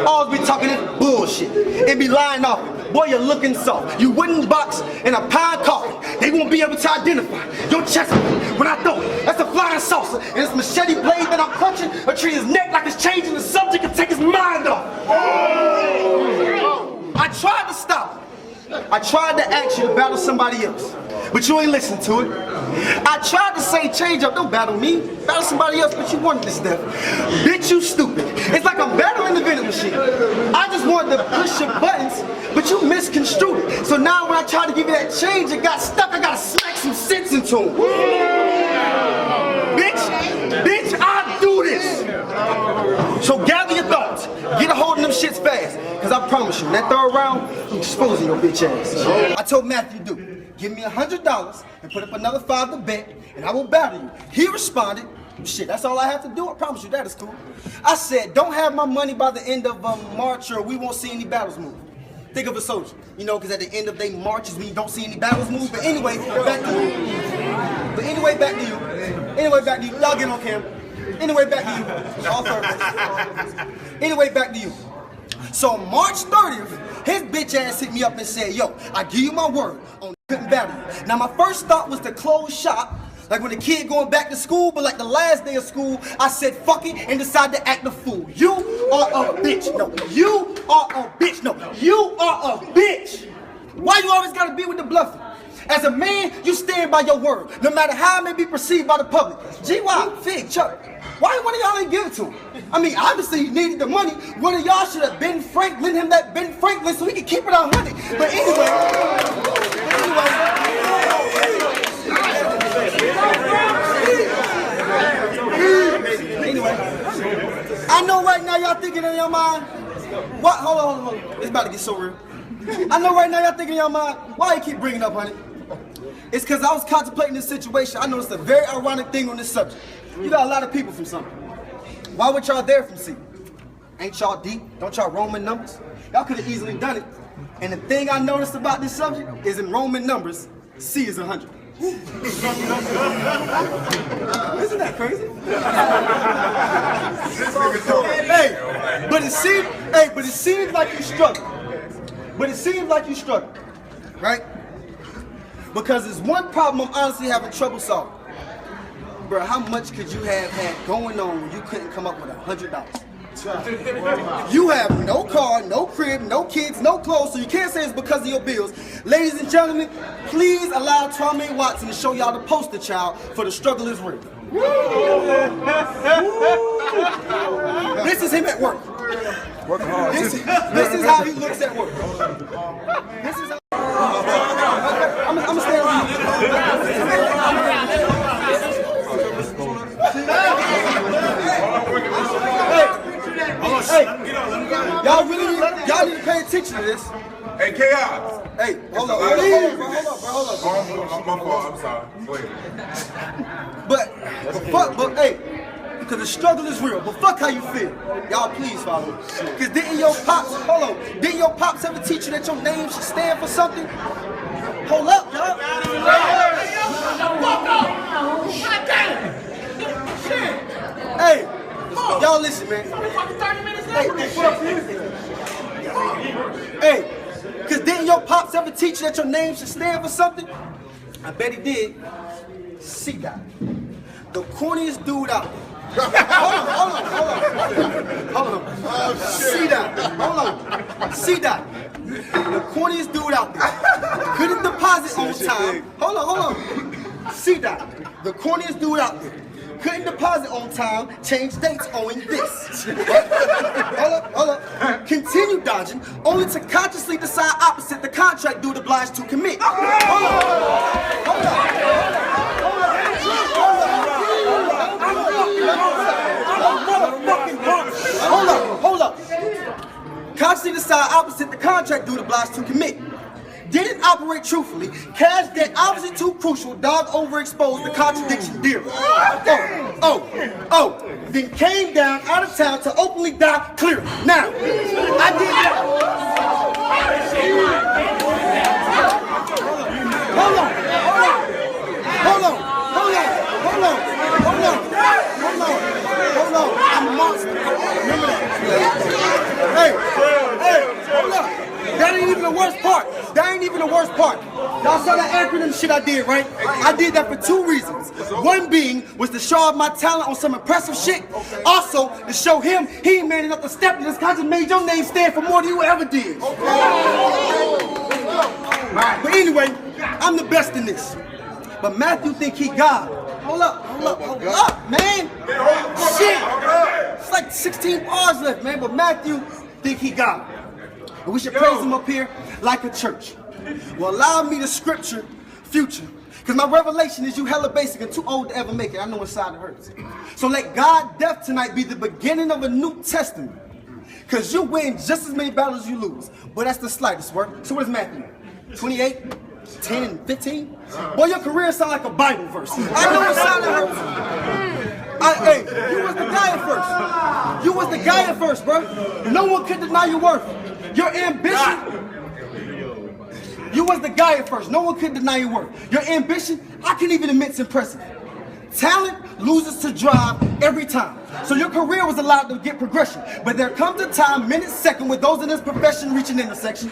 Always be talking this bullshit and be lying off it. Boy, you're looking soft. You wooden box and a pine coffin. They won't be able to identify your chest when I throw it. That's a flying saucer, and this machete blade that I'm clutching will treat his neck like it's changing the subject and take his mind off. I tried to stop it. I tried to ask you to battle somebody else, but you ain't listen to it. I tried to say change up, don't battle me, battle somebody else, but you wanted this stuff. Bitch, you stupid. It's like I'm battling the vending machine. I just wanted to push your buttons, but you misconstrued it. So now when I tried to give you that change, it got stuck. I gotta smack some sense into him. Bitch, I do this. So gather your thoughts. Get a hold of them shits fast. Cause I promise you, that third round, I'm exposing your bitch ass. I told Matthew Duke, give me $100 and put up another 5 to bet, and I will battle you. He responded, shit, that's all I have to do. I promise you that is cool. I said, don't have my money by the end of March or we won't see any battles move. Think of a soldier, you know, because at the end of their marches, we don't see any battles move. But anyway, back to you. Y'all get on camera. Anyway, back to you. All third. Anyway, back to you. So March 30th, his bitch ass hit me up and said, yo, I give you my word on couldn't battle you. Now my first thought was to close shop, like when a kid going back to school, but like the last day of school, I said fuck it and decided to act a fool. You are a bitch. No, you are a bitch. No, you are a bitch. Why you always gotta be with the bluffing? As a man, you stand by your word, no matter how it may be perceived by the public. G.Y., Fig, Chuck, why one of y'all ain't give it to him? I mean, obviously he needed the money. One of y'all should have Ben Franklin him that Ben Franklin so he could keep it 100. But anyway, I know right now y'all thinking in your mind, what? Hold on. It's about to get so real. I know right now y'all thinking in your mind, why you keep bringing up, honey? It's because I was contemplating this situation. I noticed a very ironic thing on this subject. You got a lot of people from something. Why would y'all there from C? Ain't y'all deep? Don't y'all Roman numbers? Y'all could have easily done it. And the thing I noticed about this subject is in Roman numbers, C is 100. Isn't that crazy? But it seems like you struggle. Right? Because there's one problem I'm honestly having trouble solving. Bro, how much could you have had going on when you couldn't come up with $100? You have no car, no crib, no kids, no clothes, so you can't say it's because of your bills. Ladies and gentlemen, please allow Tommy Watson to show y'all the poster child for The Struggle is Real. This is him at work. This is how he looks at work. This is how I'm gonna stay around. Hey, y'all need to pay attention to this. Hey, Chaos. Hey, hold up, bro. My fault, I'm sorry. Go ahead. But hey, because the struggle is real, but fuck how you feel. Y'all please follow me. Because didn't your pops ever teach you that your name should stand for something? Hold up, y'all. Hey, y'all listen, man. Hey, because didn't your pops ever teach you that your name should stand for something? I bet he did. C-Dot. The corniest dude out there. Hold on. C-Dot. Hold on. C-Dot. The corniest dude out there. Couldn't deposit on time. Hold on. C-Dot. The corniest dude out there. Couldn't deposit on time, change dates owing this. Hold up. Continue dodging, only to consciously decide opposite the contract dude obliged to commit. Hold up. Consciously decide opposite the contract dude obliged to commit. Didn't operate truthfully, cash debt obviously too crucial, dog overexposed the contradiction dearly. Then came down out of town to openly die clearly. Now, I did that. Hold on. I'm a monster. Remember that. first part. Y'all saw that acronym shit I did, right? I did that for 2 reasons. One being was to show off my talent on some impressive shit. Also, to show him he ain't man enough to step to this, cause I just made your name stand for more than you ever did. But anyway, I'm the best in this. But Matthew think he God. Hold up, man. Shit. It's like 16 bars left, man. But Matthew think he God. And we should praise him up here like a church. Well, allow me the scripture, future. Because my revelation is you hella basic and too old to ever make it. I know inside it hurts. So let God death tonight be the beginning of a New Testament. Because you win just as many battles as you lose. But that's the slightest work. So what is Matthew? 28? 10 and 15? Boy, your career sound like a Bible verse. I know inside it hurts. Hey, you was the guy at first. You was the guy at first, bro. No one could deny your worth. Your ambition. You was the guy at first. No one could deny your worth. Your ambition, I can't even admit it's impressive. Talent loses to drive every time. So your career was allowed to get progression. But there comes a time, minute, second, with those in this profession reach an intersection,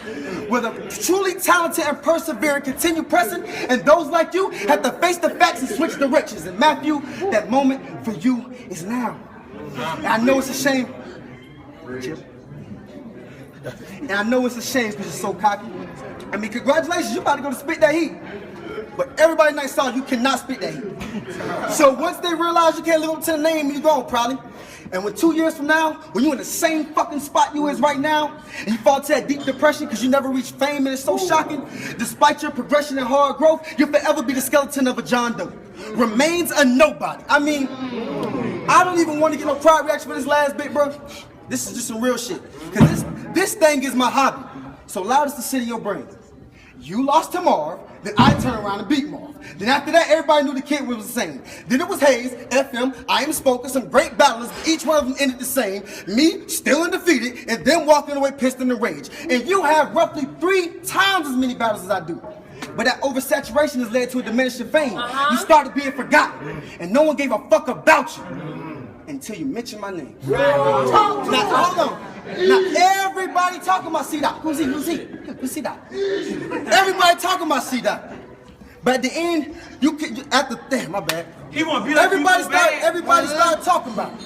where the truly talented and persevering continue pressing, and those like you have to face the facts and switch directions. And Matthew, that moment for you is now. And I know it's a shame. And I know it's a shame because you're so cocky. I mean, congratulations, you about to go to spit that heat. But everybody in that song, you cannot spit that heat. So once they realize you can't live up to the name, you gone probably. And when 2 years from now, when you in the same fucking spot you is right now, and you fall to that deep depression because you never reached fame and it's so shocking, despite your progression and hard growth, you'll forever be the skeleton of a John Doe. Remains a nobody. I mean, I don't even want to get no crowd reaction for this last bit, bro. This is just some real shit. Because this thing is my hobby. So loud as the city of your brain. You lost to Marv, then I turned around and beat Marv. Then after that, everybody knew the kid was the same. Then it was Hayes, FM, I Am Spoken, some great battlers, but each one of them ended the same. Me, still undefeated, and then walking away pissed in the rage. And you have roughly 3 times as many battles as I do. But that oversaturation has led to a diminishing fame. You started being forgotten, and no one gave a fuck about you until you mentioned my name. Now, hold on. Now, everybody talking about C-Dot. Who's he? Who's C-Dot? Everybody talking about C-Dot. But at the end, my bad. Everybody started talking about it.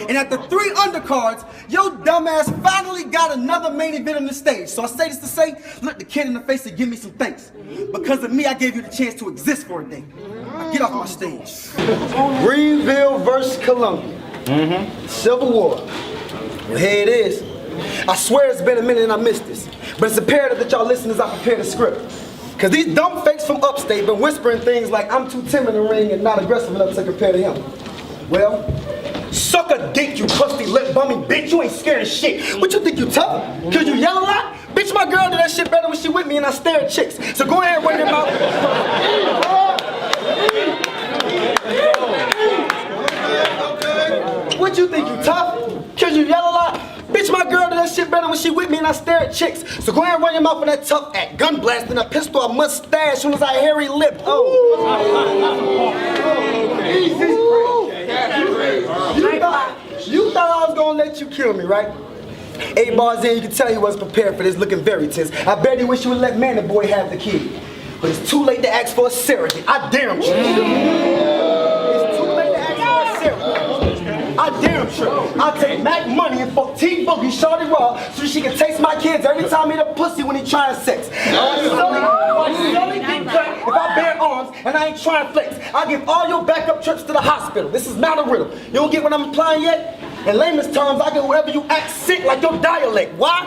And at the 3 undercards, your dumbass finally got another main event on the stage. So I say this to say, look the kid in the face and give me some thanks. Because of me, I gave you the chance to exist for a day. Now get off my stage. Greenville versus Columbia. Civil War. Well, here it is. I swear it's been a minute and I missed this. But it's imperative that y'all listen as I prepare the script. Because these dumb fakes from upstate been whispering things like I'm too timid in the ring and not aggressive enough to compare to him. Well, suck a dick, you crusty lip bummy bitch. You ain't scared of shit. What you think you tough? Cause you yell a lot? Bitch, my girl did that shit better when she with me and I stare at chicks. So go ahead and run your mouth. What you think you tough? Cause you yell a lot? Bitch, my girl did that shit better when she with me and I stare at chicks. So go ahead and run your mouth for that tough act. Gun blast and a pistol, a mustache, soon as I hairy lip. Easy. You thought I was gonna let you kill me, right? 8 bars in, you can tell he wasn't prepared for this, looking very tense. I bet he wish you would let Manny Boy have the kid. But it's too late to ask for a surrogate. I dare him. It's too late to ask for a surrogate. I dare him, I'll take Mac money and fuck T-Boogie, Shorty Raw, so she can taste my kids every time he eat a pussy when he trying sex. Sully get cut if I bear arms and I ain't trying flex. I'll give all your backup trips to the hospital. This is not a riddle. You don't get what I'm implying yet? In layman's terms, I get whoever you act sick like your dialect. Why?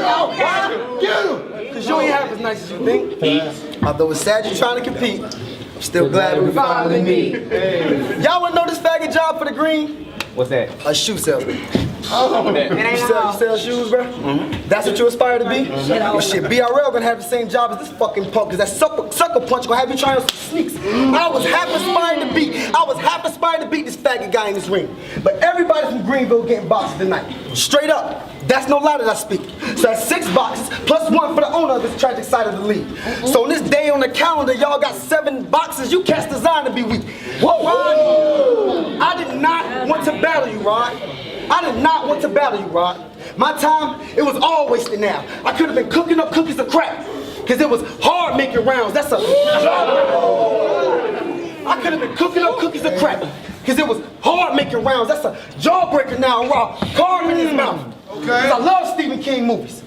Why? Get him! Cause you ain't half as nice as you think. Although it's sad you're trying to compete, I'm still glad we finally meet. Y'all wanna know this faggot job for the green? What's that? A shoe salesman. You sell shoes, bro? That's what you aspire to be? Well, shit, BRL gonna have the same job as this fucking punk, cause that sucker punch gonna have you trying on some sneaks. I was half aspired to beat this faggot guy in this ring. But everybody from Greenville getting boxes tonight. Straight up. That's no lie that I speak. So that's 6 boxes, plus 1 for the owner of this tragic side of the league. So on this day on the calendar, y'all got 7 boxes. You cast design to be weak. Whoa, Rod, I did not want to battle you, Rod. I I did not want to battle you, Rod. My time, it was all wasted now. I could have been cooking up cookies of crack. Cause it was hard making rounds. That's a I could have been cooking up cookies of crack. Cause it was hard making rounds. That's a jawbreaker now, Rod. Carving in his mouth. Okay. Cause I love Stephen King movies.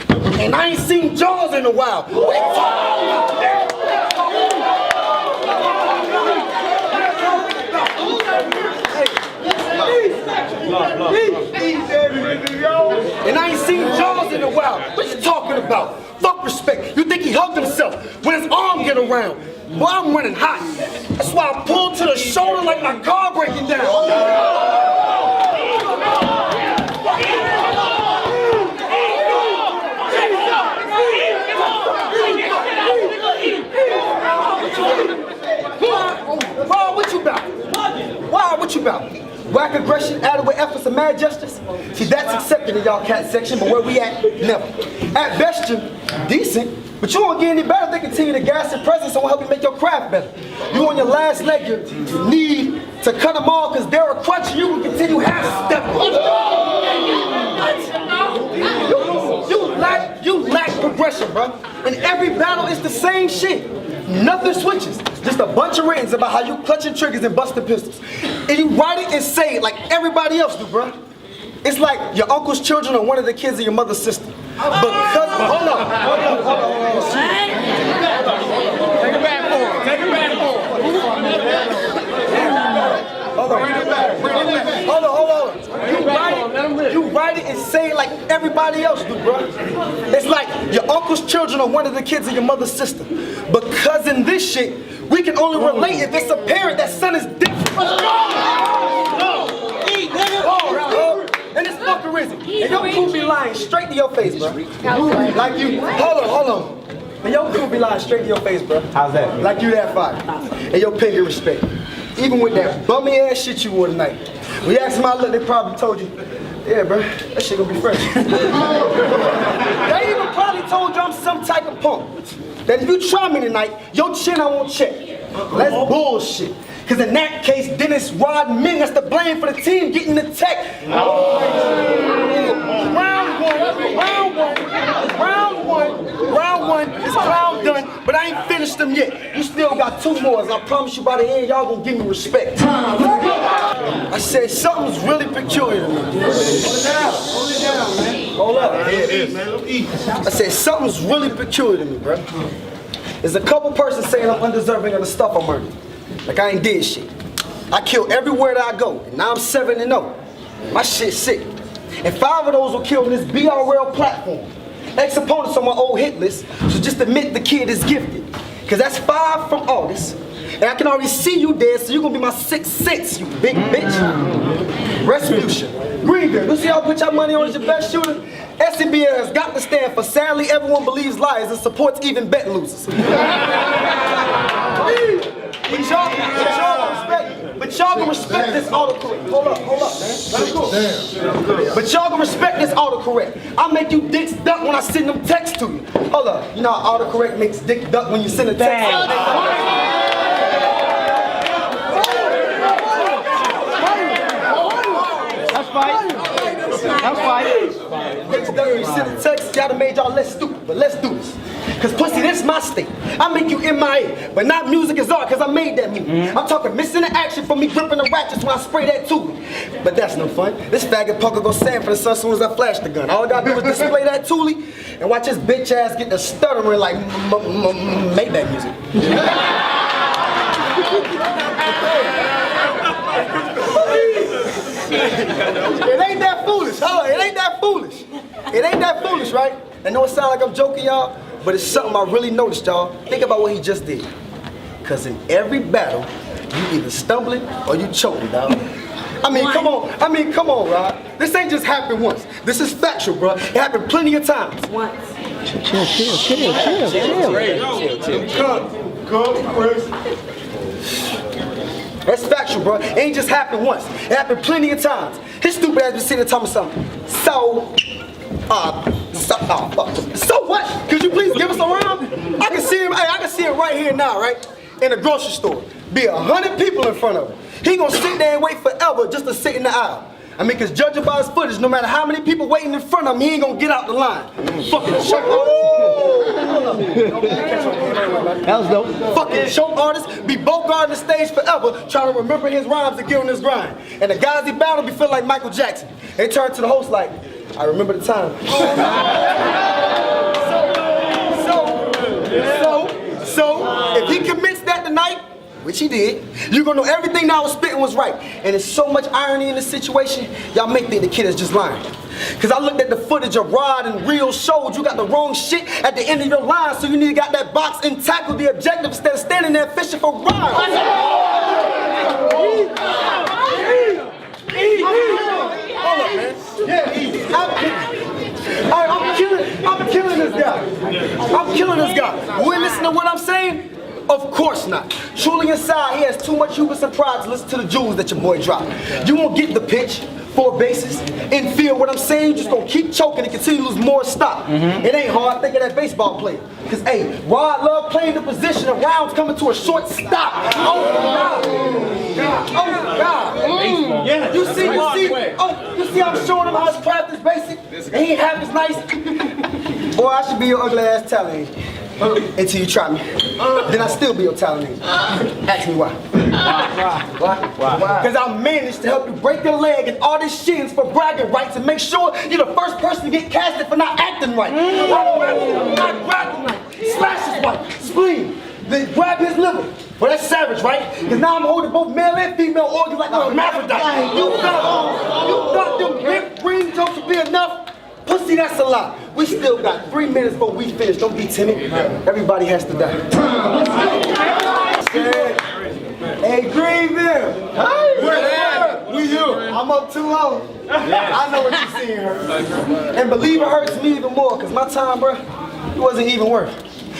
And I ain't seen Jaws in a while. What are you talking And I ain't seen Jaws in a while. What you talking about? Fuck respect. You think he hugged himself when his arm get around? Well, I'm running hot. That's why I pulled to the shoulder like my car breaking down. Why, what you about? Why, what you about? Whack aggression, adequate efforts, and mad justice? See, that's accepted in y'all cat section, but where we at? Never. At best, you're decent, but you won't get any better if they continue to gas your presence and will help you make your craft better. You on your last leg, you need to cut them all because they're a crutch and you will continue half-stepping. You lack progression, bro. In every battle, it's the same shit. Nothing switches. Just a bunch of ratings about how you clutching triggers and busting pistols. And you write it and say it like everybody else do, bro. It's like your uncle's children or one of the kids of your mother's sister. Because, hold on. Take it back for him. Take it back for him. Hold on. You write it and say it like everybody else do, bro. It's like your uncle's children are one of the kids of your mother's sister. Because in this shit, we can only relate if it's apparent that son is different. And this fucker isn't. And your crew be lying straight to your face, bro. Like you, hold on. And your crew be lying straight to your face, bro. How's that? Like you that fire. And your pay get respect. Even with that bummy ass shit you wore tonight. When you asked them how I look, they probably told you, yeah, bro, that shit gonna be fresh. They even probably told you I'm some type of punk. That if you try me tonight, your chin I won't check. That's bullshit. Cause in that case, then it's Rod Ming that's to blame for the team getting the tech. Round one is clown done, but I ain't finished them yet. You still got 2 more, and I promise you by the end, y'all gonna give me respect. I said something's really peculiar to me. Hold it down, man. Hold up. I said something's really peculiar to me, bro. There's a couple persons saying I'm undeserving of the stuff I'm earning. Like I ain't did shit. I kill everywhere that I go, and now I'm 7-0. My shit's sick. And 5 of those were killed on this BRL platform. Ex-opponents on my old hit list, so just admit the kid is gifted. Cause that's 5 from August. And I can already see you dead, so you're gonna be my 6'6", you big bitch. Retribution. Greenberg, you see how I put your money on as your best shooter? SCBL has got to stand for sadly everyone believes liars and supports even bet losers. But y'all gonna respect this autocorrect. Hold up, man. That's cool. But y'all gonna respect this autocorrect. I'll make you dicks duck when I send them texts to you. Hold up, you know how autocorrect makes dick duck when you send a text? That's fine. Dicks duck when you send a text, y'all done made y'all less stupid, but let's do this. Cause pussy, this is my state. I make you MIA, but not music is art, cause I made that music. I'm talking missing the action for me gripping the ratchets when I spray that toolie. But that's no fun. This faggot punker go stand for the sun as soon as I flash the gun. All I gotta do is display that toolie and watch his bitch ass get the stuttering like Maybach music. It ain't that foolish, huh? It ain't that foolish. It ain't that foolish, right? I know it sounds like I'm joking, y'all, but it's something I really noticed, y'all. Think about what he just did. Cause in every battle, you either stumbling or you choking, dog. I mean, come on, Rod. This ain't just happened once. This is factual, bro. It happened plenty of times. Once. Chill. That's factual, bro. It ain't just happened once. It happened plenty of times. His stupid ass been sitting there telling me something. So what? Could you please give us a round? I can see him. Hey, I can see it right here now, right? In a grocery store. Be 100 people in front of him. He gonna sit there and wait forever just to sit in the aisle. I mean, cause judging by his footage, no matter how many people waiting in front of him, he ain't gonna get out the line. Fucking choke artist. That was dope. Fucking choke artist be Bogart the stage forever, trying to remember his rhymes and get on his grind. And the guys he battled be feeling like Michael Jackson. They turn to the host like, I remember the time. So, if he commits that tonight, which he did, you're gonna know everything that I was spitting was right. And there's so much irony in this situation, y'all may think the kid is just lying. Cause I looked at the footage of Rod and Real showed you got the wrong shit at the end of your line, so you need to got that box and tackle the objective instead of standing there fishing for rhymes. Hold up, man. Yeah, I'm killing this guy. I'm killing this guy. Will you listen to what I'm saying? Of course not. Truly inside, he has too much hubris and pride to listen to the jewels that your boy dropped. You won't get the pitch, 4 bases, infield. What I'm saying, you just gonna keep choking and continue to lose more stop. It ain't hard. Think of that baseball player. Cause hey, Rod love playing the position of rounds coming to a short stop. Oh God. Oh God. Yeah. You see I'm showing him how his craft is basic and he half as nice. Boy, I should be your ugly ass talent until you try me. Then I still be your talent. Ask me why. Why? Because I managed to help you break your leg and auditions for bragging rights and make sure you're the first person to get casted for not acting right. Not grabbing right. Slash his wife. Spleen. Then grab his liver. Well, that's savage, right? Because now I'm holding both male and female organs like a hermaphrodite. You thought them big green jokes would be enough? Pussy, that's a lie. We still got 3 minutes before we finish. Don't be timid. Everybody has to die. Hey, Greenville. We here. I'm up 2-0. I know what you're seeing, her. And believe it hurts me even more, because my time, bro, it wasn't even worth.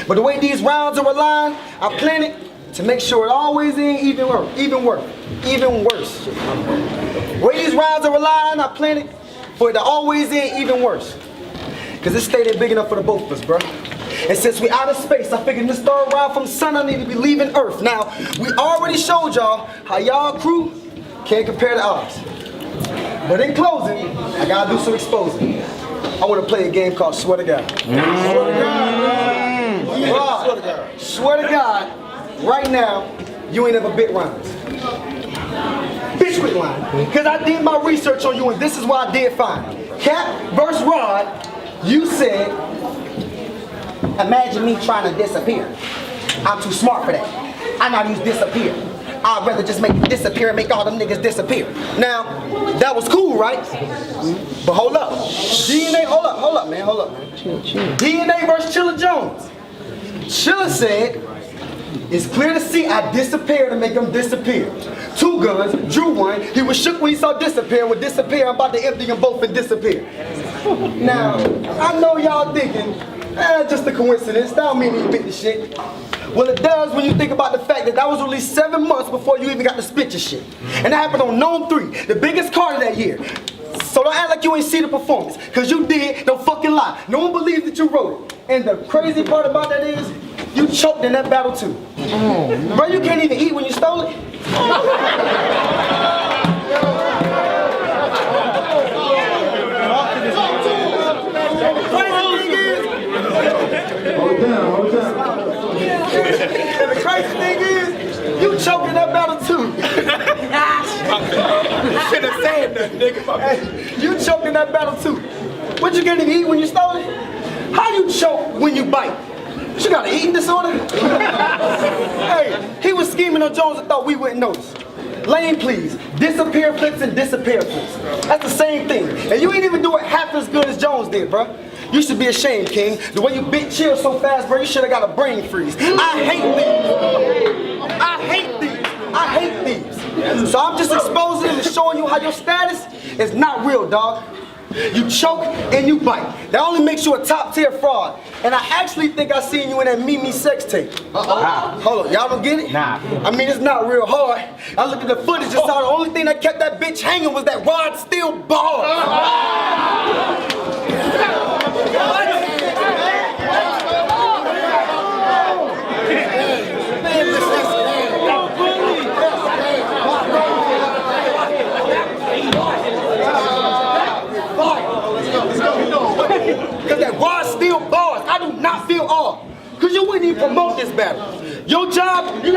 But the way these rounds are aligned, I planned it to make sure it always ain't even worse. The way these rounds are aligned, I planned it for it to always end even worse. Cause this state ain't big enough for the both of us, bro. And since we out of space, I figured this third round from the sun, I need to be leaving Earth. Now, we already showed y'all how y'all crew can't compare to ours. But in closing, I gotta do some exposing. I wanna play a game called Swear to God. Swear to God, swear to God, right now, you ain't ever bit rhymes. Bitch quit lying. Because I did my research on you and this is why I did fine. Cap versus Rod, you said, imagine me trying to disappear. I'm too smart for that. I know how to use disappear. I'd rather just make you disappear and make all them niggas disappear. Now, that was cool, right? But hold up. DNA, hold up, man. Chill. DNA versus Chilla Jones. Chilla said, it's clear to see I disappeared to make him disappear. 2 guns, drew 1. He was shook when he saw disappear. Would disappear, I'm about to empty them both and disappear. Now, I know y'all thinking, just a coincidence. That don't mean you bit the shit. Well, it does when you think about the fact that was at least 7 months before you even got to spit your shit. And that happened on Gnome 3, the biggest card of that year. So don't act like you ain't see the performance, because you did, don't fucking lie. No one believes that you wrote it. And the crazy part about that is, you choked in that battle too. Bro, you can't even eat when you stole it. And the crazy thing is, you choked in that battle too. Should have said that, nigga. Hey, you choked in that battle too. What you can't even eat when you stole it? How you choke when you bite? You got an eating disorder? Hey, he was scheming on Jones and thought we wouldn't notice. Lane, please. Disappear flips and disappear flips. That's the same thing. And you ain't even do it half as good as Jones did, bro. You should be ashamed, King. The way you bit chill so fast, bro, you should have got a brain freeze. I hate these. So I'm just exposing them and showing you how your status is not real, dog. You choke and you bite. That only makes you a top tier fraud. And I actually think I seen you in that Mimi sex tape. Hold on, y'all don't get it? Nah. I mean, it's not real hard. I looked at the footage and saw the only thing that kept that bitch hanging was that Rod Steel ball.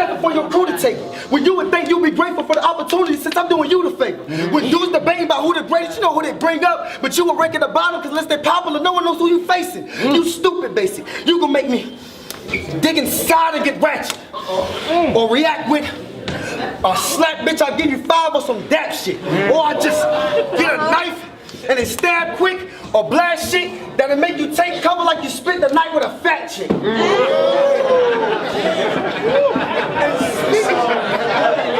nothing for your crew to take it. When you would think you'd be grateful for the opportunity since I'm doing you the favor. When dudes debating about who the greatest, you know who they bring up, but you will rank at the bottom because unless they're popular, no one knows who you facing. You stupid basic. You gonna make me dig inside and get ratchet. Or react with a slap, bitch, I'll give you 5 or some dap shit. Or I just get a knife and then stab quick or blast shit that'll make you take cover like you spent the night with a fat chick.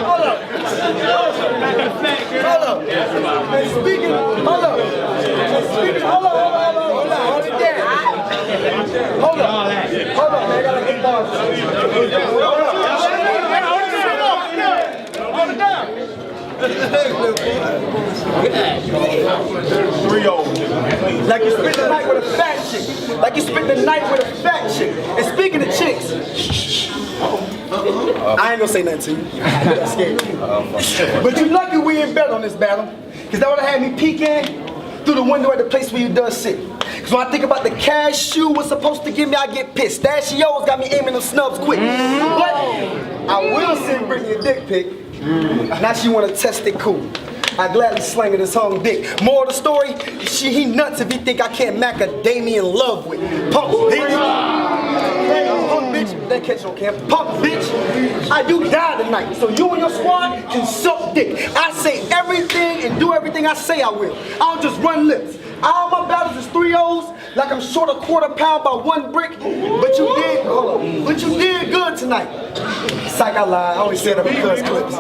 Hold up. Hold up. And speaking, hold up. And speaking, hold up. Hold it down. Hold up, man. I gotta get bars. Hold it down. 3-0. Like you spent the night with a fat chick. Like you spent the night with a fat chick. And speaking of chicks, I ain't gonna say nothing to you. I'm scared. But you lucky we ain't bet on this battle. Cause that would've had me peeking through the window at the place where you done sit. Cause when I think about the cash you was supposed to give me, I get pissed. Dashios got me aiming them snubs quick. But I will send Brittany a dick pic. Now she wanna test it cool. I gladly slang her this hung dick. More of the story, he nuts if he think I can't macadamia in love with. Punk bitch. Punk bitch. That catch on camp. Punk bitch. You die tonight. So you and your squad can suck dick. I say everything and do everything I say I will. I don't just run lips. All my battles is 3-0s, like I'm short a quarter pound by 1 brick. But you did, hold on. But you did good tonight. Psych, I lied. I only said that because clips.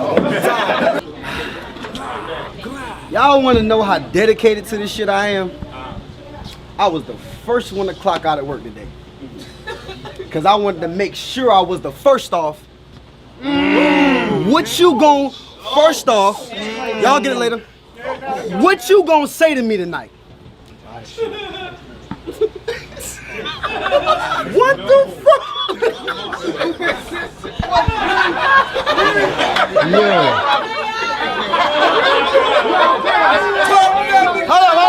Y'all want to know how dedicated to this shit I am? I was the first one to clock out at work today. Because I wanted to make sure I was the first off. What you gon', first off, y'all get it later. What you gonna say to me tonight? What the fuck? Yeah. Hold up.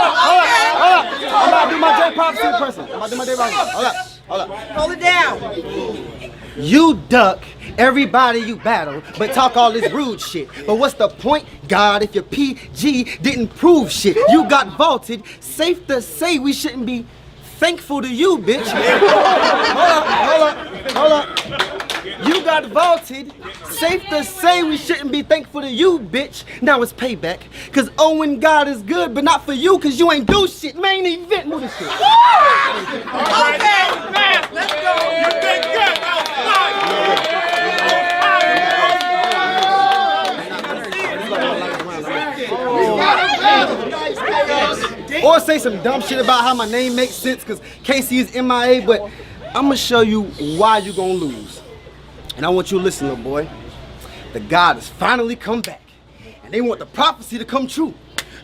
I'm about to do my J-pop person. Hold up. Hold it down. You duck everybody you battle, but talk all this rude shit. But what's the point, God, if your PG didn't prove shit? You got vaulted. Safe to say we shouldn't be thankful to you, bitch. Hold up. You got vaulted. Safe to say we shouldn't be thankful to you, bitch. Now it's payback. Cause Owen God is good, but not for you, cause you ain't do shit. Main event, move this shit. Okay, man, let's go. You did good. Or say some dumb shit about how my name makes sense cause Casey is MIA, but I'm gonna show you why you gonna lose. And I want you to listen, little boy. The God has finally come back. And they want the prophecy to come true.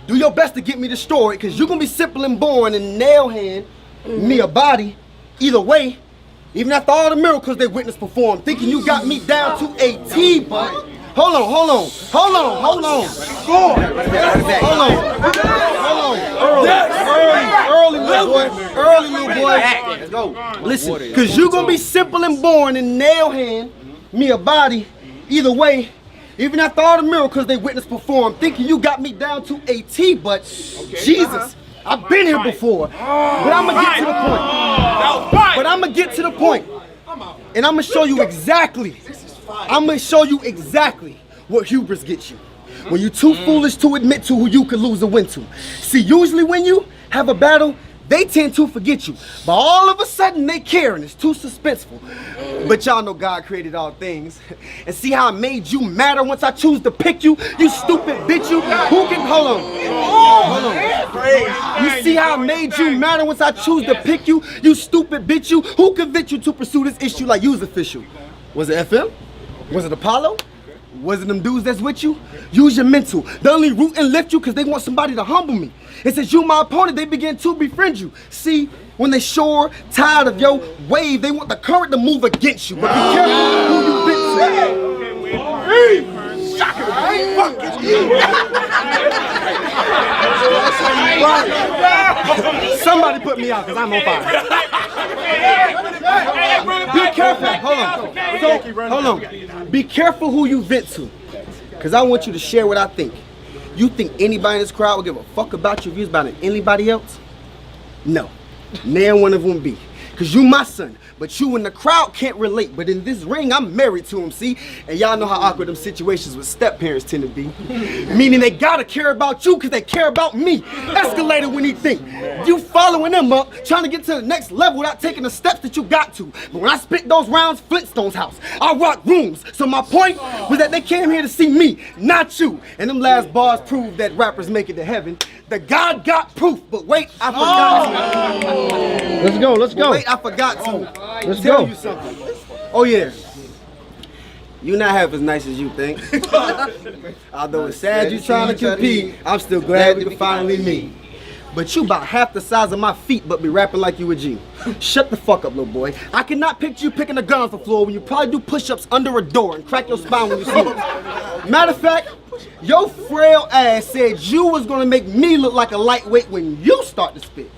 Do your best to get me destroyed, cause you're gonna be simple and boring and nail hand, me a body, either way, even after all the miracles they witnessed perform, thinking you got me down to a T, but hold on. Early, little boy. Let's go. Listen, cause you gonna be simple and boring and nail hand, me a body, either way, even after all the miracles they witnessed perform, thinking you got me down to a T, but Jesus, I've been here before. But I'ma get to the point. And I'ma show you exactly what hubris gets you. When you're too foolish to admit to who you could lose or win to. See, usually when you have a battle, they tend to forget you. But all of a sudden they care and it's too suspenseful. But y'all know God created all things. And see how I made you matter once I choose to pick you? You stupid bitch, you. Who can, hold on. You see how I made you matter once I choose to pick you? You stupid bitch, you. Who convinced you to pursue this issue like you's official? Was it FM? Was it Apollo? Was it them dudes that's with you? Use your mental. They only root and lift you because they want somebody to humble me. And since you my opponent, they begin to befriend you. See, when they sure tired of your wave, they want the current to move against you. But be careful who you been to. Somebody put me out because I'm on fire. Be careful. Hold on. Be careful who you vent to. Because I want you to share what I think. You think anybody in this crowd will give a fuck about your views about anybody else? No. Neither one of them be. Because you my son. But you in the crowd can't relate. But in this ring, I'm married to him, see? And y'all know how awkward them situations with step-parents tend to be. Meaning they gotta care about you because they care about me. Escalated when he think. You following them up, trying to get to the next level without taking the steps that you got to. But when I spit those rounds, Flintstone's house. I rock rooms. So my point was that they came here to see me, not you. And them last bars prove that rappers make it to heaven. The God got proof, but wait, I forgot to. Let's go, let's go. Wait, I forgot to. Let's tell go. you something. Oh yeah. You not half as nice as you think. Although it's sad you trying to compete, I'm still glad we can finally meet. But you about half the size of my feet, but be rapping like you a G. Shut the fuck up, little boy. I cannot picture you picking a gun off the floor when you probably do push-ups under a door and crack your spine when you sleep. Matter of fact, your frail ass said you was gonna make me look like a lightweight when you start to spit.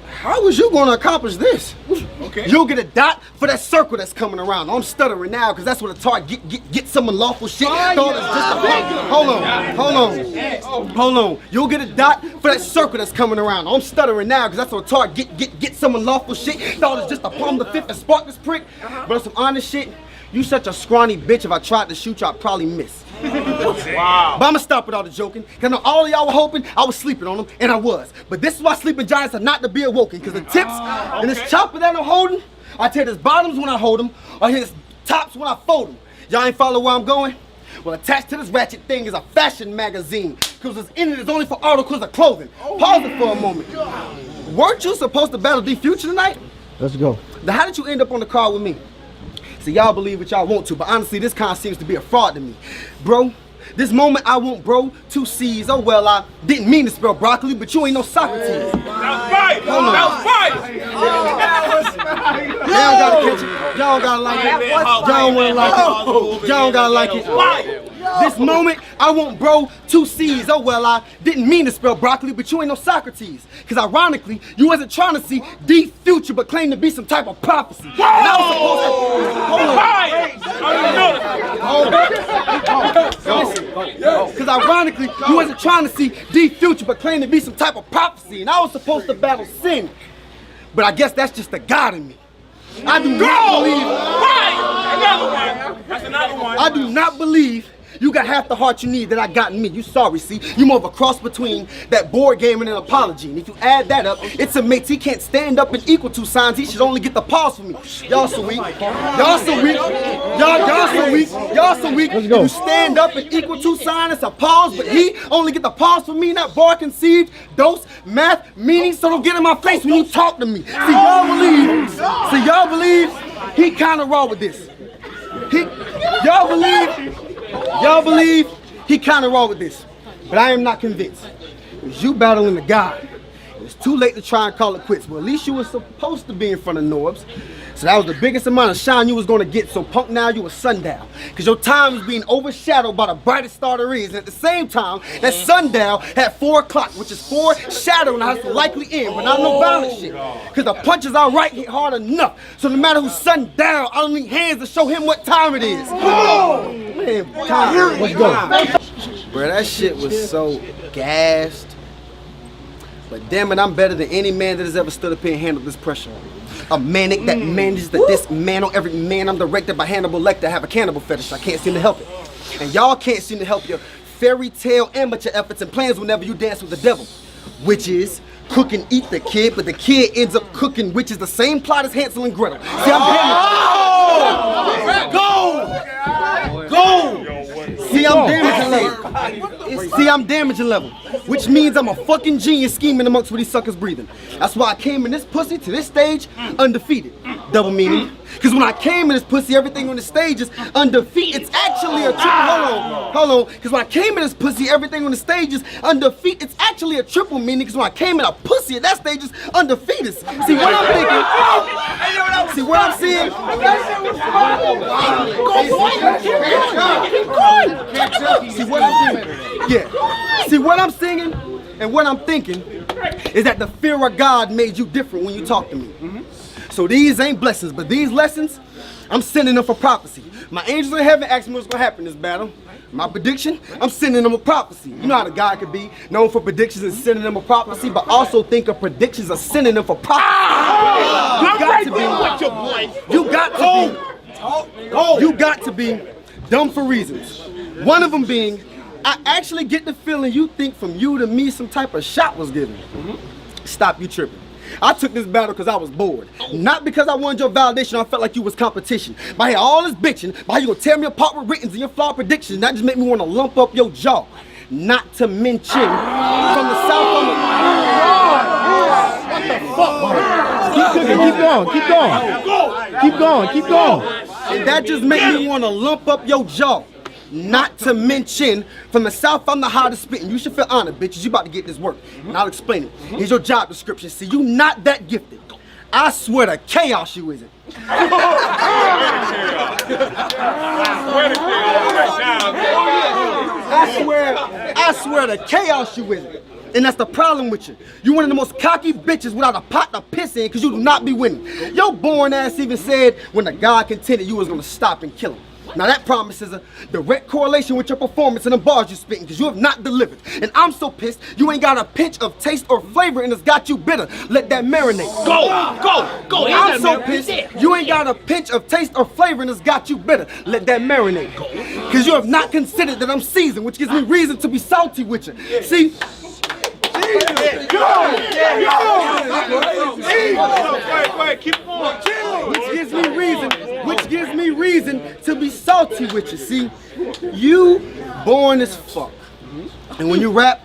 How was you gonna accomplish this? Okay. You'll get a dot for that circle that's coming around. I'm stuttering now because that's what a target get some unlawful shit. Hold on. You'll get a dot for that circle that's coming around. I'm stuttering now because that's what a target get some unlawful shit. Thought it's just a palm the fifth and spark this prick. But on some honest shit, you such a scrawny bitch. If I tried to shoot you, I'd probably miss. Wow. But I'ma stop with all the joking. Cause I know all of y'all were hoping I was sleeping on them, and I was. But this is why sleeping giants are not to be awoken. Cause the tips and this chopper that I'm holding, I tear his bottoms when I hold them, or his tops when I fold them. Y'all ain't follow where I'm going? Well, attached to this ratchet thing is a fashion magazine. Cause what's in it is only for articles of clothing. Pause it for a moment. Weren't you supposed to battle D Future tonight? Let's go. Now how did you end up on the card with me? See, y'all believe what y'all want to, but honestly, this kind of seems to be a fraud to me. Bro, this moment I want, bro, 2 C's. Oh, well, I didn't mean to spell broccoli, but you ain't no Socrates. That was right. That was right. Y'all gotta catch it. Y'all gotta like it. Y'all don't wanna like it. Y'all gotta like it. This moment, I want, bro, 2 C's. Oh, well, I didn't mean to spell broccoli, but you ain't no Socrates. Because ironically, you wasn't trying to see the future, but claimed to be some type of prophecy. And I was supposed to... Because ironically, you wasn't trying to see the future, but claimed to be some type of prophecy. And I was supposed to battle sin. But I guess that's just the God in me. I do not believe... That's another one. I do not believe you got half the heart you need that I got in me. You sorry, see? You more of a cross between that board game and an apology. And if you add that up, it's a mate. He can't stand up and equal 2 signs. He should only get the pause for me. Y'all so weak. Y'all so weak. Y'all so weak. Y'all so weak. If you stand up and equal 2 signs, it's a pause. But he only get the pause for me. That bar conceived, dose, math, meaning. So don't get in my face when you talk to me. See, y'all believe he kind of raw with this. Y'all believe he kind of raw with this, but I am not convinced. It's you battling the God. It's too late to try and call it quits. Well, at least you were supposed to be in front of Norbs. So that was the biggest amount of shine you was gonna get. So punk, now you a sundown. Cause your time is being overshadowed by the brightest star there is. And at the same time, that sundown had 4 o'clock, which is 4 shadow, and that's likely end, but not no violent shit. Cause the punches I right hit hard enough. So no matter who's sundown, I don't need hands to show him what time it is. Man, time. Let's go. Bro, that shit was so gassed. But damn it, I'm better than any man that has ever stood up here and handled this pressure. A manic that manages to dismantle every man. I'm directed by Hannibal Lecter. I have a cannibal fetish. I can't seem to help it. And y'all can't seem to help your fairy tale amateur efforts and plans whenever you dance with the devil. Which is cook and eat the kid, but the kid ends up cooking, which is the same plot as Hansel and Gretel. See, I'm damaged. Go! See, I'm damaging level. See, I'm damaging level. Which means I'm a fucking genius scheming amongst where these suckers breathing. That's why I came in this pussy to this stage undefeated. Double meaning. Because when I came in this pussy, everything on the stage is undefeated. It's actually a triple. Hold on. Because when I came in this pussy, everything on the stage is undefeated. It's actually a triple meaning. Because when I came in a pussy at that stage is undefeated. See what I'm thinking? See what I'm seeing? See what I'm thinking? Yeah. See what I'm singing and what I'm thinking is that the fear of God made you different when you talk to me. So these ain't blessings, but these lessons, I'm sending them for prophecy. My angels in heaven asked me what's gonna happen in this battle. My prediction, I'm sending them a prophecy. You know how the God could be known for predictions and sending them a prophecy, but also think of predictions of sending them for prophecy. You got to be dumb for reasons. One of them being, I actually get the feeling you think from you to me some type of shot was given. Stop you tripping. I took this battle because I was bored. Not because I wanted your validation, I felt like you was competition. But I had all this bitching, but how you gonna tear me apart with writtens and your flawed predictions, that just made me want to lump up your jaw. Not to mention, from the south on the... What the fuck? Keep cooking, keep going, keep going. Keep going, keep going. And that just made me want to lump up your jaw. Not to mention, from the south, I'm the hottest spitting. You should feel honored, bitches. You about to get this work. And I'll explain it. Here's your job description. See, you not that gifted. I swear to chaos you isn't. I swear to chaos you isn't. And that's the problem with you. You one of the most cocky bitches without a pot to piss in because you do not be winning. Your born ass even said when the God contended you was gonna stop and kill him. Now that promise is a direct correlation with your performance and the bars you spitting because you have not delivered. And I'm so pissed you ain't got a pinch of taste or flavor and it's got you bitter. Let that marinate. Go! I'm so pissed you ain't got a pinch of taste or flavor and it's got you bitter. Let that marinate. Because you have not considered that I'm seasoned, which gives me reason to be salty with you. See? Which gives me reason to be salty with you. See, you born as fuck, and when you rap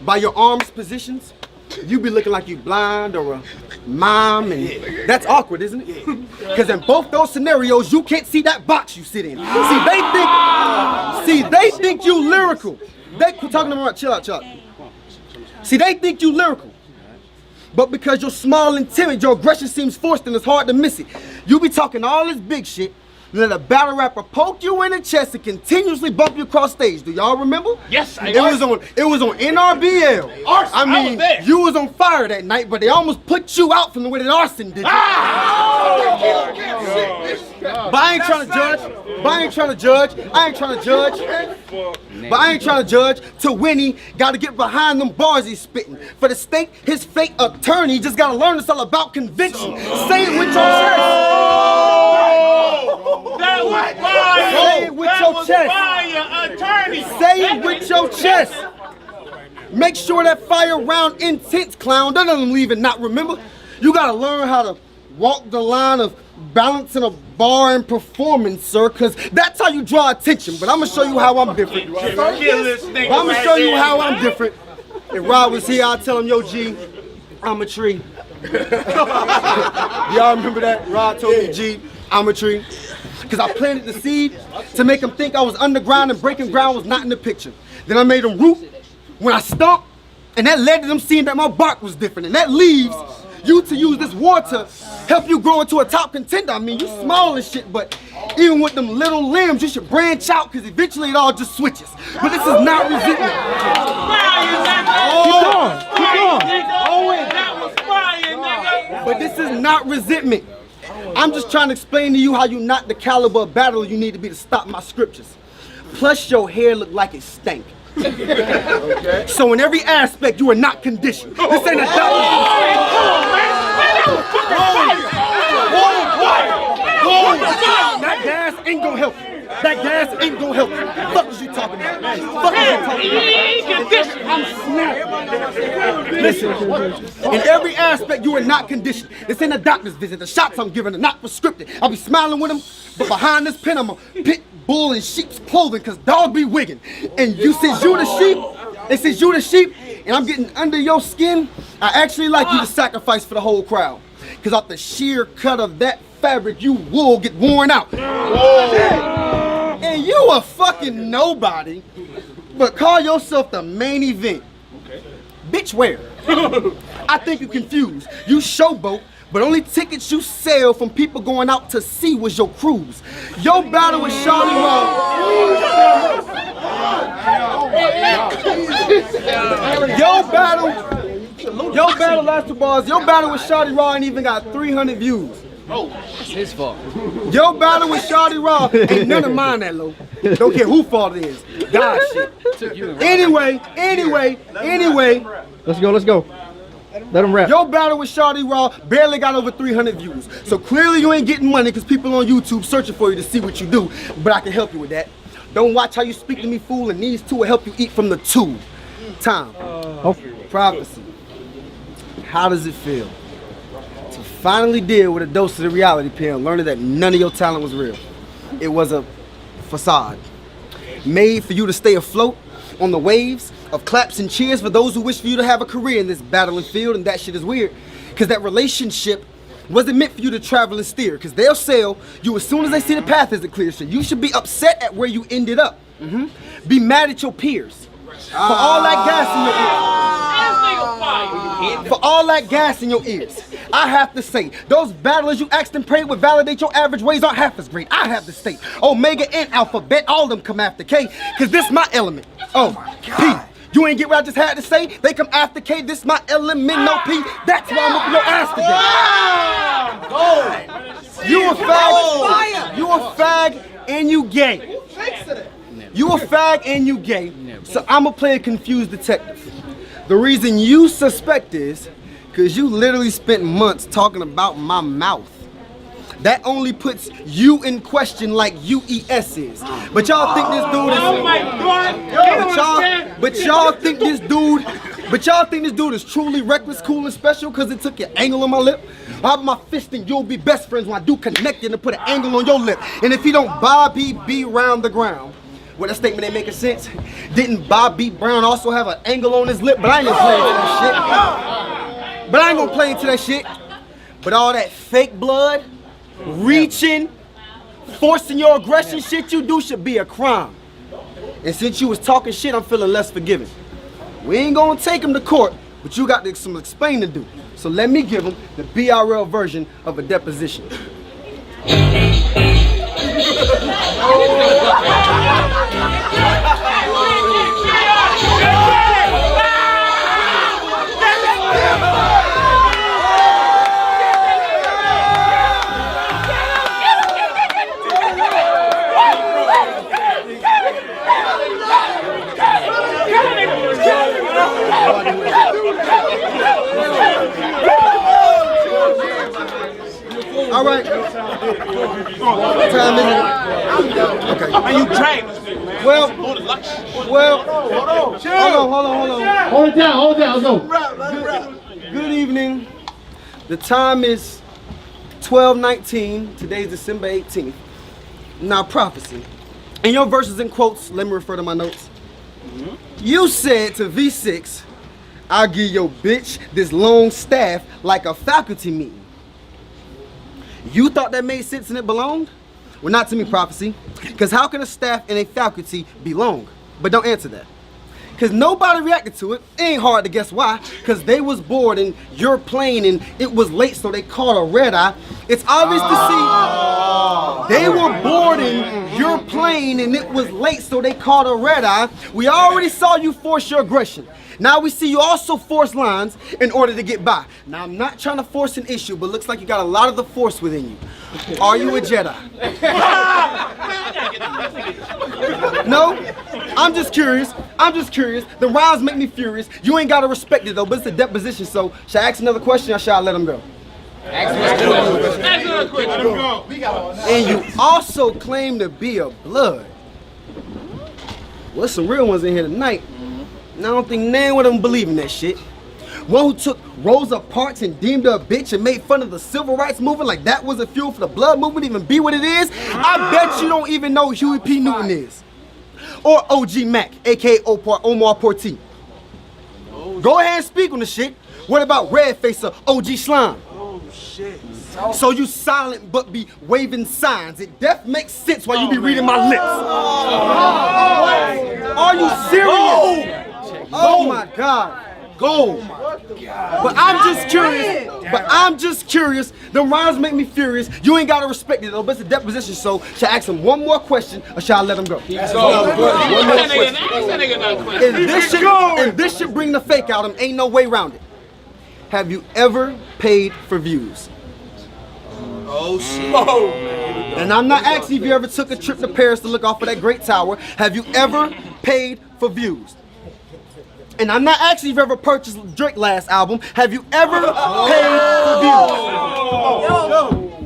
by your arms positions, you be looking like you blind or a mom, and that's awkward, isn't it? Because in both those scenarios, you can't see that box you sit in. See, they think you lyrical. They talking about chill out. See, they think you lyrical, but because you're small and timid, your aggression seems forced and it's hard to miss it. You be talking all this big shit, let a battle rapper poke you in the chest and continuously bump you across stage. Do y'all remember? Yes, I It was on NRBL. I mean, you was on fire that night, but they almost put you out from the way that Arson did you. But I ain't trying to judge. To win, he gotta get behind them bars he's spitting. For the state, his fake attorney just gotta learn it's all about conviction. Say it with your chest. That was fire! Say it with your chest. Fire, attorney! Say it with your chest. Make sure that fire round intense, clown. None of them leave and not remember. You gotta learn how to walk the line of balancing a bar and performance, sir, because that's how you draw attention. But I'm gonna show you how I'm different. If Rod was here, I'd tell him, yo, G, I'm a tree. Y'all remember that? Rod told me, G, I'm a tree. Because I planted the seed to make him think I was underground and breaking ground was not in the picture. Then I made him root when I stomped, and that led to them seeing that my bark was different. And that leaves you to use this war to help you grow into a top contender. I mean, you small as shit, but even with them little limbs, you should branch out because eventually it all just switches. But this is not resentment. Keep going. But this is not resentment. I'm just trying to explain to you how you not the caliber of battle you need to be to stop my scriptures. Plus, your hair look like it stank. Okay. So in every aspect, you are not conditioned. This ain't a That gas ain't gonna help you. That gas ain't gonna help you. Fuck is you talking about? I'm snapping. Listen, in every aspect, you are not conditioned. This ain't a doctor's visit. The shots I'm giving are not prescriptive. I'll be smiling with them, but behind this pen, I'm a pit bull in sheep's clothing, cause dog be wigging. And since you the sheep, and I'm getting under your skin, I actually like you to sacrifice for the whole crowd. Cause off the sheer cut of that fabric, you wool get worn out. And you a fucking nobody, but call yourself the main event. Bitch, where? I think you're confused. You showboat, but only tickets you sell from people going out to sea was your cruise. Your battle with Shawty Raw. Your battle last two bars. Your battle with Shawty Raw ain't even got 300 views. It's his fault. Your battle with Shawty Raw ain't none of mine that low. Don't care who fault it is. God shit. Anyway. Let's go. Let him rap. Your battle with Shawty Raw barely got over 300 views. So clearly you ain't getting money because people on YouTube searching for you to see what you do. But I can help you with that. Don't watch how you speak to me, fool, and these two will help you eat from the tube. Time. Prophecy. How does it feel to finally deal with a dose of the reality pill, learning that none of your talent was real? It was a facade made for you to stay afloat on the waves of claps and cheers for those who wish for you to have a career in this battling field. And that shit is weird because that relationship wasn't meant for you to travel and steer, because they'll sail you as soon as they see the path isn't clear. So you should be upset at where you ended up. Be mad at your peers for all that gas in your ears. For all that gas in your ears. I have to say, those battlers you asked and prayed would validate your average ways aren't half as great. I have to state, Omega and Alphabet, all of them come after K, because this my element. Oh my God. P. You ain't get what I just had to say? They come after K, this my element, no P. That's why I'm whooping your ass today. You a fag. You a fag and you gay. You a fag and you gay. So I'ma play a confused detective. The reason you suspect is because you literally spent months talking about my mouth. That only puts you in question like UES is. But y'all think this dude is... Oh my God! But y'all think this dude is truly reckless, cool, and special because it took your angle on my lip? How about my fist and you'll be best friends when I do connect it and put an angle on your lip? And if he don't Bobby B round the ground, well, that statement ain't making sense. Didn't Bobby Brown also have an angle on his lip? But I ain't gonna play into that shit. But all that fake blood, reaching, forcing your aggression shit you do should be a crime. And since you was talking shit, I'm feeling less forgiving. We ain't gonna take him to court, but you got some explaining to do. So let me give him the BRL version of a deposition. All right. What time is it? Okay. And you drank. Well, hold on. Hold it down, go. Good evening. The time is 12:19. Today's December 18th. Now, prophecy. In your verses and quotes, let me refer to my notes. You said to V6, I'll give your bitch this long staff like a faculty meeting. You thought that made sense and it belonged? Well, not to me, prophecy. Because how can a staff and a faculty belong? But don't answer that. Because nobody reacted to it. It ain't hard to guess why. Because they was bored and you're playing and it was late, so they caught a red eye. It's obvious to see they were bored and you're playing and it was late, so they caught a red eye. We already saw you force your aggression. Now we see you also force lines in order to get by. Now I'm not trying to force an issue, but looks like you got a lot of the force within you. Are you a Jedi? No? I'm just curious. The rhymes make me furious. You ain't gotta respect it though, but it's a deposition, so should I ask another question or should I let him go? And you also claim to be a blood. Well, there's some real ones in here tonight. And I don't think none of them believe in that shit. One who took Rosa Parks and deemed her a bitch and made fun of the civil rights movement like that was a fuel for the blood movement to even be what it is. I bet you don't even know who Huey P. Newton is. Or OG Mac, aka Omar Porti. Go ahead and speak on the shit. What about Red Facer, OG Slime? Oh shit. So you silent but be waving signs. It def makes sense while you be reading my lips. Are you serious? Oh my God. Go. But I'm just curious. The rhymes make me furious. You ain't gotta respect it though, but it's a deposition, so should I ask him one more question or should I let him go? If this should bring the fake out, him ain't no way around it. Have you ever paid for views? Oh shit. Oh. And I'm not asking if you ever took a trip to Paris to look off of that great tower. Have you ever paid for views? And I'm not asking if you ever purchased Drake's last album. Have you ever paid for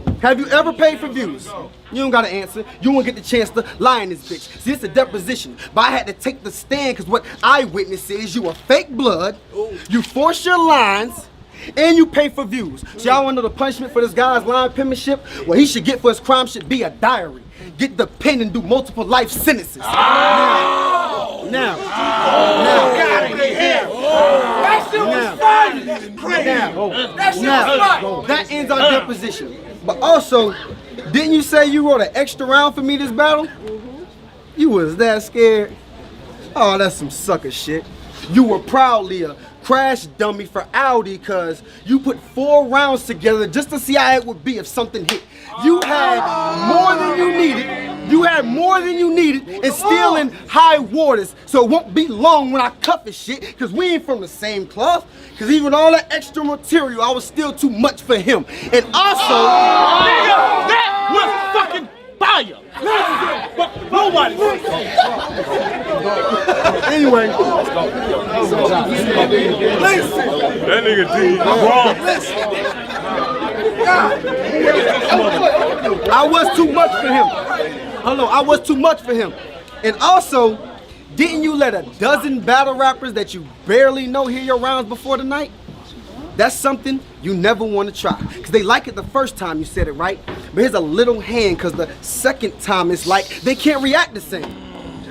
views? Have you ever paid for views? You don't gotta answer. You won't get the chance to lie in this bitch. See, it's a deposition. But I had to take the stand because what I witnessed is you were fake blood, you force your lines, and you pay for views. So y'all wanna know the punishment for this guy's line penmanship? What he should get for his crime should be a diary. Get the pen and do multiple life sentences. Now. That ends our deposition. But also, didn't you say you wrote an extra round for me this battle? You was that scared? Oh, that's some sucker shit. You were proudly a crash dummy for Audi because you put 4 rounds together just to see how it would be if something hit. You had more than you needed. You had more than you needed and still in high waters. So it won't be long when I cuff his shit because we ain't from the same cloth. Because even all that extra material, I was still too much for him. And also, That was fucking fire. But nobody. Anyway. That nigga D wrong. I was too much for him. Hold on, I was too much for him. And also, didn't you let a dozen battle rappers that you barely know hear your rounds before the night? That's something you never want to try. Because they like it the first time you said it right. But here's a little hand because the second time it's like they can't react the same.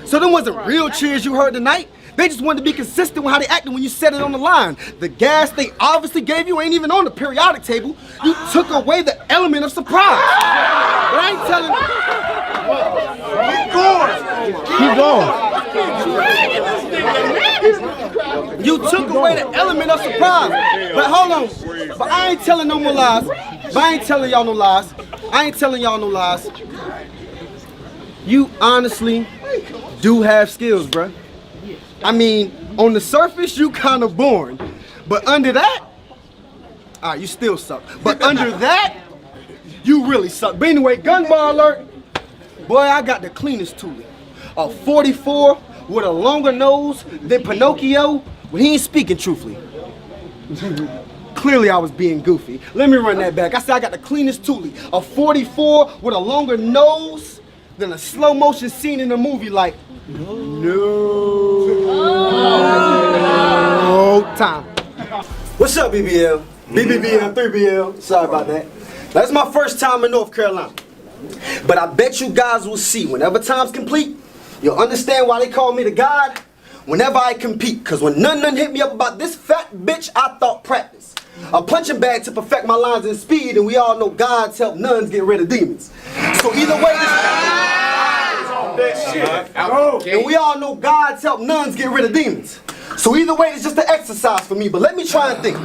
So them wasn't real cheers you heard tonight. They just wanted to be consistent with how they acted when you said it on the line. The gas they obviously gave you ain't even on the periodic table. You took away the element of surprise. But I ain't telling you. Keep going. You took away the element of surprise. But hold on. But I ain't telling no more lies. But I ain't telling y'all no lies. I ain't telling y'all no lies. You honestly do have skills, bruh. I mean, on the surface, you kind of boring. But under that, all right, you still suck. But under that, you really suck. But anyway, gun bar alert. Boy, I got the cleanest toolie. A 44 with a longer nose than Pinocchio when he ain't speaking truthfully. Clearly, I was being goofy. Let me run that back. I said I got the cleanest toolie. A 44 with a longer nose than a slow motion scene in a movie like, no time. What's up, BBL? BBBL, 3BL. Sorry about that. That's my first time in North Carolina. But I bet you guys will see whenever time's complete, you'll understand why they call me the God whenever I compete. Cause when none hit me up about this fat bitch, I thought practice. A punching bag to perfect my lines and speed, and we all know God's help nuns get rid of demons. So either way, and we all know God's help nuns get rid of demons. So either way, it's just an exercise for me. But let me try and think.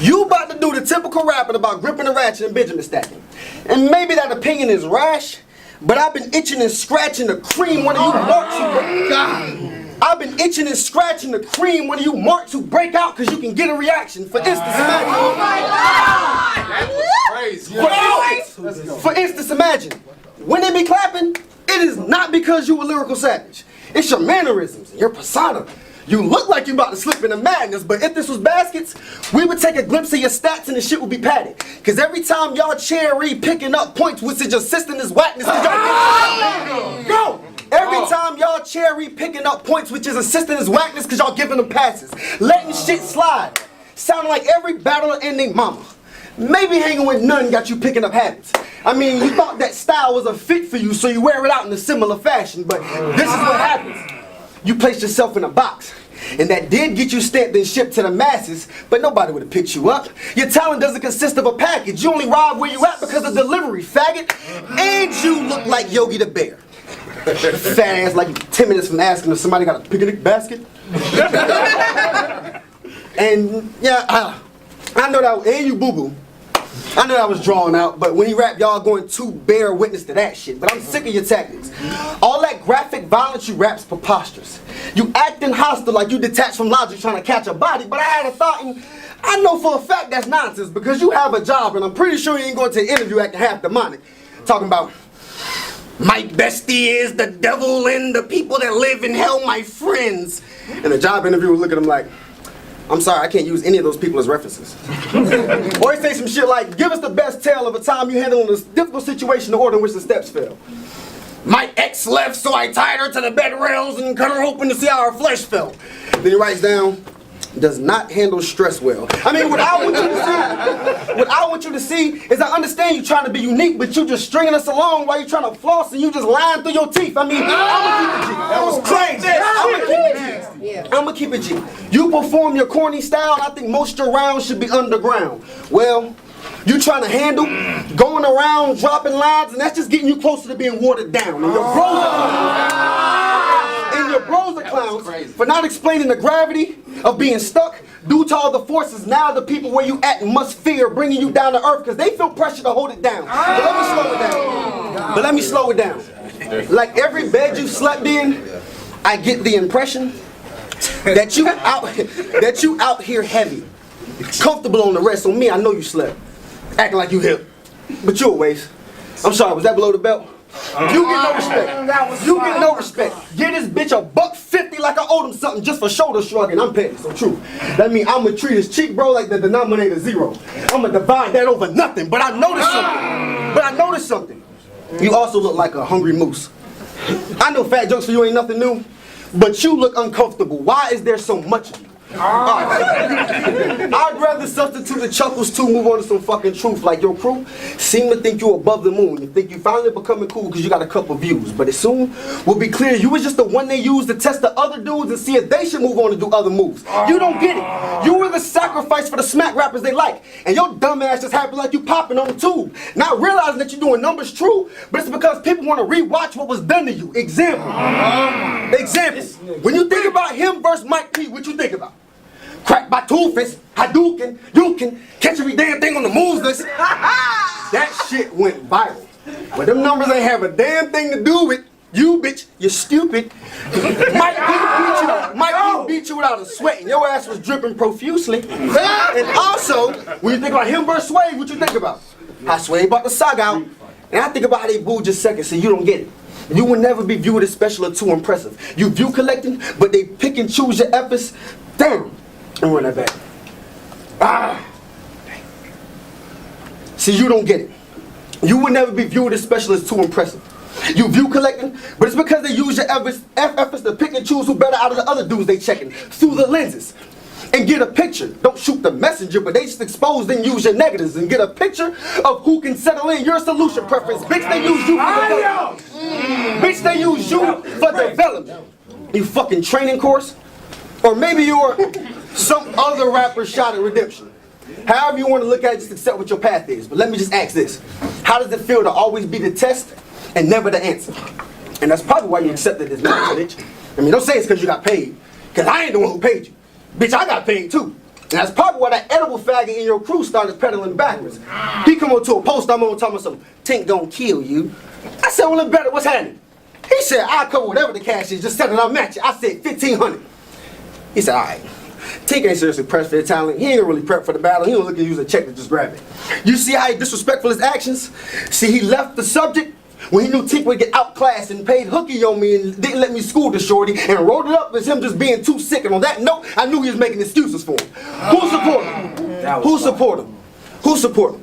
You about to do the typical rapping about gripping the ratchet and Benjamin stacking. And maybe that opinion is rash, but I've been itching and scratching to cream one of you marks who break out. I've been itching and scratching to cream one of you marks who break out because you can get a reaction. For instance, imagine. Oh my God! That was crazy. For instance, imagine. When they be clapping, it is not because you a lyrical savage. It's your mannerisms, your persona. You look like you about to slip into madness, but if this was baskets, we would take a glimpse of your stats and the shit would be padded. Cause every time y'all cherry picking up points, which is your system is whackness, go! Every time y'all cherry picking up points, which is assisting is whackness, cause y'all giving them passes. Letting shit slide. Sounding like every battler and their mama. Maybe hanging with none got you picking up habits. I mean, you thought that style was a fit for you, so you wear it out in a similar fashion, but this is what happens. You placed yourself in a box, and that did get you stamped and shipped to the masses, but nobody would have picked you up. Your talent doesn't consist of a package. You only ride where you at because of delivery, faggot. And you look like Yogi the Bear. Fat ass like 10 minutes from asking if somebody got a picnic basket. And yeah, I know that, and you boo-boo. I know that was drawn out, but when you rap, y'all going to bear witness to that shit. But I'm sick of your tactics. All that graphic violence you rap's preposterous. You acting hostile like you detached from logic trying to catch a body, but I had a thought and I know for a fact that's nonsense because you have a job and I'm pretty sure you ain't going to the interview acting half demonic. Talking about, my bestie is the devil and the people that live in hell, my friends. And the job interviewer would look at him like, I'm sorry, I can't use any of those people as references. Or he say some shit like, give us the best tale of a time you handled a difficult situation, the order in which the steps fell. My ex left, so I tied her to the bed rails and cut her open to see how her flesh felt. Then he writes down, does not handle stress well. I mean, what I want you to see is I understand you trying to be unique, but you just stringing us along while you trying to floss and you just lying through your teeth. I mean, I'ma keep it G. That was crazy. I'ma keep it G. You perform your corny style, and I think most of your rounds should be underground. Well, you trying to handle going around dropping lines, and that's just getting you closer to being watered down. And your bros are clowns for not explaining the gravity of being stuck due to all the forces now the people where you at must fear bringing you down to earth because they feel pressure to hold it down. But let me slow it down. Like every bed you slept in, I get the impression that you out here heavy, comfortable on the rest. On me, I know you slept, acting like you hip, but you a waste. I'm sorry, was that below the belt? You get no respect. You get no respect. Get this bitch $150 like I owed him something just for shoulder shrugging. I'm petty, so true. That means I'ma treat his cheek, bro, like the denominator 0. I'ma divide that over nothing. But I noticed something. You also look like a hungry moose. I know fat jokes for you ain't nothing new, but you look uncomfortable. Why is there so much of you? I'd rather substitute the chuckles to move on to some fucking truth. Like your crew seem to think you above the moon. You think you finally becoming cool because you got a couple views. But it soon will be clear you was just the one they used to test the other dudes and see if they should move on to do other moves. You don't get it. You were the sacrifice for the smack rappers they like. And your dumb ass just happy like you popping on the tube. Not realizing that you're doing numbers true, but it's because people want to rewatch what was done to you. Example. When you think about him versus Mike P, what you think about? Crack by two-fist, Hadouken, you can catch every damn thing on the moves list. That shit went viral. But them numbers ain't have a damn thing to do with you, bitch. You're stupid. Mike P beat you without a sweat, and your ass was dripping profusely. And also, when you think about him versus Sway, what you think about? How Sway bought the sock out, and I think about how they booed just seconds, so you don't get it. You will never be viewed as special or too impressive. You view collecting, but they pick and choose your efforts. Damn. And run that back. See, you don't get it. You will never be viewed as special as too impressive. You view collecting, but it's because they use your efforts to pick and choose who better out of the other dudes they checking through the lenses. And get a picture. Don't shoot the messenger, but they just expose then use your negatives and get a picture of who can settle in your solution preference. Bitch, they use you for development. Bitch, they use you for development. You fucking training course? Or maybe you're some other rapper's shot at redemption. However you want to look at it, just accept what your path is. But let me just ask this. How does it feel to always be the test and never the answer? And that's probably why you accepted this message. I mean, don't say it's because you got paid. Because I ain't the one who paid you. Bitch, I got paid too. And that's probably why that edible faggot in your crew started pedaling backwards. He come on to a post, I'm on talking something, Tink don't kill you. I said, well, look better, what's happening? He said, I'll cover whatever the cash is, just set it, I'll match it. I said, $1,500. He said, all right. Tink ain't seriously pressed for the talent. He ain't really prepped for the battle. He don't look at use a check to just grab it. You see how he disrespectful his actions? See, he left the subject when he knew Tink would get outclassed and paid hooky on me and didn't let me school the shorty and wrote it up as him just being too sick. And on that note, I knew he was making excuses for him. Who support him? Who support him? Who support him?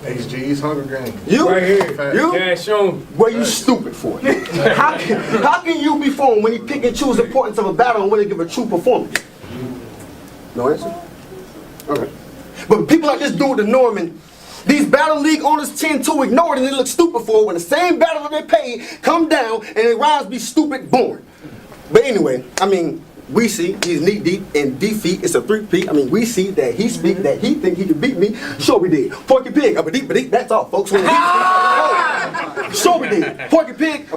HG's Hunger Games. You? Right here. You? Cash on. Well, you stupid for it. How can you be for him when he pick and choose the importance of a battle and when he give a true performance? No answer? Okay. But people like this dude, the Norman, these Battle League owners tend to ignore it and they look stupid for it when the same battle that they pay come down and their rhymes be stupid born. But anyway, I mean, we see he's knee deep in defeat. It's a 3-peat. I mean, we see that he speak that he think he can beat me. Sure we did. Porky Pig, that's all, folks. When the heat sure we did. Porky Pig,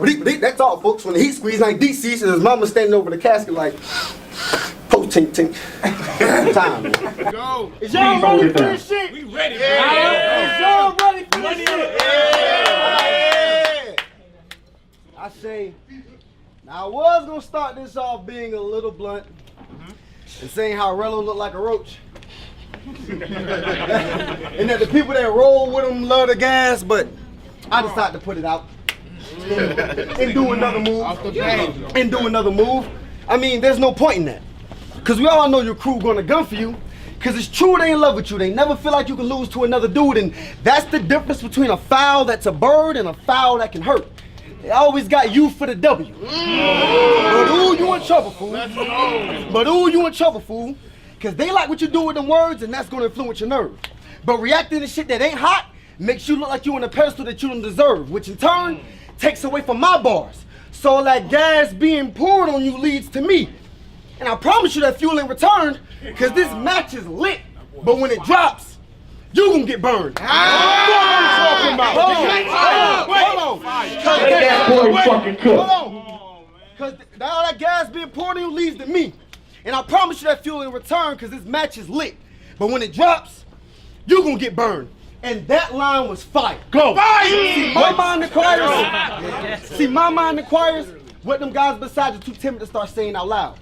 that's all, folks. When the heat squeeze like DC, and his mama standing over the casket like, post tink tink. Time, man. Go. Is y'all ready for this shit? We ready, Is y'all ready for this shit? I say, now I was gonna start this off being a little blunt and saying how Rello looked like a roach. And that the people that roll with him love the gas, but I decided to put it out and do another move. I mean, there's no point in that. Because we all know your crew gonna gun for you. Because it's true they in love with you. They never feel like you can lose to another dude. And that's the difference between a foul that's a bird and a foul that can hurt. They always got you for the W. But ooh, you in trouble, fool. Because they like what you do with them words, and that's going to influence your nerve. But reacting to shit that ain't hot makes you look like you on a pedestal that you don't deserve, which in turn takes away from my bars. So all that gas being poured on you leads to me. And I promise you that fuel in return, because this match is lit. But when it drops, you gonna get burned. Hold on. Because all that gas being poured on you leads to me. And I promise you that fuel in return, because this match is lit. But when it drops, you gonna get burned. And that line was fire. Go. Fire! See, my mind inquires what them guys beside you too timid to start saying out loud.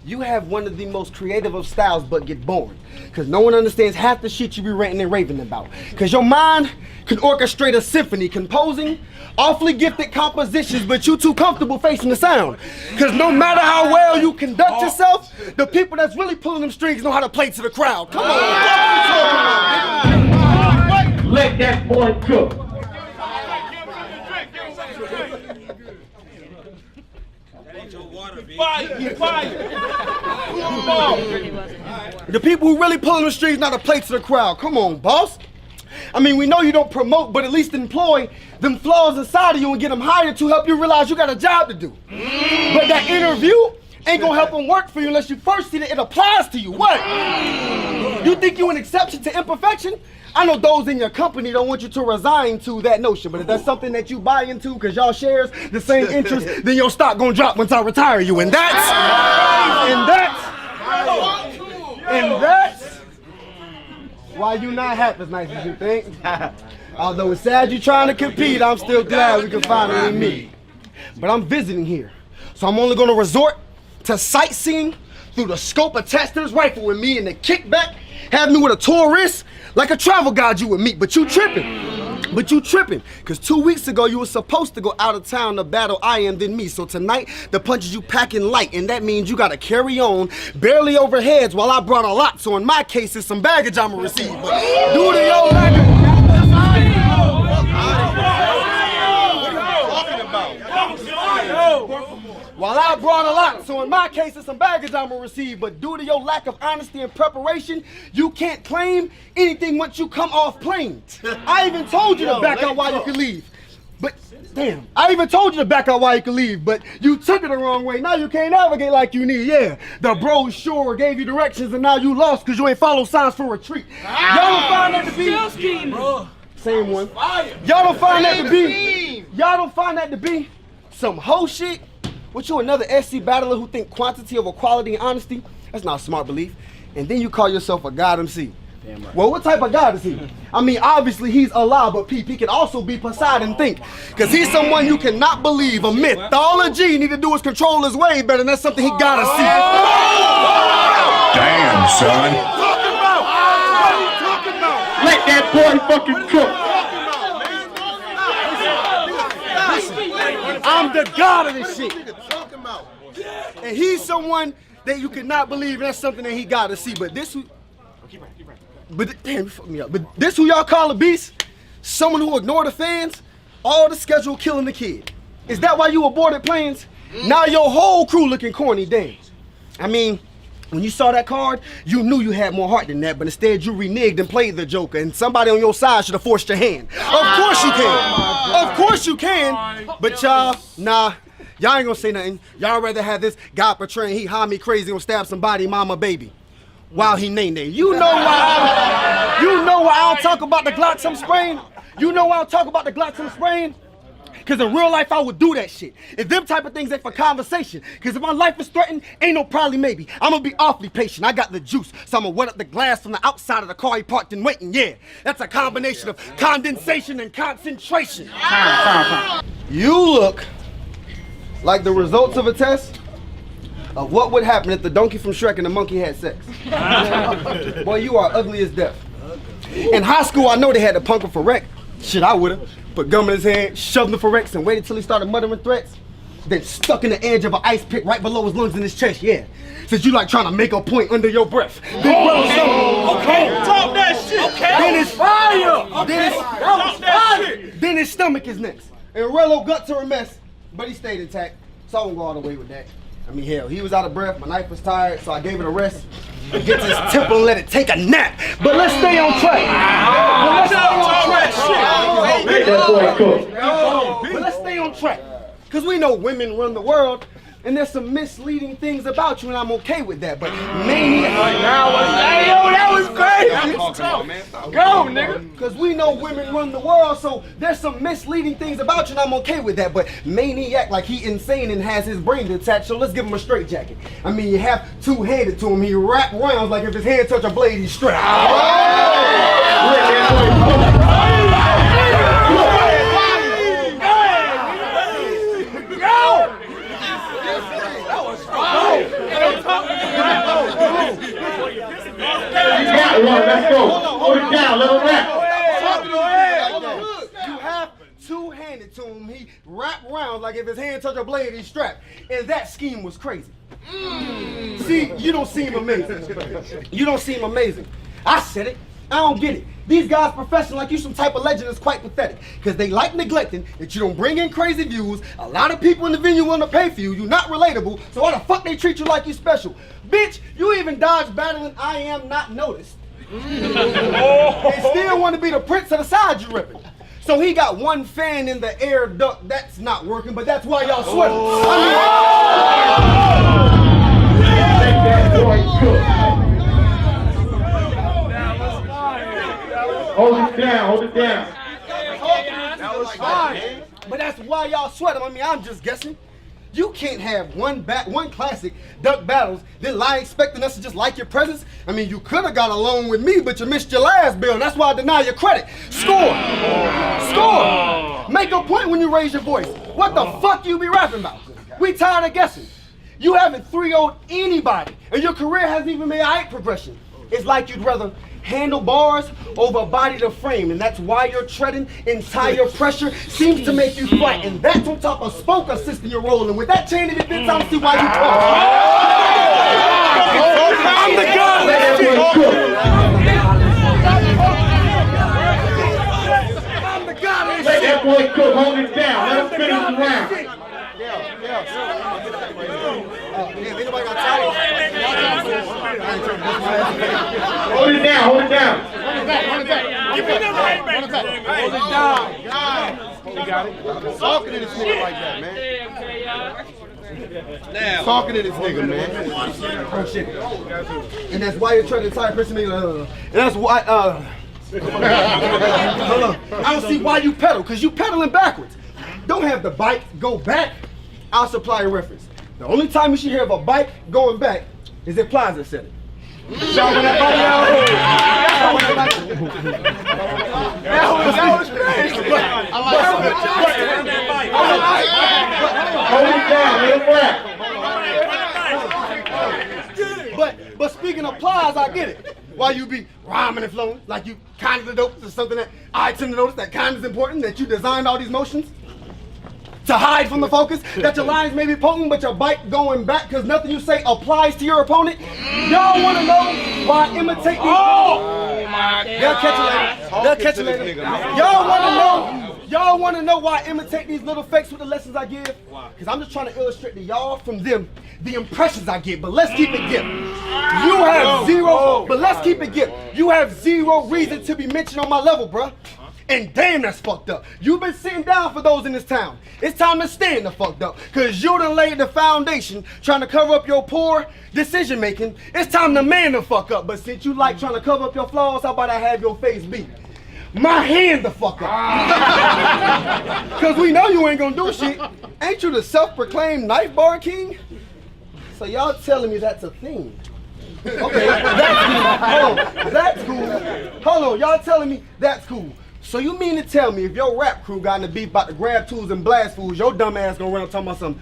You have one of the most creative of styles, but get boring. Because no one understands half the shit you be ranting and raving about. Because your mind can orchestrate a symphony, composing awfully gifted compositions, but you too comfortable facing the sound. Because no matter how well you conduct yourself, the people that's really pulling them strings know how to play to the crowd. Come on. Let that boy cook. The people who really pulling the strings know how to play to the crowd. Come on, boss. I mean, we know you don't promote, but at least employ them flaws inside of you and get them hired to help you realize you got a job to do. But that interview ain't gonna help them work for you unless you first see that it applies to you. What? You think you an exception to imperfection? I know those in your company don't want you to resign to that notion, but if that's something that you buy into because y'all shares the same interest, then your stock gonna drop once I retire you. And that's why you not half as nice as you think. Although it's sad you trying to compete, I'm still glad we can finally meet. But I'm visiting here, so I'm only gonna resort to sightseeing through the scope attached to this rifle with me and the kickback, have me with a tourist like a travel guide you would meet. But you tripping. Cause 2 weeks ago you were supposed to go out of town to battle I Am Then Me. So tonight the punches you packing light, and that means you gotta carry on barely over heads while I brought a lot. So in my case it's some baggage I'ma receive. But due to your lack of while I brought a lot, so in my case it's some baggage I'ma receive, but due to your lack of honesty and preparation, you can't claim anything once you come off plane. I even told you to back out while you could leave. But damn, I even told you to back out while you could leave, but you took it the wrong way. Now you can't navigate like you need. Yeah, the bros sure gave you directions and now you lost because you ain't follow signs for retreat. Y'all don't find that to be same one. Y'all don't find that to be some hoe shit? What, you another SC battler who think quantity over quality and honesty? That's not a smart belief. And then you call yourself a God MC. Damn right. Well, what type of God is he? I mean, obviously he's Allah, but he can also be Poseidon think. Because he's someone you cannot believe, a myth. All a G need to do is control his way better, and that's something he gotta see. Damn, son. Let that boy fucking cook. I'm the God of this shit. And he's someone that you cannot believe, and that's something that he gotta see. But this damn, you fucked me up. But this who y'all call a beast? Someone who ignored the fans, all the schedule killing the kid. Is that why you aborted plans? Now your whole crew looking corny, damn. I mean, when you saw that card, you knew you had more heart than that, but instead you reneged and played the Joker, and somebody on your side should have forced your hand. Of course you can. Of course you can. But y'all, nah, y'all ain't gonna say nothing. Y'all rather have this guy portraying he high me crazy gonna stab somebody, mama, baby, while he nay-nay. You know why I don't talk about the Glocks I'm spraying? You know why I don't talk about the Glocks I'm spraying? Because in real life, I would do that shit. If them type of things ain't for conversation. Because if my life is threatened, ain't no probably maybe. I'm going to be awfully patient. I got the juice. So I'm going to wet up the glass from the outside of the car he parked and waiting. Yeah, that's a combination of condensation and concentration. You look like the results of a test of what would happen if the donkey from Shrek and the monkey had sex. Boy, you are ugly as death. In high school, I know they had to punk him for wreck. Shit, I would've. Put gum in his hand, shoved him for wrecks, and waited till he started muttering threats. Then stuck in the edge of an ice pick right below his lungs in his chest, yeah. Since you like trying to make a point under your breath. Okay, talk that shit. Okay. Then his fire. Then his stomach is next. And Rello guts are a mess, but he stayed intact. So I won't go all the way with that. I mean, hell, he was out of breath, my knife was tired, so I gave it a rest. Get to his temple and let it take a nap. But let's stay on track. But let's stay on track. Because we know women run the world, and there's some misleading things about you, and I'm okay with that. But Maniac, that was crazy. Go, nigga. Because we know women run the world, so there's some misleading things about you, and I'm okay with that. But Maniac, like he insane and has his brain detached, so let's give him a straight jacket. I mean, you have two-handed to him. He wrap rounds like if his hand touch a blade, he's strapped. Let's go. Hold it down. Let him rap. You have two-handed to him. He wrapped round like if his hand touched a blade, he's strapped. And that scheme was crazy. See, you don't seem amazing. You don't seem amazing. I said it. I don't get it. These guys professional like you some type of legend is quite pathetic. Because they like neglecting that you don't bring in crazy views. A lot of people in the venue want to pay for you. You're not relatable. So why the fuck they treat you like you special? Bitch, you even dodge battling I am not noticed. And still want to be the prince of the side you ripping. So he got one fan in the air duct. That's not working, but that's why y'all sweat. Hold it down, hold it down. That was fine. But that's why y'all sweat him. I mean, I'm just guessing. You can't have one classic duck battles, then lie expecting us to just like your presence. I mean, you could have got along with me, but you missed your last bill, and that's why I deny your credit. Score! Score! Make a point when you raise your voice. What the fuck you be rapping about? We tired of guessing. You haven't 3-0'd anybody, and your career hasn't even made height progression. It's like you'd rather handle bars over a body to frame, and that's why you're treading in tire pressure seems to make you fight, and that's on top of spoke assisting you're rolling. With that chain of defense, I don't see why you pump. I'm the guy. I'm the guy. Let that boy cook. Hold it down. Let him finish the round. Anybody got time? Hold it down, hold it down. Give me the right back. Hold it down. You got it. Talking to this nigga like that, man. Talking to this nigga, man. Oh shit. And that's why you're trying to tie person nigga. And that's why hold on. I don't see why you pedal, because you pedaling backwards. Don't have the bike go back. I'll supply a reference. The only time you should hear of a bike going back is if Plaza said it. Y'all want that body out? That was crazy. Hold it down, But speaking of Plaza, I get it. Why you be rhyming and flowing like you kind of the dope is something that I tend to notice that kind is important, that you designed all these motions to hide from the focus, that your lines may be potent, but your bike going back because nothing you say applies to your opponent. Y'all want to know why I imitate these? Oh my God! They'll catch you later. They'll catch you later. Y'all want to know why I imitate these little fakes with the lessons I give? Because I'm just trying to illustrate to y'all from them the impressions I get. But let's keep it gift. You have zero. But let's keep it gift. You have zero reason to be mentioned on my level, bruh. And damn, that's fucked up. You've been sitting down for those in this town. It's time to stand the fucked up. Cause you done laid the foundation trying to cover up your poor decision making. It's time to man the fuck up. But since you like trying to cover up your flaws, how about I have your face beat? My hand the fuck up. Cause we know you ain't gonna do shit. Ain't you the self-proclaimed knife bar king? So y'all telling me that's a thing. Okay, that's cool. Hold on, that's cool. Hold on, y'all telling me that's cool. So you mean to tell me if your rap crew got in the beef about the grab tools and blast fools, your dumb ass gonna run up talking about some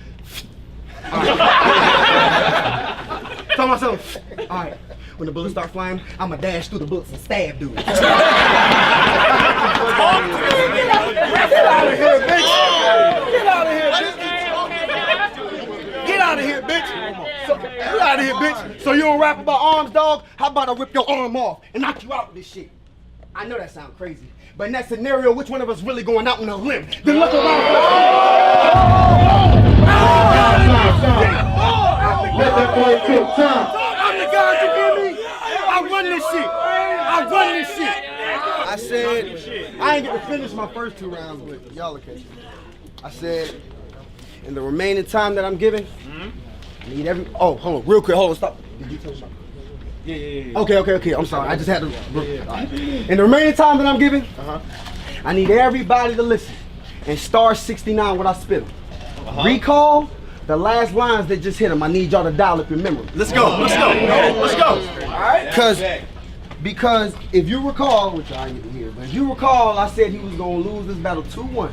Tell myself, all right, when the bullets start flying, I'ma dash through the bullets and stab dudes. Get out of here, bitch! Get out of here, bitch! Get out of here, bitch! Get out of here, bitch! So you don't rap about arms, dog? How about I rip your arm off and knock you out with this shit? I know that sounds crazy, but in that scenario, which one of us really going out on a limb? Then look around. Let that boy take time. I'm the guy, you hear me? I run this shit. I run this shit. I said, I ain't get to finish my first 2 rounds, but y'all are catching. I said, in the remaining time that I'm giving, I need every. Oh, hold on, real quick, hold on, stop. Did you tell me something? Yeah. Okay. I'm sorry. I just had to. Right. In the remaining time that I'm giving, I need everybody to listen and star 69 when I spit them. Recall the last lines that just hit them. I need y'all to dial up your memory. Let's go. All right. Because if you recall, which I ain't here, but if you recall, I said he was gonna lose this battle 2-1.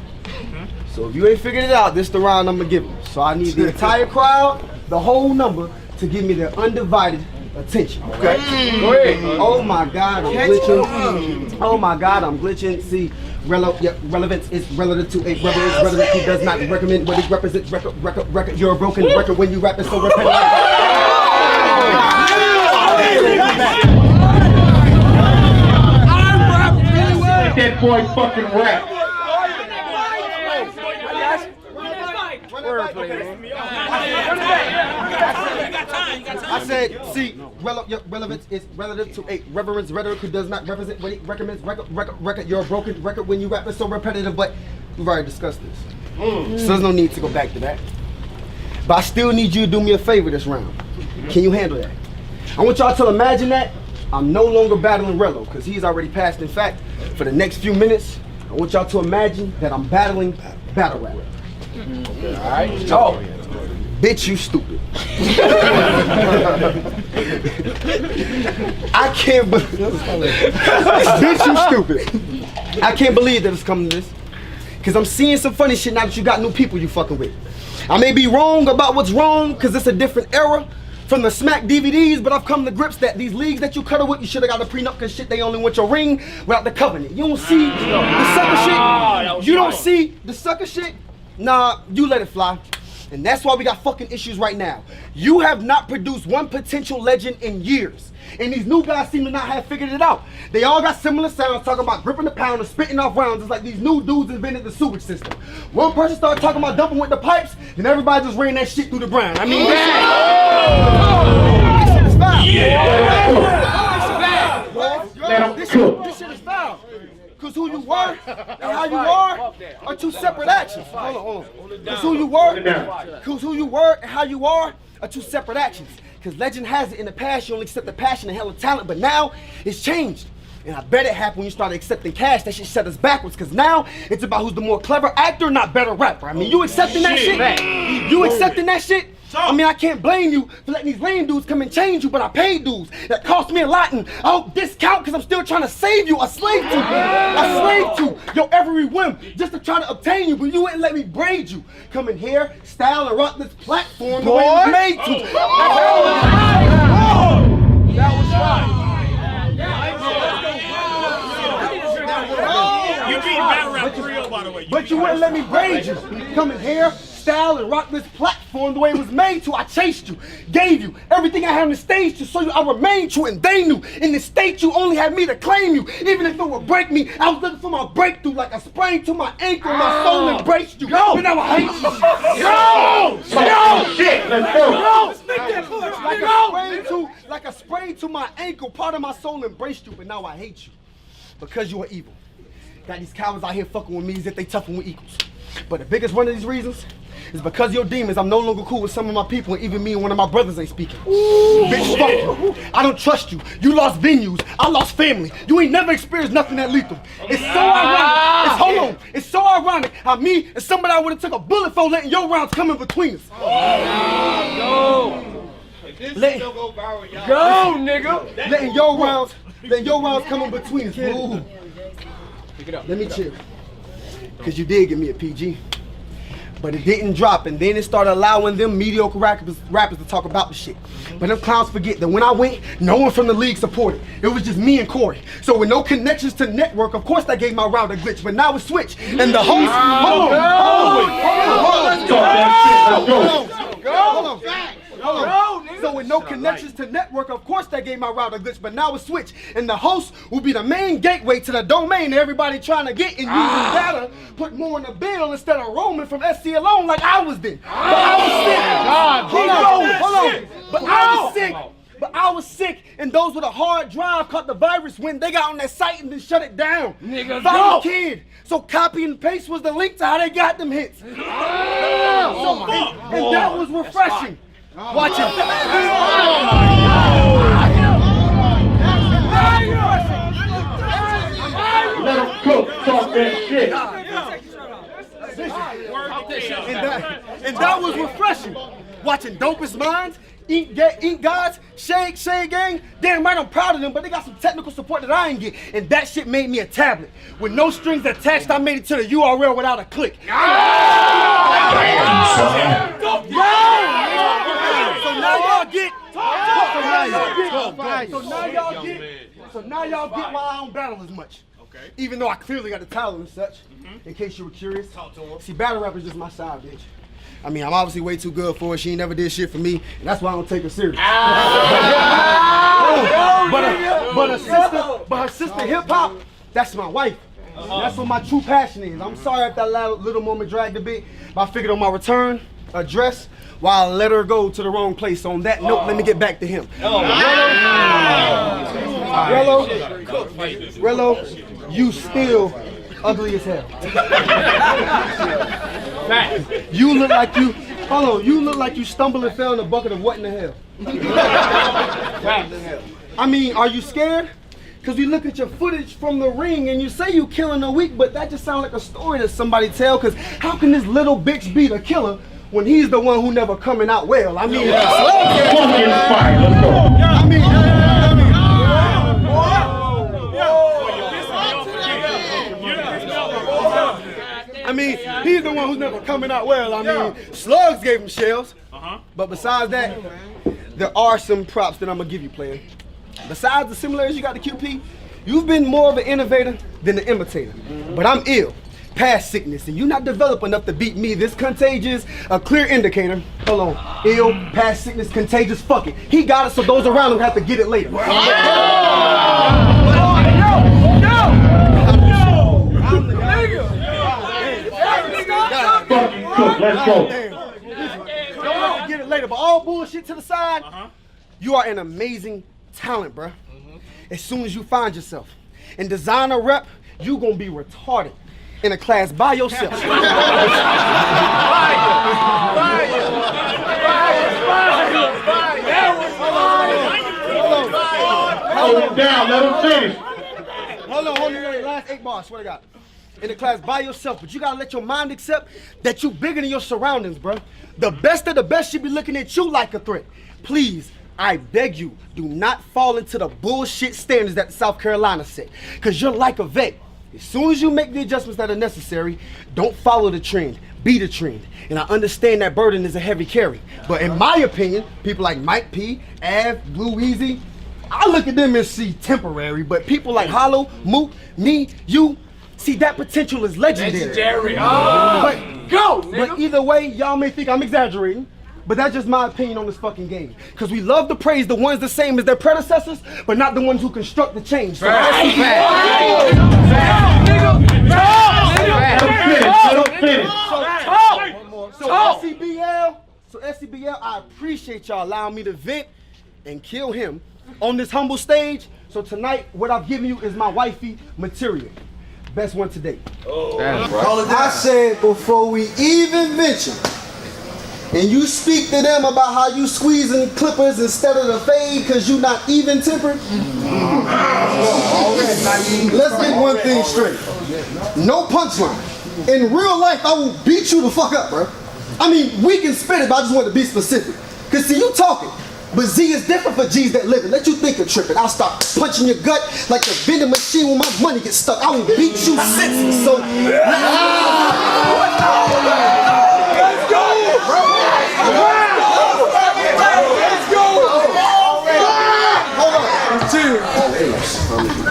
So if you ain't figured it out, this the round I'm gonna give him. So I need the entire crowd, the whole number, to give me their undivided attention. Okay. Go ahead. Oh my God, I'm glitching. Oh my God, I'm glitching. See, relevance is relative to a reverence. Relevant who does not recommend what it represents. Record. You're a broken record when you rap it so repetitive. Let that boy fucking rap. I said, see, relevance is relative to a reverence rhetoric who does not represent what it recommends. Record. You're a broken record when you rap it so repetitive, but we've already discussed this. So there's no need to go back to that. But I still need you to do me a favor this round. Can you handle that? I want y'all to imagine that I'm no longer battling Rello, because he's already passed. In fact, for the next few minutes, I want y'all to imagine that I'm battling battle rap. Okay, all right? Oh, bitch, you stupid. I can't believe bitch, you stupid. I can't believe that it's coming to this. Because I'm seeing some funny shit now that you got new people you fucking with. I may be wrong about what's wrong, because it's a different era from the Smack DVDs, but I've come to grips that these leagues that you cuddle with, you should have got a prenup, because shit, they only want your ring without the covenant. You don't see the sucker shit? You don't see the sucker shit? Nah, you let it fly. And that's why we got fucking issues right now. You have not produced one potential legend in years. And these new guys seem to not have figured it out. They all got similar sounds, talking about gripping the pound and spitting off rounds. It's like these new dudes invented the sewage system. One person started talking about dumping with the pipes, and everybody just ran that shit through the ground. I mean, this shit is foul. This shit is foul. Because who you were and how you are 2 separate actions. Hold on. Because who you were and how you are 2 separate actions. Because legend has it in the past, you only accept the passion and hell of talent, but now it's changed. And I bet it happened when you started accepting cash. That shit set us backwards, because now it's about who's the more clever actor, not better rapper. I mean, you accepting that shit? You accepting that shit? I mean, I can't blame you for letting these lame dudes come and change you, but I paid dues. That cost me a lot, and I don't discount because I'm still trying to save you. A slave to your every whim just to try to obtain you, but you wouldn't let me braid you. Come in here, style, and rock this platform the way it was made to. That was fine. You beat Battle Rap 3-0, by the way. But you wouldn't let me braid you. Come in here, style, and rock this platform the way it was made to. I chased you, gave you everything I had on the stage to show you I remained true, and they knew in the state you only had me to claim you. Even if it would break me, I was looking for my breakthrough like a sprain to my ankle. My soul embraced you. But now I hate you. Shit, let's go. Like a sprain to my ankle. Part of my soul embraced you, but now I hate you because you are evil. Got these cowards out here fucking with me as if they toughin' with equals. But the biggest one of these reasons is because of your demons. I'm no longer cool with some of my people, and even me and one of my brothers ain't speaking. Bitch, fuck you. I don't trust you. You lost venues. I lost family. You ain't never experienced nothing that lethal. It's so ironic. It's so ironic how me and somebody I would have took a bullet for letting your rounds come in between us. Go, nigga. Letting your rounds come in between us. Let me chill. Because you did give me a PG. but it didn't drop, and then it started allowing them mediocre rappers to talk about the shit. But them clowns forget that when I went, no one from the league supported. It was just me and Corey. So with no connections to network, of course I gave my route a glitch, but now it's switched. And the host, hold on. So with no connections to network, of course they gave my route a glitch, but now it's switched. And the host will be the main gateway to the domain everybody trying to get and using data, put more in the bill instead of roaming from SC alone like I was then. But I was sick. But I was sick, and those with a hard drive caught the virus when they got on that site and then shut it down. Nigga, go! Kid. So copy and paste was the link to how they got them hits. And that was refreshing. Watch it. Let them cook, talk that shit. And that was refreshing. Watching Dopest Minds, Ink Gods, Shade Gang. Damn right, I'm proud of them, but they got some technical support that I ain't get. And that shit made me a tablet. With no strings attached, I made it to the URL without a click. So now y'all get why I don't battle as much. Okay. Even though I clearly got the talent and such. In case you were curious. Talk to him. See, battle rap is just my side bitch. I mean, I'm obviously way too good for her. She ain't never did shit for me, and that's why I don't take her serious. But her sister hip hop, that's my wife. That's what my true passion is. I'm sorry if that little moment dragged a bit, but I figured on my return address, while I let her go to the wrong place. So on that note, let me get back to him. Rello, you still ugly as hell. You look like you, you look like you stumbled and fell in a bucket of what in the hell? I mean, are you scared? Because we look at your footage from the ring and you say you killing a week, but that just sounds like a story that somebody tell, because how can this little bitch be the killer when he's the one who never coming out well? I mean, I mean, he's the one who's never coming out well. I mean, Slugs gave him shells. But besides that, there are some props that I'm gonna give you, player. Besides the similarities you got to QP, you've been more of an innovator than an imitator. But I'm ill, past sickness, and you're not developed enough to beat me. This contagious, a clear indicator. Hold on, ill, past sickness, contagious, fuck it. He got it, so those around him have to get it later. Let's go. Get it later, but all bullshit to the side, you are an amazing talent, bruh. As soon as you find yourself in designer rep, you gonna be retarded in a class by yourself. Hold him down, let him finish. Hold on, last 8 bars, swear to God. In the class by yourself, but you gotta let your mind accept that you bigger than your surroundings, bro. The best of the best should be looking at you like a threat. Please, I beg you, do not fall into the bullshit standards that the South Carolina set, because you're like a vet. As soon as you make the adjustments that are necessary, don't follow the trend, be the trend. And I understand that burden is a heavy carry, but in my opinion, people like Mike P, Av, Blue Weezy, I look at them and see temporary, but people like Hollow, Mook, me, you, see, that potential is legendary. But either way, y'all may think I'm exaggerating, but that's just my opinion on this fucking game. Because we love to praise the ones the same as their predecessors, but not the ones who construct the change. So SCBL, I appreciate y'all allowing me to vent and kill him on this humble stage. So tonight, what I've given you is my wifey material. Best one to date. I said before we even mention, and you speak to them about how you squeezing clippers instead of the fade because you not even tempered. Let's get one thing straight. No punchline. In real life, I will beat you the fuck up, bro. I mean, we can spit it, but I just want to be specific. Because see, you talking. But Z is different for G's that live it. Let you think of tripping. I'll start punching your gut like the vending machine when my money gets stuck. I will beat you senseless. So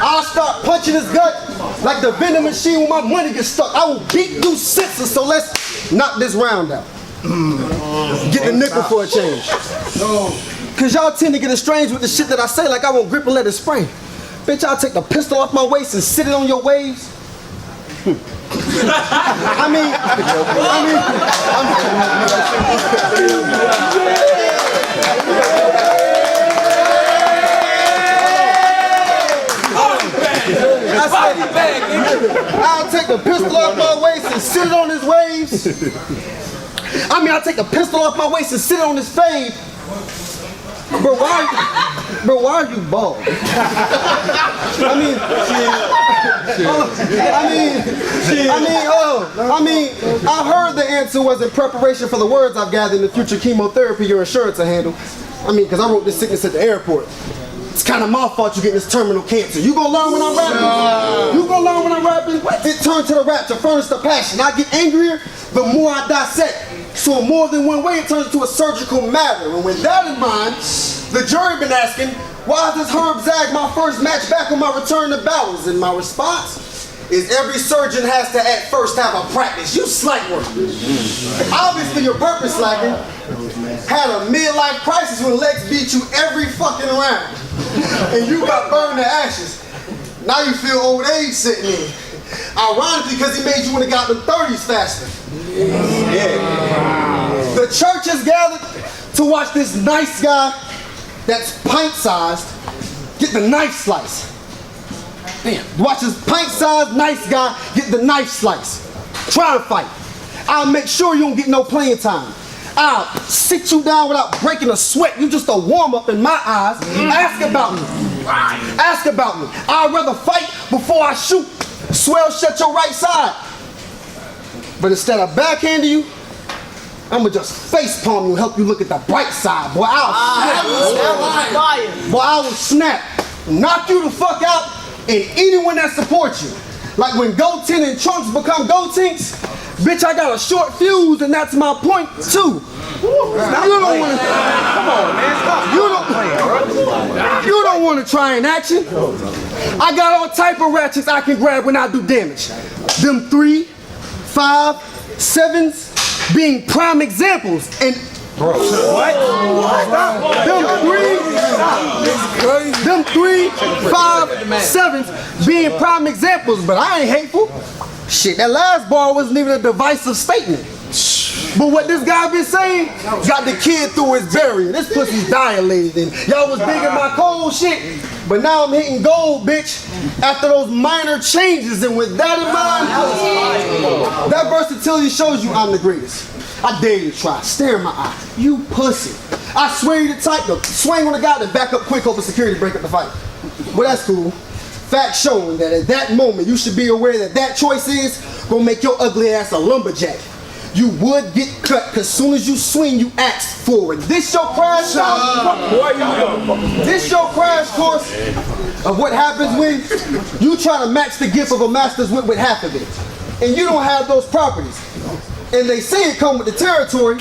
I'll start punching his gut like the vending machine when my money gets stuck. I will beat you senseless, so let's knock this round out. Get the nickel for a change. Cause y'all tend to get estranged with the shit that I say like I won't grip and let it spray. Bitch, I'll take the pistol off my waist and sit it on your waves. I'll take the pistol off my waist and sit it on his waves. I'll take the pistol off my waist and sit it on his fade. Bro, why are you bald? I heard the answer was in preparation for the words I've gathered in the future chemotherapy your insurance will handle. Because I wrote this sickness at the airport. It's kind of my fault you getting this terminal cancer. You gonna learn when I'm rapping? You gonna learn when I'm rapping? It turned to the rap to furnace the passion. I get angrier, the more I dissect. So in more than one way, it turns into a surgical matter. And with that in mind, the jury been asking, why does Herb Zag my first match back on my return to battles? And my response is every surgeon has to at first have a practice. You slight work. Obviously your purpose lacking. Had a midlife crisis when Lex beat you every fucking round. And you got burned to ashes. Now you feel old age sitting in. Ironically, because he made you want to get out the 30s faster. Yeah. The church has gathered to watch this nice guy that's pint-sized get the knife slice. Damn. Watch this pint-sized nice guy get the knife slice. Try to fight. I'll make sure you don't get no playing time. I'll sit you down without breaking a sweat. You just a warm-up in my eyes. Ask about me. Ask about me. I'd rather fight before I shoot. Swell, shut your right side. But instead of backhanding you, I'ma just face palm you and help you look at the bright side. Boy, I will snap, knock you the fuck out, and anyone that supports you. Like when Goten and Trunks become Gotenks, bitch, I got a short fuse, and that's my point too. Now you don't want to. Come on, man, stop. You don't want to try in action. I got all type of ratchets I can grab when I do damage. Them 3, 5, 7s being prime examples. And bro, what? Them 3, 5, 7s being prime examples. But I ain't hateful. Shit, that last bar wasn't even a divisive statement. But what this guy been saying got the kid through his barrier. This pussy's dilated, and y'all was big in my cold shit. But now I'm hitting gold, bitch, after those minor changes. And with that in mind, that versatility shows you I'm the greatest. I dare you to try. Stare in my eye. You pussy. I swear you the type to swing on a guy to back up quick over security to break up the fight. Well, that's cool. Fact showing that at that moment, you should be aware that that choice is gonna make your ugly ass a lumberjack. You would get cut, cause soon as you swing, you axe forward. This your crash course. This your crash course of what happens when you try to match the gift of a master's whip with half of it. And you don't have those properties. And they say it come with the territory,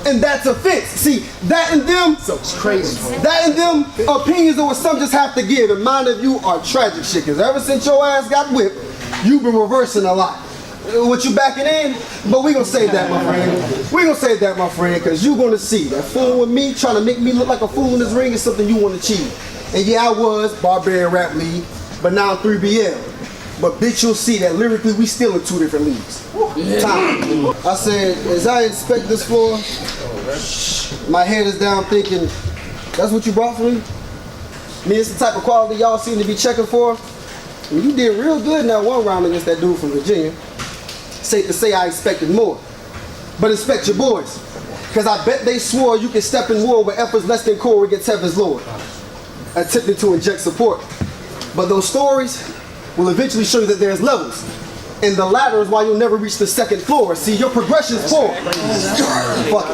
and that's a fence. See, that and them, so it's crazy. That and them opinions are what some just have to give. And mine of you are tragic shit, cause ever since your ass got whipped, you've been reversing a lot. What you backing in? But we gonna save that, my friend. We gonna save that, my friend, cause you gonna see that fooling with me, trying to make me look like a fool in this ring is something you want to achieve. And yeah, I was Barbarian Rap League, but now I'm 3BL. But bitch, you'll see that lyrically we still in 2 different leagues. Time. I said, as I inspect this floor, my head is down thinking, that's what you brought for me? I mean, it's the type of quality y'all seem to be checking for. And you did real good in that one round against that dude from Virginia. Safe to say I expected more. But expect your boys. Cause I bet they swore you could step in war with efforts less than core against Heaven's Lord. Attempting to inject support. But those stories will eventually show you that there's levels. And the ladder is why you'll never reach the 2nd floor. See, your progression's poor. Fuck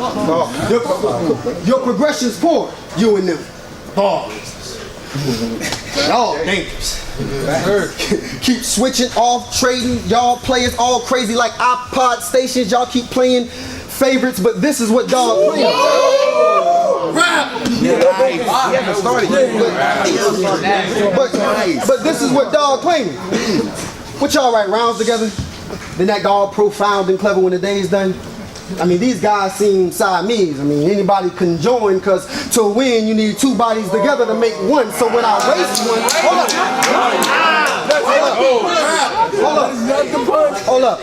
it. Your progression's poor. You and them. Bars. Y'all dangerous. Keep switching off, trading. Y'all players all crazy like iPod stations. Y'all keep playing favorites, but this is what dog claimed. But this is what dog claiming. What y'all write rounds together? Then that all profound and clever when the day's done. I mean, these guys seem Siamese. I mean, anybody can join, because to win, you need two bodies together to make one. So when I waste one, hold up.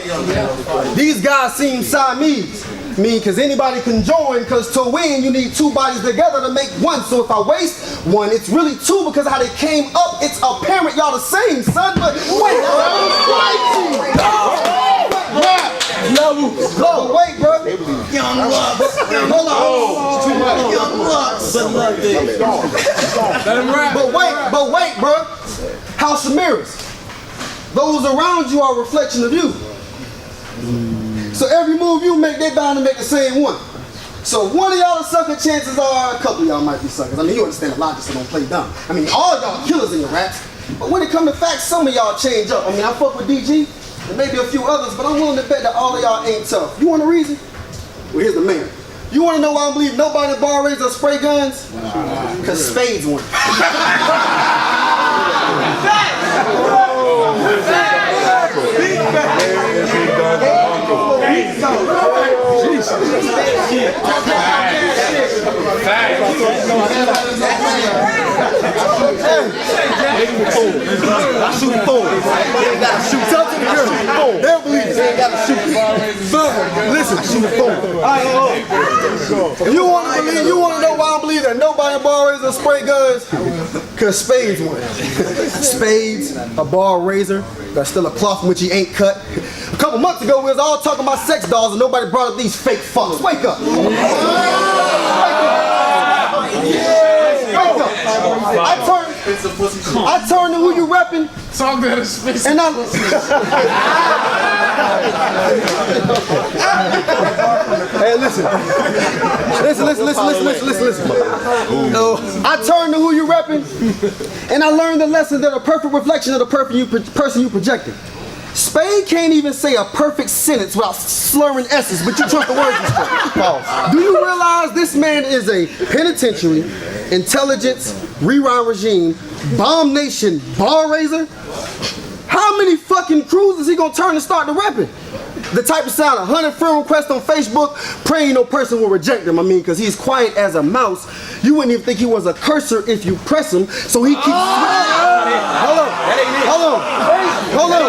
These guys seem Siamese. I mean, because anybody can join, because to win, you need two bodies together to make one. So if I waste one, it's really two, because how they came up, it's apparent y'all the same, son. But wait, wait, bro. Young Lux. Hold on. Young Lux. But wait, bro. House of Mirrors. Those around you are a reflection of you. So every move you make, they're bound to make the same one. So one of y'all a sucker, chances are a couple of y'all might be suckers. I mean, you understand the logic, so don't play dumb. I mean, all y'all killers in your raps. But when it come to facts, some of y'all change up. I mean, I fuck with DG, and maybe a few others, but I'm willing to bet that all of y'all ain't tough. You want a reason? Well, here's the man. You want to know why I believe nobody bar raises or spray guns? Because Spades won. I shoot it forward. Tell them to the girl. They don't believe it. They ain't got to shoot it. Listen, shoot it forward. All right, if you want to believe, you want to know why I believe that nobody bar raises or spray guns? Because Spades won. Spades, a bar raiser, that's still a cloth from which he ain't cut. A couple months ago, we was all talking about sex dolls and nobody brought up these fake fucks. Wake up. Wake up. I turn to who you repping. Talk to the space. And hey, listen. I turn to who you repping, and I learned the lesson that a perfect reflection of the person you projecting. Spade can't even say a perfect sentence without slurring S's, but you took the words instead. Do you realize this man is a penitentiary, intelligence, rerun regime, bomb nation, bar raiser? How many fucking crews is he gonna turn to start the rapping? The type of sound 100 friend requests on Facebook, praying no person will reject him. I mean, because he's quiet as a mouse. You wouldn't even think he was a cursor if you press him, so he keeps Hold on.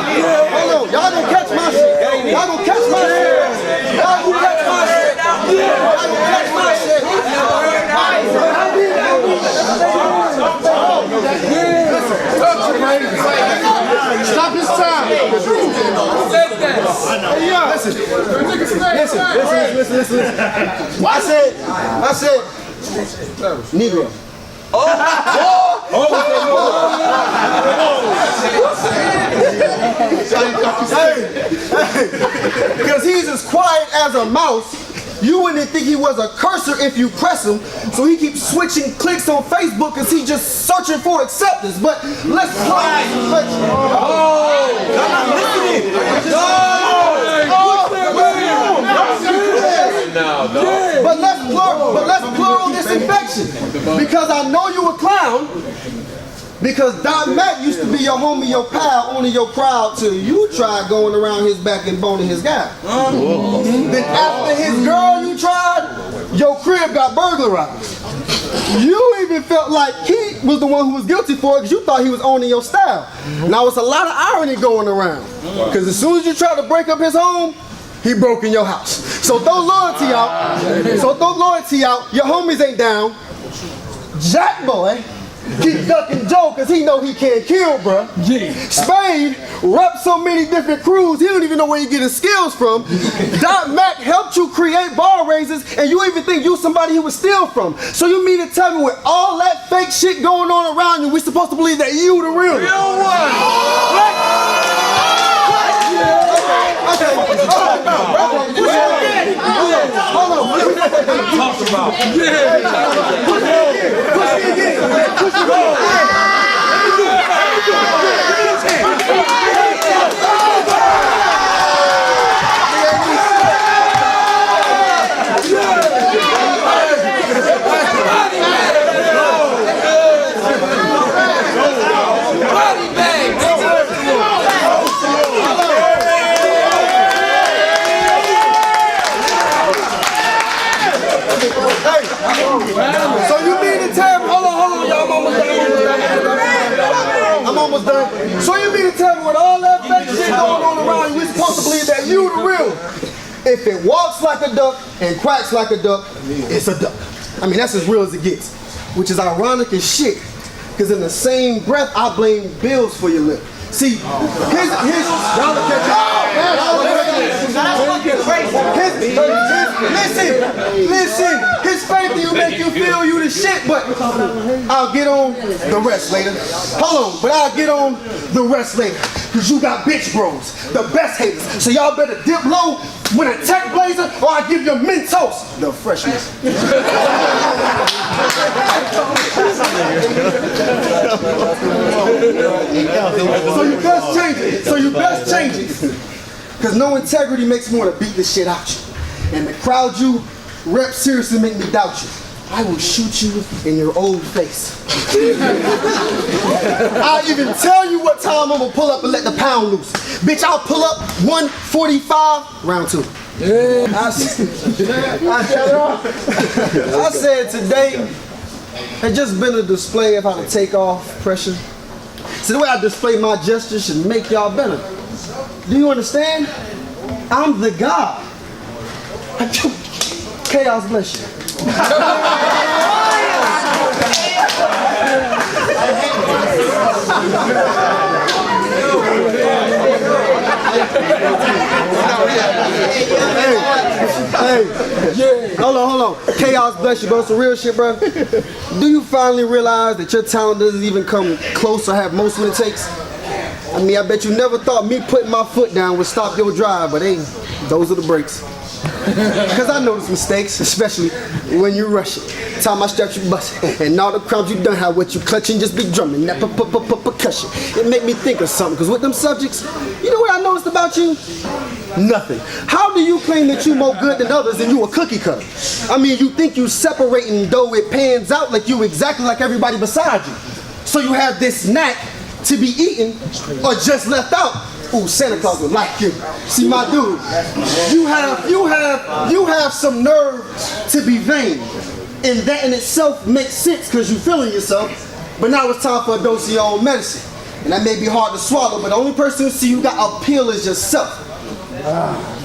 Y'all gonna catch my shit. Y'all gonna catch my shit. Y'all gonna catch my shit. Y'all gonna catch my shit. Stop his time. Listen. I said, Negro. Because he's as quiet as a mouse. You wouldn't think he was a cursor if you press him, so he keeps switching clicks on Facebook because he's just searching for acceptance. But let's try. But let's plural this infection, because I know you a clown. Because Don Mac used to be your homie, your pal, owning your crowd till you tried going around his back and boning his guy. Then after his girl you tried, your crib got burglarized. You even felt like he was the one who was guilty for it because you thought he was owning your style. Now it's a lot of irony going around. Because as soon as you try to break up his home, he broke in your house. So throw loyalty out. Your homies ain't down. Jack boy keep ducking Joe because he know he can't kill, bruh. Spade reps so many different crews, he don't even know where he get his skills from. Doc Mac helped you create bar raises, and you even think you somebody he would steal from. So you mean to tell me with all that fake shit going on around you, we supposed to believe that you the real one? Talk about. So you mean to tell me, hold on, y'all, I'm almost done. So you mean to tell me with all that fake shit going on around you, we supposed to believe that you the real? If it walks like a duck and quacks like a duck, it's a duck. I mean, that's as real as it gets. Which is ironic as shit. Because in the same breath, I blame Bills for your lip. See, listen, his faith in you make you feel you the shit, but I'll get on the rest later. Hold on, but I'll get on the rest later. Cause you got bitch bros, the best haters. So y'all better dip low with a tech blazer or I give you Mentos, the freshness. So you best change it. Cause no integrity makes me want to beat the shit out you. And the crowd you rep seriously make me doubt you. I will shoot you in your old face. I'll even tell you what time I'm gonna pull up and let the pound loose. Bitch, I'll pull up 1:45, round 2. I said today had just been a display of how to take off pressure. So the way I display my gestures should make y'all better. Do you understand? I'm the God. Chaos bless you. Hey, hold on. Chaos bless you, bro. Some real shit, bro. Do you finally realize that your talent doesn't even come close or have most of what it takes? I mean, I bet you never thought me putting my foot down would stop your drive, but hey, those are the breaks. Because I notice mistakes, especially when you rush it. Time I stretch you bust, and all the crowds you done have what you clutching just be drumming that percussion. It make me think of something, because with them subjects, you know what I noticed about you? Nothing. How do you claim that you more good than others and you a cookie cutter? I mean, you think you separating though it pans out like you exactly like everybody beside you. So you have this knack to be eaten or just left out. Ooh, Santa Claus would like you. See, my dude, you have some nerve to be vain. And that in itself makes sense because you feeling yourself. But now it's time for a dose of your own medicine. And that may be hard to swallow, but the only person who see you got appeal is yourself.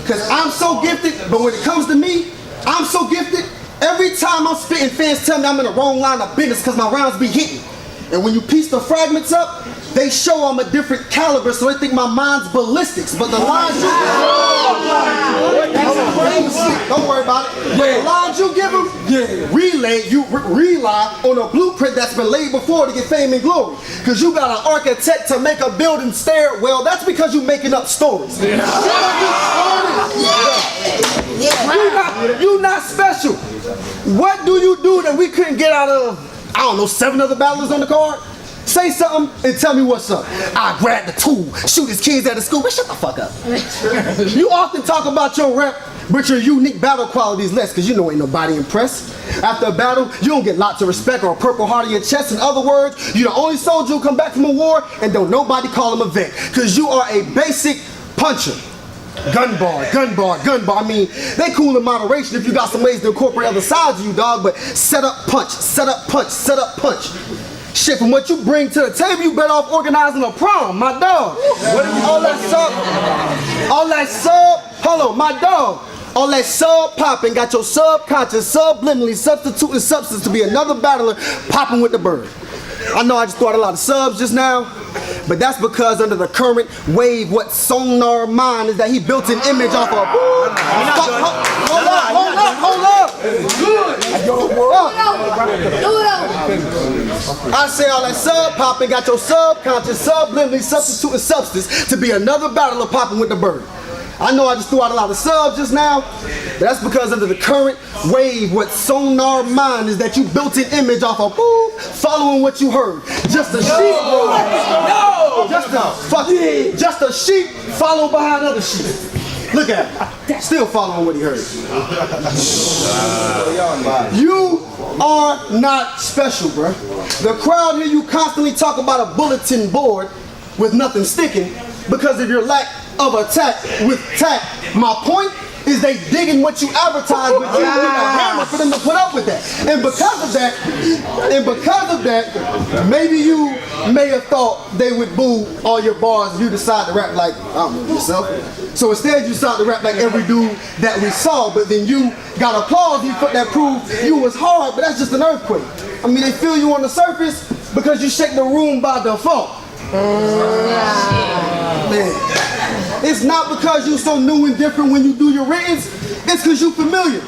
Because I'm so gifted, but when it comes to me, I'm so gifted. Every time I'm spitting, fans tell me I'm in the wrong line of business because my rounds be hitting. And when you piece the fragments up, they show I'm a different caliber, so they think my mind's ballistics. But the lines you don't worry about it. But the lines you give them, rely on a blueprint that's been laid before to get fame and glory. Because you got an architect to make a building stare. Well, that's because you're making up stories. You're not special. What do you do that we couldn't get out of, I don't know, 7 other battlers on the card? Say something and tell me what's up. I grab the tool, shoot his kids at the school, but shut the fuck up. You often talk about your rep, but your unique battle quality is less, because you know ain't nobody impressed. After a battle, you don't get lots of respect or a purple heart on your chest. In other words, you're the only soldier who come back from a war and don't nobody call him a vet, because you are a basic puncher. Gun bar. I mean, they cool in moderation if you got some ways to incorporate other sides of you, dog, but set up punch. Shit, from what you bring to the table, you better off organizing a prom, my dog. All that sub popping got your subconscious subliminally substituting substance to be another battler popping with the bird. I know I just thought a lot of subs just now, but that's because under the current wave, what Sonar mind is that he built an image off of. Hold up. I say all that sub popping got your subconscious subliminally substituting substance to be another battler popping with the bird. I know I just threw out a lot of subs just now, but that's because under the current wave, what Sonar mind is that you built an image off of following what you heard. Just a sheep, just a sheep followed behind other sheep. Look at him, still following what he heard. You are not special, bruh. The crowd hear you constantly talk about a bulletin board with nothing sticking because of your lack of attack with tact. My point, is they digging what you advertise, but you need a hammer for them to put up with that. And because of that, maybe you may have thought they would boo all your bars if you decide to rap like, I don't know, yourself. So instead you start to rap like every dude that we saw, but then you got applause that proved you was hard, but that's just an earthquake. I mean, they feel you on the surface because you shake the room by default. Man, it's not because you so new and different when you do your writtens, it's because you familiar.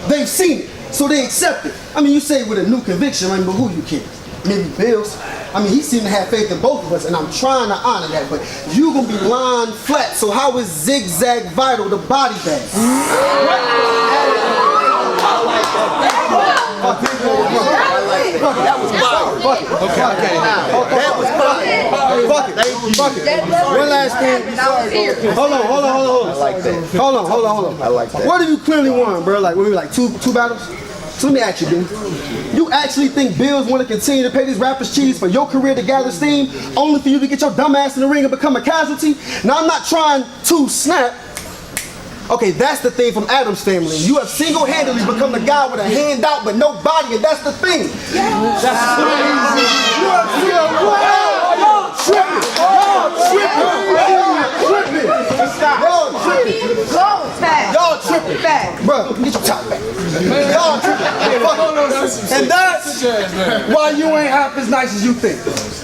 They've seen it, so they accept it. I mean, you say it with a new conviction, I mean, but who you kidding? Maybe Bills. I mean, he seemed to have faith in both of us, and I'm trying to honor that, but you gonna be lying flat, so how is Zigzag Vital the body bag? That was fire. Fuck it. Okay. That was fire. Fuck it. One last thing. Hold on. I like that. Hold on. I like that. What have you clearly won, bro? Like, what, maybe like two battles? So let me ask you, dude. You actually think Bills want to continue to pay these rappers cheese for your career to gather steam, only for you to get your dumb ass in the ring and become a casualty? Now, I'm not trying to snap. Okay, that's the thing from Adam's Family. You have single-handedly become the guy with a hand out but no body, and that's the thing. That's crazy. Y'all tripping. Bro, get your top back. Y'all tripping. And that's why you ain't half as nice as you think.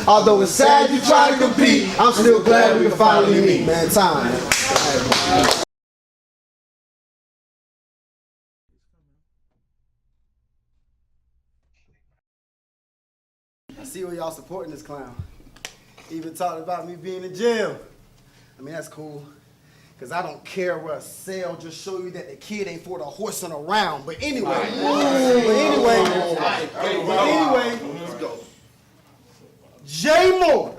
Although it's sad you try to compete, I'm still glad we can finally meet. Man, time. I see where y'all supporting this clown. Even talking about me being in jail. I mean, that's cool. Cause I don't care what a sale, just show you that the kid ain't for the horsing around. But anyway, let's go. Jay Moore.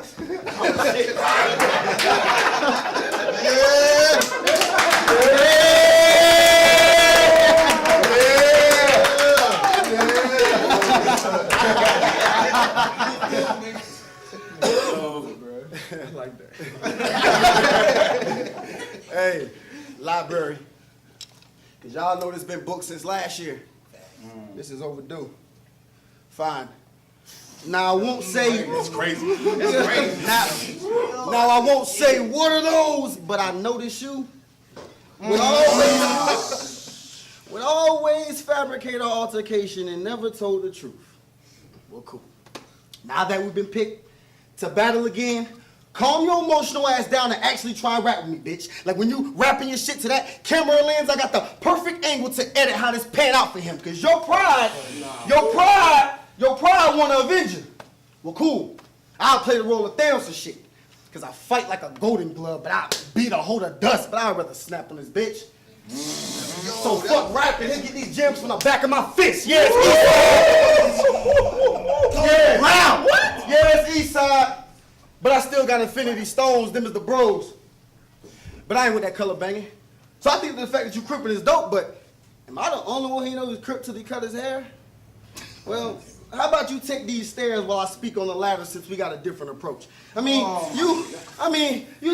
I like that. Hey, library. Cause y'all know this been booked since last year. This is overdue. Fine. Now I won't say it's crazy. It's crazy. Now I won't say what are those, but I notice you would always fabricate an altercation and never told the truth. Well, cool. Now that we've been picked to battle again, calm your emotional ass down and actually try and rap with me, bitch. Like when you rapping your shit to that camera lens, I got the perfect angle to edit how this pan out for him. Cause your pride wanna avenge you. Well, cool. I'll play the role of Thanos and shit. Cause I fight like a golden glove, but I beat a whole of dust, but I'd rather snap on this bitch. So fuck rapping, he'll get these gems from the back of my fist. Yeah, it's Eastside. Round. What? Yeah, it's Eastside. But I still got Infinity Stones, them is the bros. But I ain't with that color banging. So I think the fact that you crippin' is dope, but am I the only one he knows who's crip till he cut his hair? Well, how about you take these stairs while I speak on the ladder since we got a different approach? I mean, you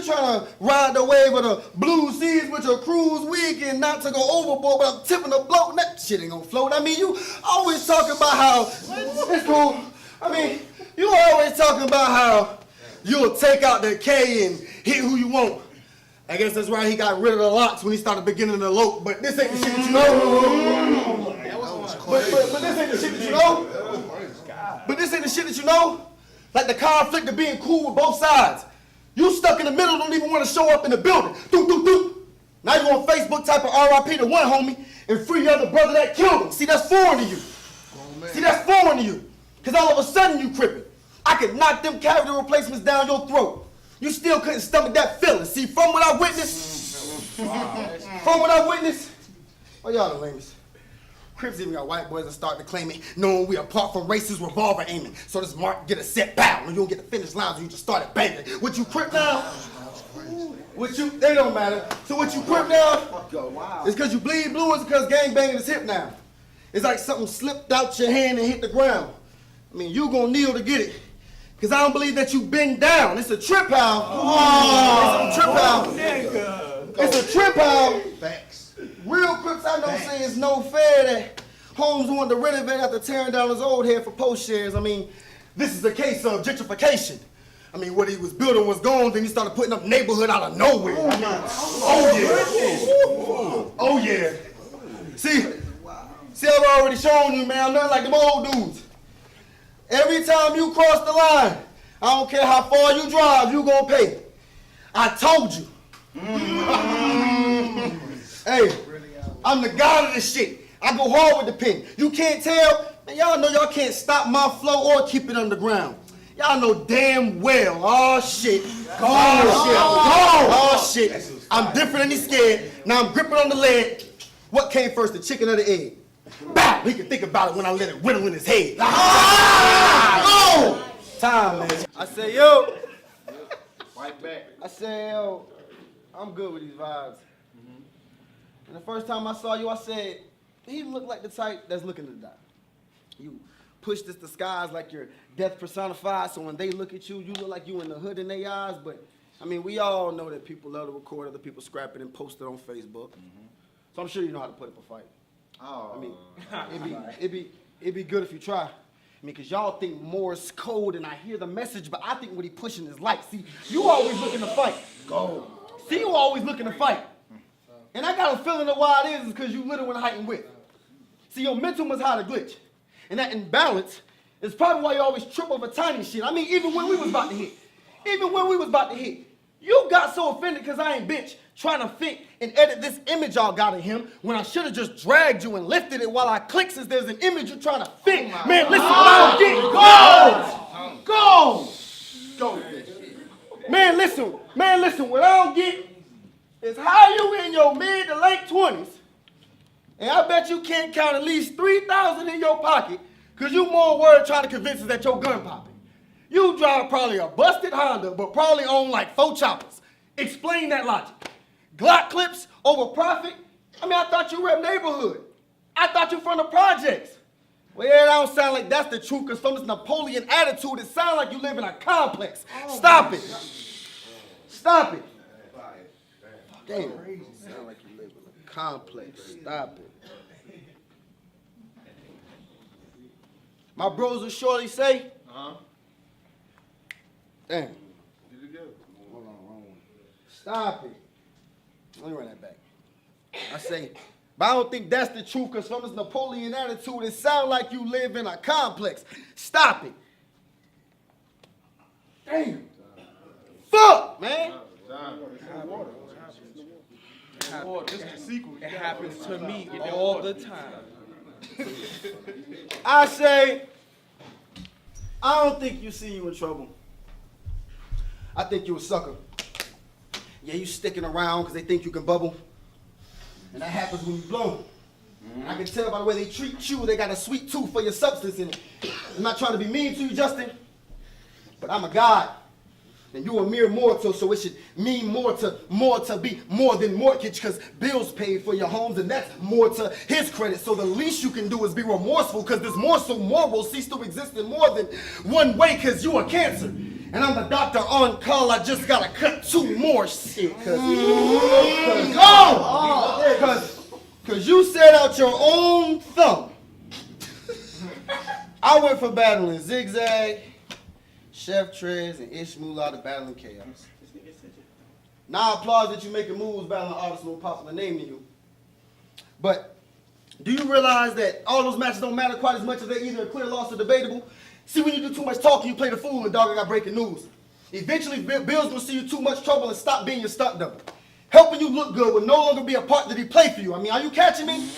trying to ride the wave of the blue seas with your cruise week and not to go overboard, but I'm tipping the boat and that shit ain't gonna float. I mean, you always talking about how, it's cool. I mean, you always talking about how you'll take out the K and hit who you want. I guess that's why he got rid of the locks when he started beginning to elope, but this ain't the shit that you know. But this ain't the shit that you know. But this ain't the shit that you know. Like the conflict of being cool with both sides. You stuck in the middle, don't even want to show up in the building. Now you on Facebook typing RIP to one homie and free the other brother that killed him. See, that's foreign to you. Because all of a sudden you crippin'. I could knock them cavity replacements down your throat. You still couldn't stomach that feeling. See, from what I witnessed, oh, y'all the lamest. Crips even got white boys that start to claim it, knowing we apart from racist revolver aiming. So this mark get a set bow when you don't get the finish lines, you just started banging. What you crip now? They don't matter. So what you crip now? It's because you bleed blue, it's because gang banging is hip now. It's like something slipped out your hand and hit the ground. I mean, you gonna kneel to get it. Because I don't believe that you bend down. It's a trip out. It's a trip out. Facts. Real Crips I know say it's no fair that Holmes wanted to renovate after tearing down his old head for post shares. I mean, this is a case of gentrification. I mean, what he was building was gone, then he started putting up neighborhood out of nowhere. Oh yeah. See, I've already shown you, man, I'm nothing like them old dudes. Every time you cross the line, I don't care how far you drive, you gonna pay. I told you. Hey, I'm the god of this shit. I go hard with the pen. You can't tell? Man, y'all know y'all can't stop my flow or keep it underground. Y'all know damn well. Oh shit. Oh shit. I'm different and he's scared. Now I'm gripping on the leg. What came first, the chicken or the egg? Bow! He can think about it when I let it whittle in his head. Oh! Time, man. I say, yo. Right back. I say, yo, I'm good with these vibes. And the first time I saw you, I said, he looked like the type that's looking to die. You push this disguise like you're death personified, so when they look at you, you look like you in the hood in their eyes. But, I mean, we all know that people love to record other people scrapping and post it on Facebook. So I'm sure you know how to put up a fight. Oh. I mean, it'd be good if you try. I mean, because y'all think Morse code and I hear the message, but I think what he pushing is light. See, you always looking to fight. Go. See, you always looking to fight. And I got a feeling of why it is because you little and height and width. See, your mental must hide a glitch. And that imbalance is probably why you always trip over tiny shit. I mean, even when we was about to hit, you got so offended because I ain't bitch trying to think and edit this image y'all got of him when I should have just dragged you and lifted it while I click since there's an image you're trying to fit. Man, listen, what I don't get, go. Man, listen, what I don't get is how you in your mid to late 20s, and I bet you can't count at least 3,000 in your pocket because you more worried trying to convince us that your gun popping. You drive probably a busted Honda, but probably own like 4 choppers. Explain that logic. Glock clips over profit? I mean, I thought you rep neighborhood. I thought you from the projects. Well, yeah, that don't sound like that's the truth, because from this Napoleon attitude, it sounds like you live in a complex. Stop it. Stop it. Damn. Sound like you live in a complex. Stop it. My bros will surely say. Damn. Hold on, wrong one. Stop it. Let me run that back. I say, but I don't think that's the truth, because from this Napoleon attitude, it sounds like you live in a complex. Stop it. Damn. Fuck, man. This is the sequel. It happens to me all the time. I say, I don't think you see you in trouble. I think you a sucker. Yeah, you sticking around because they think you can bubble. And that happens when you blow. I can tell by the way they treat you, they got a sweet tooth for your substance in it. I'm not trying to be mean to you, Justin, but I'm a god. And you're a mere mortal, so it should mean more to be more than mortgage, because bills paid for your homes, and that's more to his credit. So the least you can do is be remorseful, because this morsel more will cease to exist in more than one way, because you are cancer. And I'm the doctor on call, I just gotta cut 2 more shit, cause you set out your own thumb. I went for battling Zigzag, Chef Trez, and Ish Moolah to battling Chaos. Now I applaud that you making moves battling artists with a popular name than you. But do you realize that all those matches don't matter quite as much as they're either a clear loss or debatable? See, when you do too much talking, you play the fool, and dog, I got breaking news. Eventually, Bill's gonna see you too much trouble and stop being your stunt double. Helping you look good will no longer be a part that he played for you. I mean, are you catching me?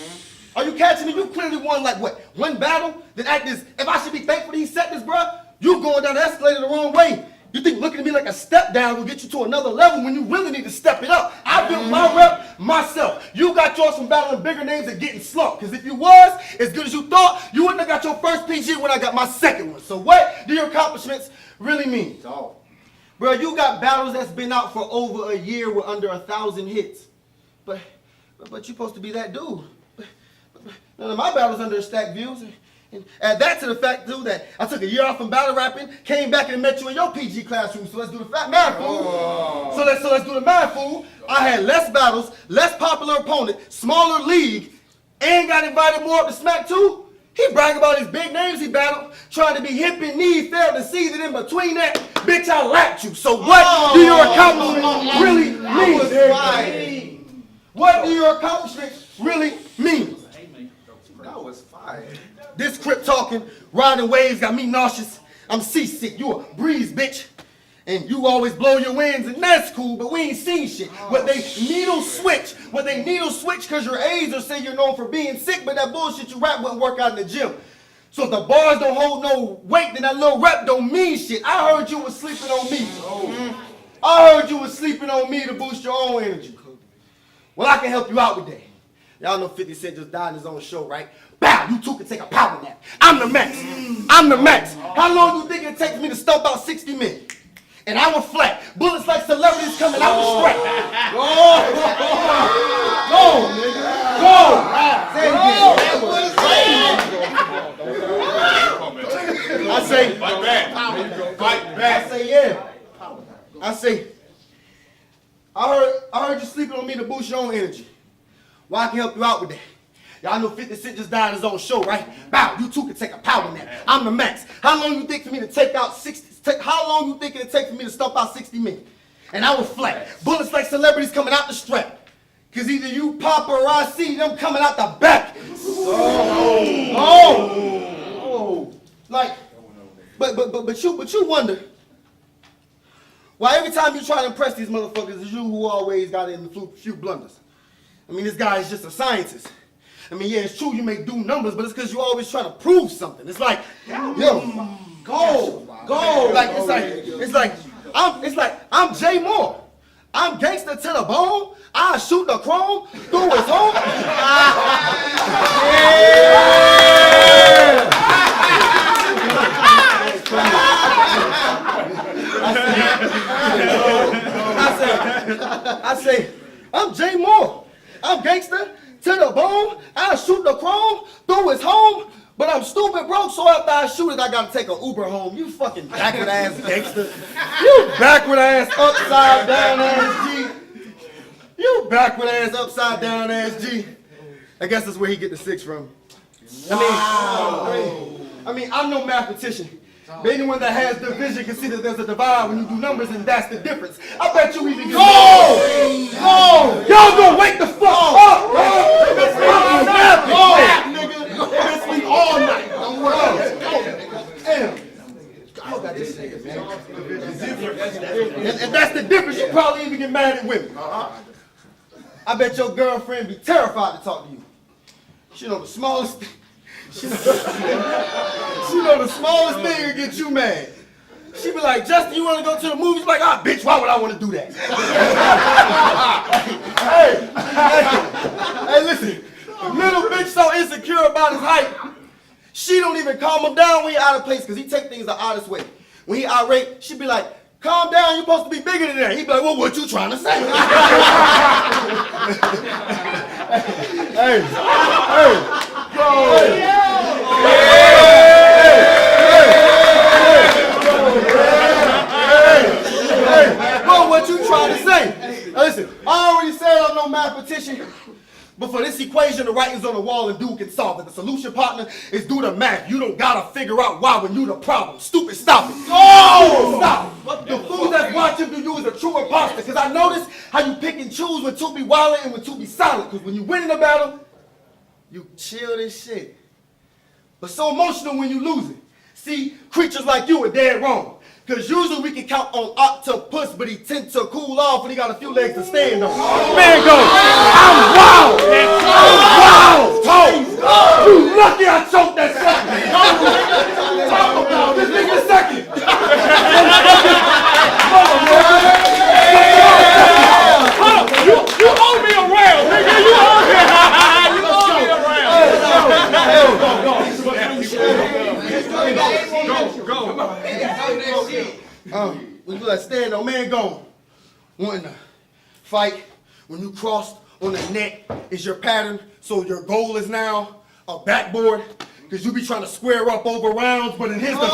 Are you catching me? You clearly won, like, what, 1 battle? Then act as if I should be thankful that he set this, bruh? You going down the escalator the wrong way. You think looking at me like a step down will get you to another level when you really need to step it up. I built my rep myself. You got yours from battling bigger names and getting slumped. Because if you was as good as you thought, you wouldn't have got your first PG when I got my second one. So what do your accomplishments really mean? Bro, you got battles that's been out for over a year with under 1,000 hits. But you're supposed to be that dude. None of my battles under stacked views. And add that to the fact, too, that I took a year off from battle rapping, came back and met you in your PG classroom. So let's do the math, fool. So let's do the math, fool. I had less battles, less popular opponent, smaller league, and got invited more up to Smack 2. He bragged about his big names he battled, trying to be hip and knee, failed to see that in between that, bitch, I lapped you. So what do your accomplishments really mean? What do your accomplishments really mean? That was fire. This crip talking, riding waves got me nauseous. I'm seasick, you a breeze, bitch. And you always blow your winds, and that's cool, but we ain't seen shit. What they needle switch because your A's or say you're known for being sick, but that bullshit you rap wouldn't work out in the gym. So if the bars don't hold no weight, then that little rep don't mean shit. I heard you was sleeping on me. I heard you was sleeping on me to boost your own energy. Well, I can help you out with that. Y'all know 50 Cent just died in his own show, right? Bow, you two can take a power nap. I'm the max. I'm the max. How long do you think it takes me to stomp out 60 men? And I was flat. Bullets like celebrities coming out the strap. Go. I say, fight back. I say, yeah. I say, I heard you sleeping on me to boost your own energy. Well, I can help you out with that. Y'all know 50 Cent just died in his own show, right? Bow, you two can take a power nap. I'm the max. How long you think for me to take out 60? How long you think it'll take for me to stomp out 60 men? And I was flat. Bullets like celebrities coming out the strap. Cause either you pop or I see them coming out the back. Like, but you wonder why every time you try to impress these motherfuckers, it's you who always got in the few blunders. I mean, this guy is just a scientist. I mean, yeah, it's true you may do numbers, but it's because you always try to prove something. It's like, yo, go. Like it's like I'm Jay Moore. I'm gangster to the bone. I shoot the chrome through his home. I say, I'm Jay Moore. I'm gangster to the bone. I shoot the chrome through his home. But I'm stupid broke, so after I shoot it, I gotta take an Uber home. You fucking backward ass gangster. You backward ass upside down ass G. You backward ass upside down ass G. I guess that's where he get the 6 from. I mean, I'm no mathematician. But anyone that has division can see that there's a divide when you do numbers, and that's the difference. I bet you even get Y'all gonna wake the fuck up, bro! This week all night. Don't worry. Damn. And that's the difference. You probably even get mad at women. I bet your girlfriend be terrified to talk to you. She know the smallest thing. She know the smallest thing will get you mad. She be like, Justin, you want to go to the movies? Like, bitch, why would I want to do that? Hey, listen. Little bitch so insecure about his height, she don't even calm him down when he out of place because he take things the oddest way. When he irate, she be like, calm down, you're supposed to be bigger than that. He be like, well, what you trying to say? Bro, what you trying to say? Now listen, I already said I'm no mathematician. But for this equation, the writing's on the wall and dude can solve it. The solution, partner, is do the math. You don't gotta figure out why when you the problem. Stupid, stop it. Stop. The fool that's watching you is a true imposter. Because I notice how you pick and choose when to be wild and when to be silent. Because when you win in the battle, you chill this shit. But so emotional when you lose it. See, creatures like you are dead wrong. Because usually we can count on octopus, but he tends to cool off when he got a few legs to stand on. Man go, I'm wild! You lucky I choked that second! Talk about this nigga second! You owe me a round, nigga! You owe me when you let stand on, man go. Wanting to fight when you crossed on the net is your pattern, so your goal is now a backboard. Because you be trying to square up over rounds, but in his defense...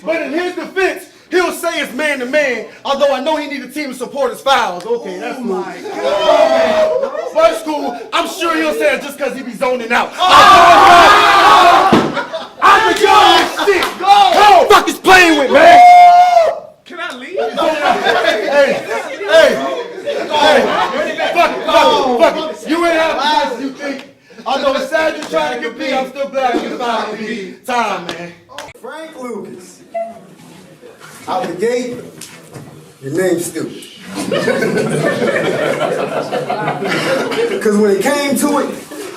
But in his defense, he'll say it's man-to-man, although I know he need a team to support his fouls. Okay, that's cool. Oh, my God. But it's cool. I'm sure he'll say it's just because he be zoning out. I forgot that shit. Who the fuck is playing with, man? Can I leave? Fuck it. You ain't have as you think. Although it's sad you're trying to compete, I'm still glad you found me. Time, man. Frank Lucas. Out the gate, your name's stupid. Because when it came to it,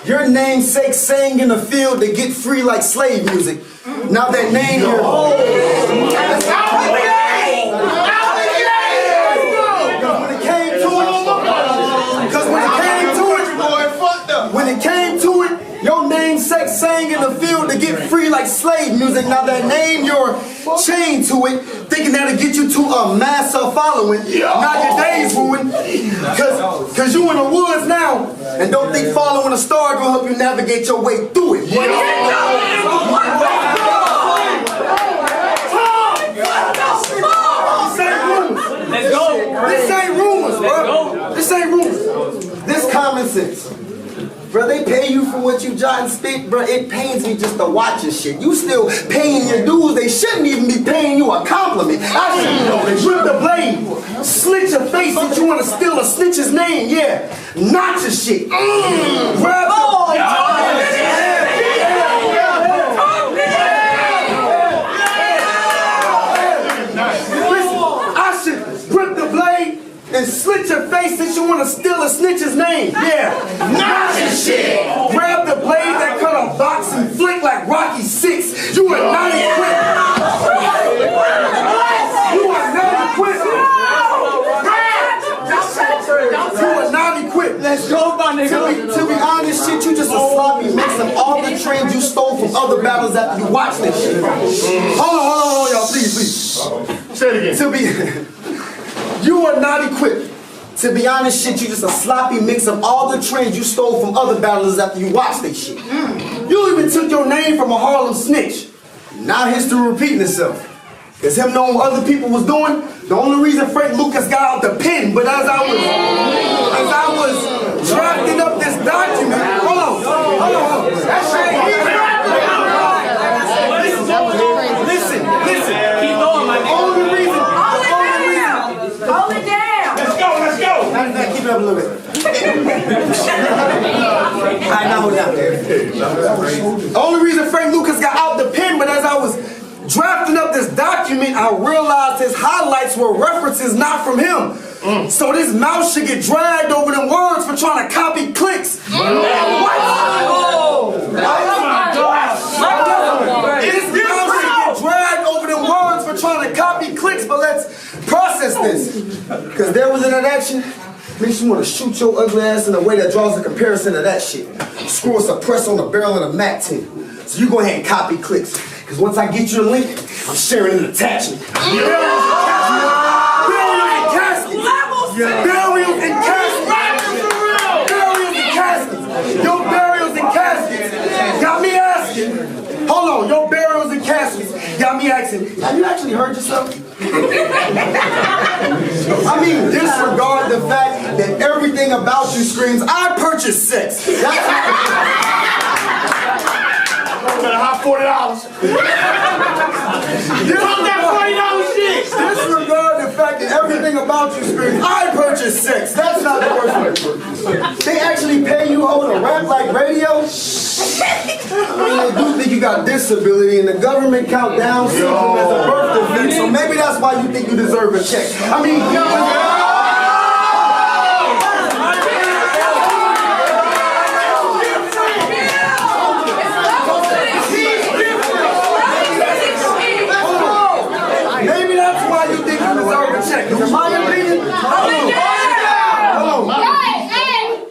your namesake sang in the field to get free like slave music. Now that name here. When it came to it, your namesake sang in the field to get free like slave music. Now that name you're chained to it, thinking that'll get you to a massive following. Now your day's ruined, cause you in the woods now, and don't think following a star gonna help you navigate your way through it. This ain't rumors, bro. This ain't rumors. This common sense. Bro, they pay you for what you jot and spit, bro. It pains me just to watch your shit. You still paying your dues. They shouldn't even be paying you a compliment. I should know. They rip the blade, slit your face that you want to steal a snitch's name. Yeah, not your shit. Grab and slit your face that you want to steal a snitch's name. Yeah, not your shit. Grab the blade that cut a box and flick like Rocky 6. You are not equipped. You are not equipped. You are not equipped. Let's go, my nigga. To be honest, shit, you just a sloppy mix of all the trains you stole from other battles after you watched this shit. Hold on, y'all, please. Say it again. You are not equipped. To be honest, shit, you just a sloppy mix of all the trends you stole from other battlers after you watched this shit. You even took your name from a Harlem snitch. Now history repeating itself. Cause him knowing what other people was doing, the only reason Frank Lucas got out the pen, but as I was drafting up this document, hold on. Listen. Keep going, my nigga. Hold it down. Let's go. Keep it up a little bit. Alright, now hold it down. The only reason Frank Lucas got out the pen, but as I was drafting up this document, I realized his highlights were references not from him. So this mouse should get dragged over them words for trying to copy clicks. What? Oh my God. This mouse should get dragged over them words for trying to copy clicks, but let's process this. Because there was in that action, makes you want to shoot your ugly ass in a way that draws a comparison to that shit. Screw a suppressor on the barrel of the Mac 10. So you go ahead and copy clicks. Because once I get you the link, I'm sharing an attachment. Burials and caskets. Your burials and caskets got me asking. Hold on, your burials and caskets got me asking. Have you actually heard yourself? I mean, disregard the fact that everything about you screams, I purchased sex. That's hot $40. You want that $40 shit? Disregard the fact that everything about you screams, I purchased sex. That's not the worst way. They actually pay you over to rap like radio? I mean, they do think you got disability and the government count down syndrome as a birth defect, so maybe that's why you think you deserve a check. I mean, in my opinion,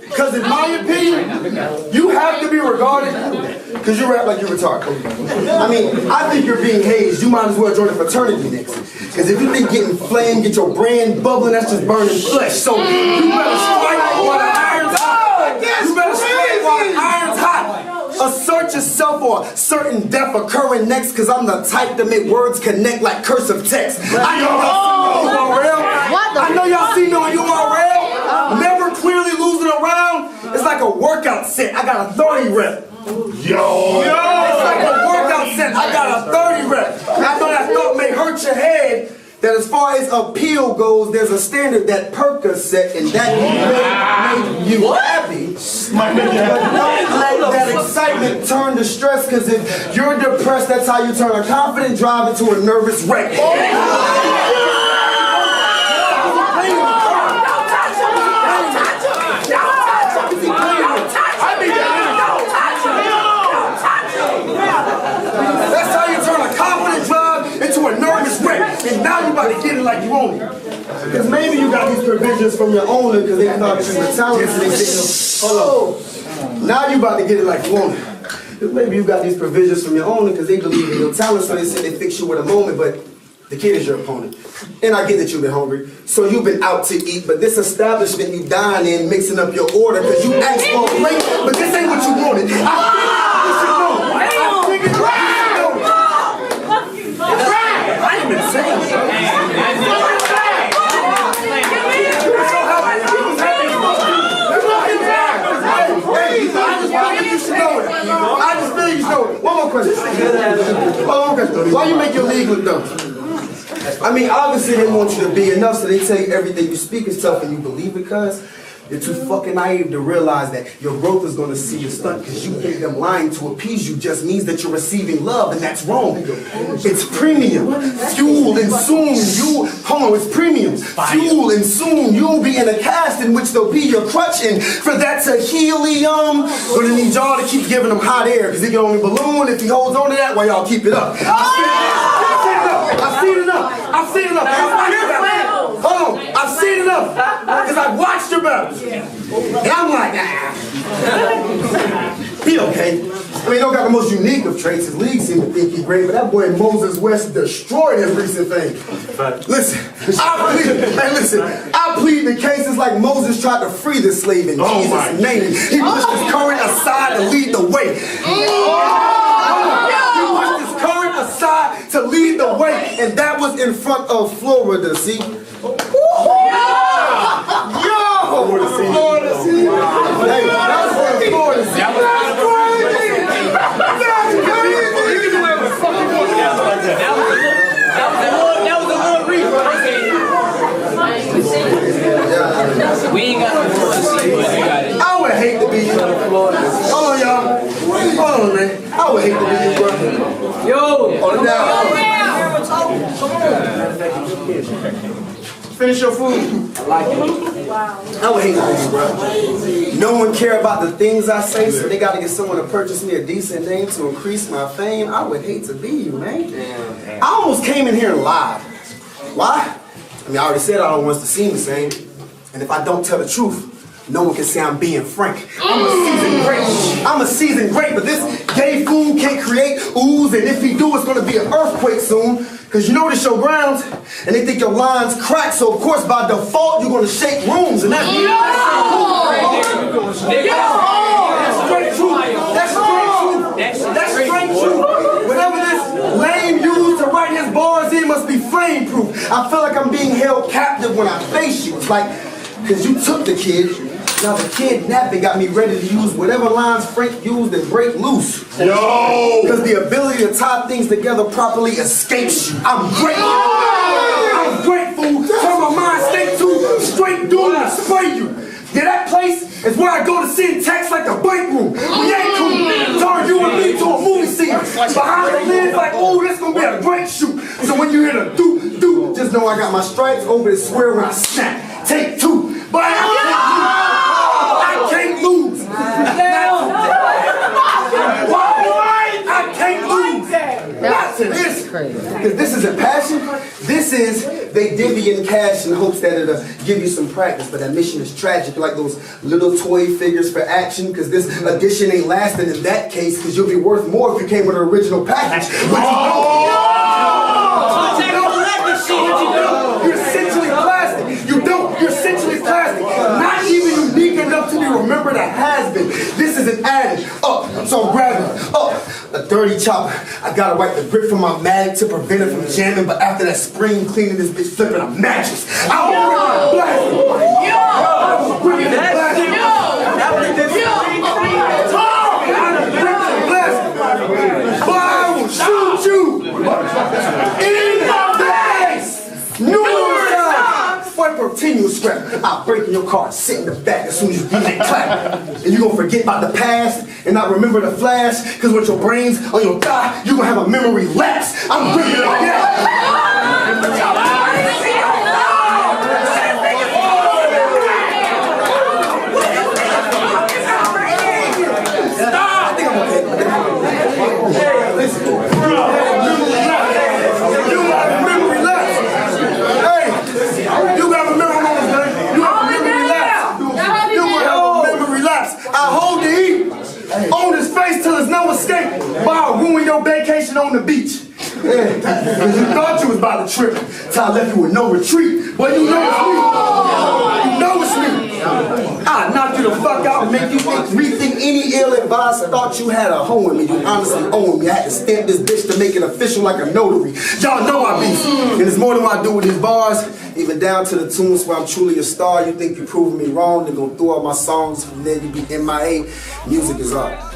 because in my opinion, you have to be regarded because you rap like you're retarded. I mean, I think you're being hazed. You might as well join the fraternity next. Because if you think getting flamed, get your brand bubbling, that's just burning flesh. So you better strike while the iron's hot. You better strike while the iron's hot. assert yourself or certain death occurring next, cause I'm the type to make words connect like cursive text. I know y'all see me on URL. I know y'all see me on URL. Never clearly losing a round. It's like a workout set. I got a 30 rep. Yo! It's like a workout set. I got a 30 rep. I know that thought may hurt your head. That as far as appeal goes, there's a standard that Percocet, and that may make you happy. But don't let that excitement turn to stress, because if you're depressed, that's how you turn a confident drive into a nervous wreck. That's how you turn a confident drive into a nervous wreck. And now you about to get it like you own it. Because maybe you got these provisions from your owner because they thought you were talented. Hold on. Now you about to get it like you own it. Because maybe you got these provisions from your owner because they believe in your talent, so they say they fix you with a moment, but the kid is your opponent. And I get that you've been hungry, so you've been out to eat, but this establishment you dine in, mixing up your order because you asked for a plate, but this ain't what you wanted. I ain't been saying I just feel you know it. One more question. Why you make your league look dumb? I mean, obviously they want you to be enough, so they tell you everything you speak is tough and you believe it, cuz you're too fucking naive to realize that your growth is gonna see you stunt because you think them lying to appease you just means that you're receiving love, and that's wrong. It's premium, fuel, and soon it's premium, fuel, and soon you'll be in a cast in which they'll be your crutch, and for that to helium, gonna need y'all to keep giving them hot air because he can only balloon if he holds on to that while y'all keep it up. I've seen enough. Hold on, I've seen enough because I've watched your battles. And I'm like, he okay. I mean, he don't got the most unique of traits. His league seems to think he's great, but that boy Moses West destroyed his recent thing. Listen, I plead the cases like Moses tried to free the slave in Jesus' name. He pushed his current aside to lead the way. Aside to lead the way, and that was in front of Florida, see? Florida, see? Hey, that was in Florida, see? That was a little reef. We ain't got no Florida, see, but we got it. I would hate to be in Florida. Hold on, y'all. Hold on, man. I would hate to be in Florida. Yo! Hold it down. Finish your food. I like it. Wow. I would hate to be, bro. No one care about the things I say, so they gotta get someone to purchase me a decent name to increase my fame. I would hate to be you, man. I almost came in here and lied. Why? I mean, I already said I don't want us to seem the same. And if I don't tell the truth, no one can say I'm being frank. I'm a seasoned great, but this gay fool can't create ooze, and if he do, it's gonna be an earthquake soon. Cause you know this your grounds, and they think your lines crack, so of course by default you're gonna shake rooms, and that's straight truth. That's straight truth. Whatever this lame used to write his bars in must be flame proof. I feel like I'm being held captive when I face you. It's like, cause you took the kid. Now the kidnapping got me ready to use whatever lines Frank used and break loose. Yo! Because the ability to tie things together properly escapes you. I'm grateful. I'm grateful. Turn my mind state to straight doing and spray you. Yeah, that place is where I go to send texts like the break room. We ain't cool. Turn you and me to a movie scene. Behind the lens like, oh, this gonna be a great shoot. So when you hear the do, just know I got my stripes over the square when I snap. Take two. But I can't lose. I can't lose. Not to this. Because this isn't passion. This is they divvy in cash in hopes that it'll give you some practice. But that mission is tragic, like those little toy figures for action. Because this edition ain't lasting in that case. Because you'll be worth more if you came with an original package. But you're essentially plastic. You're essentially plastic. Not even unique enough to be remembered a has-been. This is an added up. So I'm grabbing dirty chopper. I gotta wipe the grip from my mag to prevent it from jamming. But after that spring cleaning, this bitch flipping a mattress. I will blast it. Boy, I will shoot you in the face. Numerous times. For a continuous scrap, I'll break in your car, sit in the back as soon as you get that clap. And you gonna forget about the past and not remember the flash. Cause with your brains on your thigh, you gonna have a memory lapse. I'm ripping it like that. On his face till there's no escape, but I'll ruin your vacation on the beach. Yeah, cause you thought you was about to trip till I left you with no retreat. But you know it's me. You know it's me. I'll knock you the fuck out and make you rethink any ill advice. Thought you had a hoe in me. You honestly own me. I had to stamp this bitch to make it official like a notary. Y'all know I beef. And it's more than what I do with these bars. Even down to the tunes where I'm truly a star. You think you proving me wrong, then go through all my songs. From there you be MIA. Music is art.